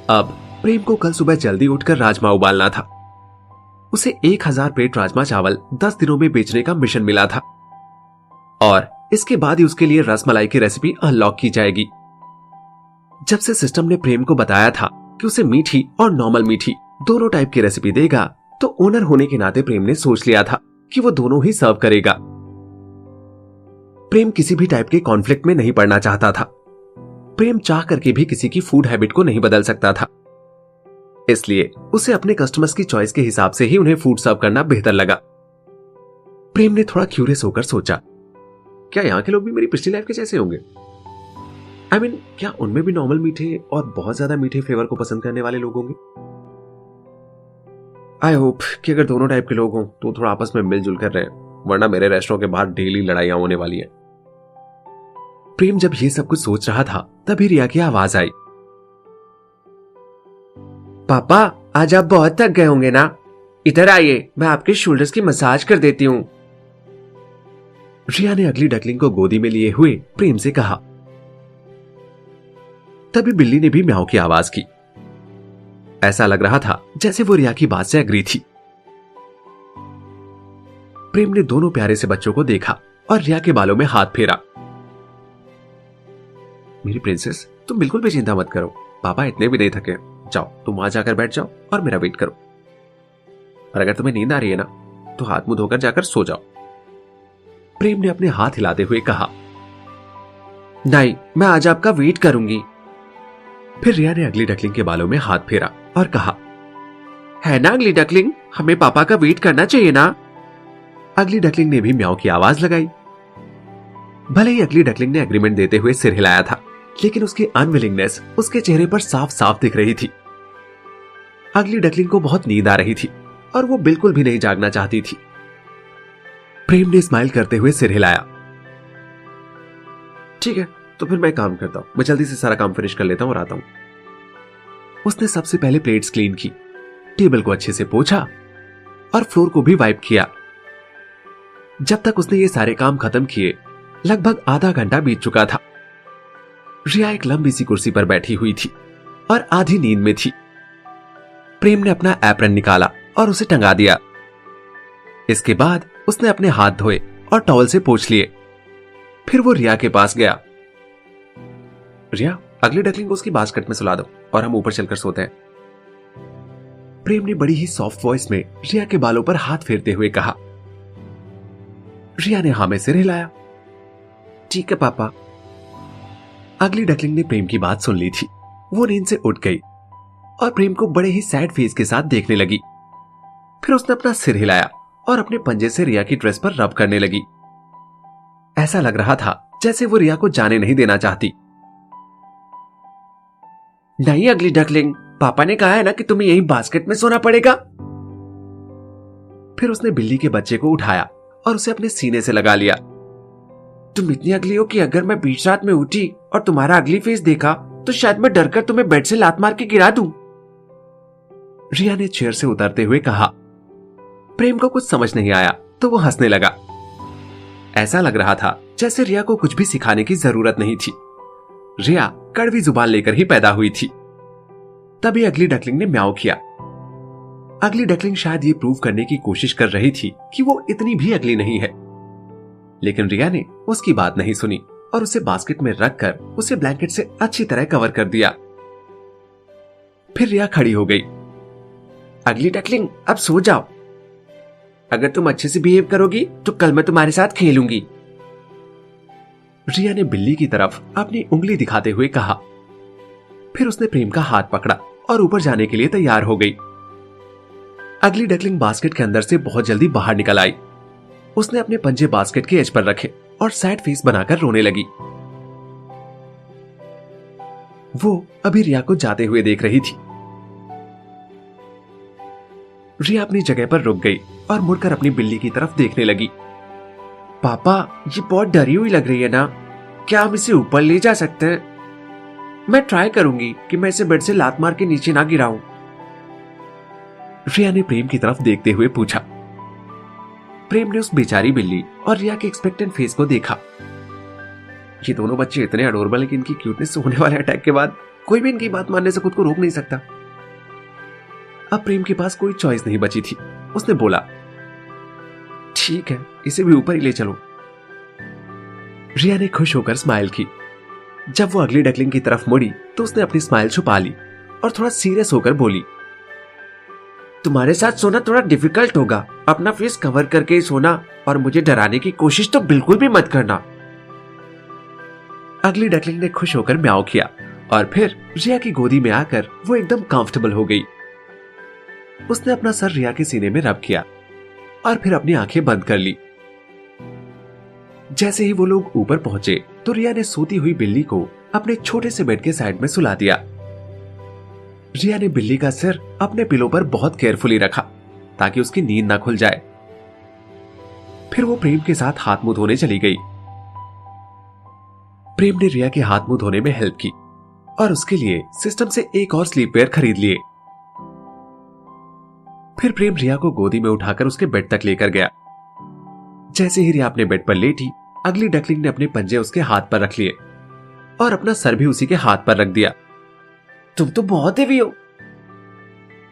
अब प्रेम को कल सुबह जल्दी उठकर राजमा उबालना था। उसे 1000 प्लेट राजमा चावल 10 दिनों में बेचने का मिशन मिला था और इसके बाद ही उसके लिए रसमलाई की रेसिपी अनलॉक की जाएगी। जब से सिस्टम ने प्रेम को बताया था कि उसे मीठी और नॉर्मल मीठी दोनों टाइप की रेसिपी देगा, तो ओनर होने के नाते प्रेम ने सोच लिया था कि वो दोनों ही सर्व करेगा। प्रेम किसी भी टाइप के कॉन्फ्लिक्ट में नहीं पड़ना चाहता था। प्रेम चाह करके भी किसी की फूड हैबिट को नहीं बदल सकता था, इसलिए उसे अपने कस्टमर्स की चॉइस के हिसाब से ही उन्हें फूड सर्व करना बेहतर लगा। प्रेम ने थोड़ा क्यूरियस होकर सोचा क्या यहाँ के लोग भी मेरी पिछली लाइफ के जैसे होंगे? I mean, क्या उनमें भी नॉर्मल मीठे और बहुत ज्यादा मीठे फ्लेवर को पसंद करने वाले लोग होंगे? आई होप कि अगर दोनों टाइप के लोग हों तो थोड़ा आपस में मिलजुल कर रहे, वरना मेरे रेस्टोरेंट के बाहर डेली लड़ाइयां होने वाली है। प्रेम जब ये सब कुछ सोच रहा था तभी रिया की आवाज आई। पापा, आज आप बहुत थक गए होंगे ना, इधर आइए, मैं आपके शोल्डर्स की मसाज कर देती हूँ। रिया ने अगली डकलिंग को गोदी में लिए हुए प्रेम से कहा। तभी बिल्ली ने भी म्याऊ की आवाज की। ऐसा लग रहा था जैसे वो रिया की बात से एग्री थी। प्रेम ने दोनों प्यारे से बच्चों को देखा और रिया के बालों में हाथ फेरा। मेरी प्रिंसेस, तुम बिल्कुल भी चिंता मत करो, पापा इतने भी नहीं थके। जाओ, तुम वहां जाकर बैठ जाओ और मेरा वेट करो। और अगर तुम्हें नींद आ रही है ना तो हाथ मुंह धोकर जाकर सो जाओ। प्रेम ने अपने हाथ हिलाते हुए कहा। नहीं, मैं आज आपका वेट करूंगी। फिर रिया ने अगली डकलिंग के बालों में हाथ फेरा और कहा, है ना अगली डकलिंग, हमें पापा का वेट करना चाहिए ना। अगली डकलिंग ने भी म्याऊ की आवाज लगाई। भले ही अगली डकलिंग ने एग्रीमेंट देते हुए सिर हिलाया था, लेकिन उसकी अनविलिंगनेस उसके चेहरे पर साफ साफ दिख रही थी। अगली डकलिंग को बहुत नींद आ रही थी और वो बिल्कुल भी नहीं जागना चाहती थी। प्रेम ने स्माइल करते हुए सिर हिलाया। ठीक है, तो फिर मैं काम करता हूं, मैं जल्दी से सारा काम फिनिश कर लेता हूं और आता हूं। उसने सबसे पहले प्लेट्स क्लीन की, टेबल को अच्छे से पोंछा और फ्लोर को भी वाइप किया। जब तक उसने ये सारे काम खत्म किए लगभग आधा घंटा बीत चुका था। रिया एक लंबी सी कुर्सी पर बैठी हुई थी और आधी नींद में थी। प्रेम ने अपना एप्रन निकाला और उसे टंगा दिया। इसके बाद उसने अपने हाथ धोए और टॉवल से पोंछ लिए। फिर वो रिया के पास गया। रिया, अगली डकलिंग को उसकी बास्केट में सुला दो और हम ऊपर चलकर सोते हैं। प्रेम ने बड़ी ही सॉफ्ट वॉइस में रिया के बालों पर हाथ फेरते हुए कहा। रिया ने हाँ में सिर हिलाया। ठीक है पापा। अगली डकलिंग ने प्रेम की बात सुन ली थी। वो नींद से उठ गई और प्रेम को बड़े ही सैड फेस के साथ देखने लगी। फिर उसने अपना सिर हिलाया और अपने पंजे से रिया की ड्रेस पर रब करने लगी। ऐसा लग रहा था जैसे वो रिया को जाने नहीं देना चाहती। नहीं अगली डकलिंग, पापा ने कहा है ना कि तुम्हें यही बास्केट में सोना पड़ेगा। फिर उसने बिल्ली के बच्चे को उठाया और उसे अपने सीने से लगा लिया। तुम इतनी अगली हो कि अगर मैं बीच रात में उठी और तुम्हारा अगली फेस देखा तो शायद मैं डरकर तुम्हें बेड से लात मार के गिरा दूं। रिया ने चेयर से उतरते हुए कहा। प्रेम को कुछ समझ नहीं आया तो वो हंसने लगा। ऐसा लग रहा था जैसे रिया को कुछ भी सिखाने की जरूरत नहीं थी। रिया कड़वी जुबान लेकर ही पैदा हुई थी। तभी अगली डकलिंग ने म्याऊ किया। अगली डकलिंग शायद ये प्रूव करने की कोशिश कर रही थी कि वो इतनी भी अगली नहीं है, लेकिन रिया ने उसकी बात नहीं सुनी और उसे बास्केट में रखकर उसे ब्लैंकेट से अच्छी तरह कवर कर दिया। फिर रिया खड़ी हो गई। अगली डकलिंग, अब सो जाओ। अगर तुम अच्छे से बिहेव करोगी तो कल मैं तुम्हारे साथ खेलूंगी। रिया ने बिल्ली की तरफ अपनी उंगली दिखाते हुए कहा। फिर उसने प्रेम का हाथ पकड़ा और ऊपर जाने के लिए तैयार हो गई। अगली डकलिंग बास्केट के अंदर से बहुत जल्दी बाहर निकल आई। उसने अपने पंजे बास्केट के एज पर रखे और सैड फेस बनाकर रोने लगी। वो अभी रिया को जाते हुए देख रही थी। रिया अपनी जगह पर रुक गई और मुड़कर अपनी बिल्ली की तरफ देखने लगी। पापा, ये बहुत डरी हुई लग रही है ना, क्या हम इसे ऊपर ले जा सकते हैं? मैं ट्राई करूंगी कि मैं इसे बेड से लात मार के नीचे ना गिराऊं। रिया ने प्रेम की तरफ देखते हुए पूछा। प्रेम ने उस बेचारी बिल्ली और रिया के एक्सपेक्टेंट फेस को देखा। ये दोनों बच्चे इतने अडोरेबल हैं कि इनकी क्यूटनेस से होने वाले अटैक के बाद कोई भी इनकी बात मानने से खुद को रोक नहीं सकता। अब प्रेम के पास कोई चॉइस नहीं बची थी। उसने बोला, ठीक है, इसे भी ऊपर ही ले चलो। रिया ने खुश होकर स्माइल की। जब वो अगली डकलिंग की तरफ मुड़ी तो उसने अपनी स्माइल छुपा ली और थोड़ा सीरियस होकर बोली, तुम्हारे साथ सोना थोड़ा डिफिकल्ट होगा, अपना फेस कवर करके ही सोना और मुझे डराने की कोशिश तो बिल्कुल भी मत करना। अगली डकलिंग ने खुश होकर म्याऊ किया और फिर रिया की गोदी में आकर वो एकदम कंफर्टेबल हो गई। उसने अपना सर रिया के सीने में रब किया और फिर अपनी आंखें बंद कर ली। जैसे ही वो लोग ऊपर पहुंचे तो रिया ने सोती हुई बिल्ली को अपने छोटे से बेड के साइड में सुला दिया। रिया ने बिल्ली का सिर अपने पिलो पर बहुत केयरफुली रखा ताकि उसकी नींद ना खुल जाए। फिर वो प्रेम के साथ हाथ मुंह धोने चली गई। प्रेम ने रिया के हाथ मुंह धोने में हेल्प की और उसके लिए सिस्टम से एक और स्लीपवेयर खरीद लिए। फिर प्रेम रिया को गोदी में उठाकर उसके बेड तक लेकर गया। जैसे ही रिया अपने बेड पर लेटी, अगली डकलिंग ने अपने पंजे उसके हाथ पर रख लिए और अपना सर भी उसी के हाथ पर रख दिया। तुम तो बहुत हेवी हो,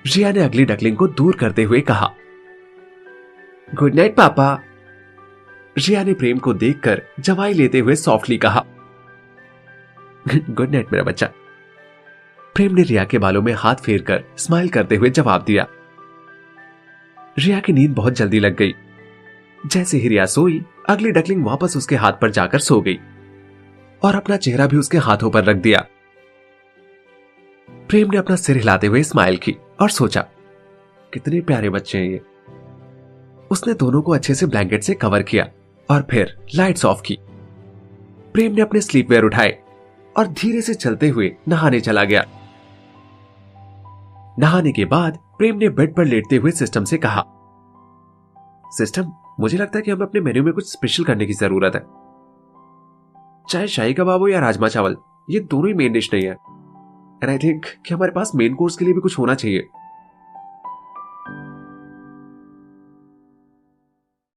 रिया ने अगली डकलिंग को दूर करते हुए कहा। गुड नाइट पापा, रिया ने प्रेम को देखकर जवाई लेते हुए सॉफ्टली कहा। गुड नाइट मेरा बच्चा, प्रेम ने रिया के बालों में हाथ फेरकर स्माइल करते हुए जवाब दिया। रिया की नींद बहुत जल्दी लग गई। जैसे ही रिया सोई, अगली डकलिंग वापस उसके हाथ पर जाकर सो गई और अपना चेहरा भी उसके हाथों पर रख दिया। प्रेम ने अपना सिर हिलाते हुए स्माइल की और सोचा, कितने प्यारे बच्चे हैं ये। उसने दोनों को अच्छे से ब्लैंकेट से कवर किया और फिर लाइट्स ऑफ की। प्रेम ने अपने स्लीपवेयर उठाए और धीरे से चलते हुए नहाने चला गया। नहाने के बाद प्रेम ने बेड पर लेटते हुए सिस्टम से कहा, सिस्टम, मुझे लगता है कि हमें अपने मेन्यू में कुछ स्पेशल करने की जरूरत है। चाहे शाही कबाब हो या राजमा चावल, ये दोनों ही मेन डिश नहीं है। एंड आई थिंक कि हमारे पास मेन कोर्स के लिए भी कुछ होना चाहिए।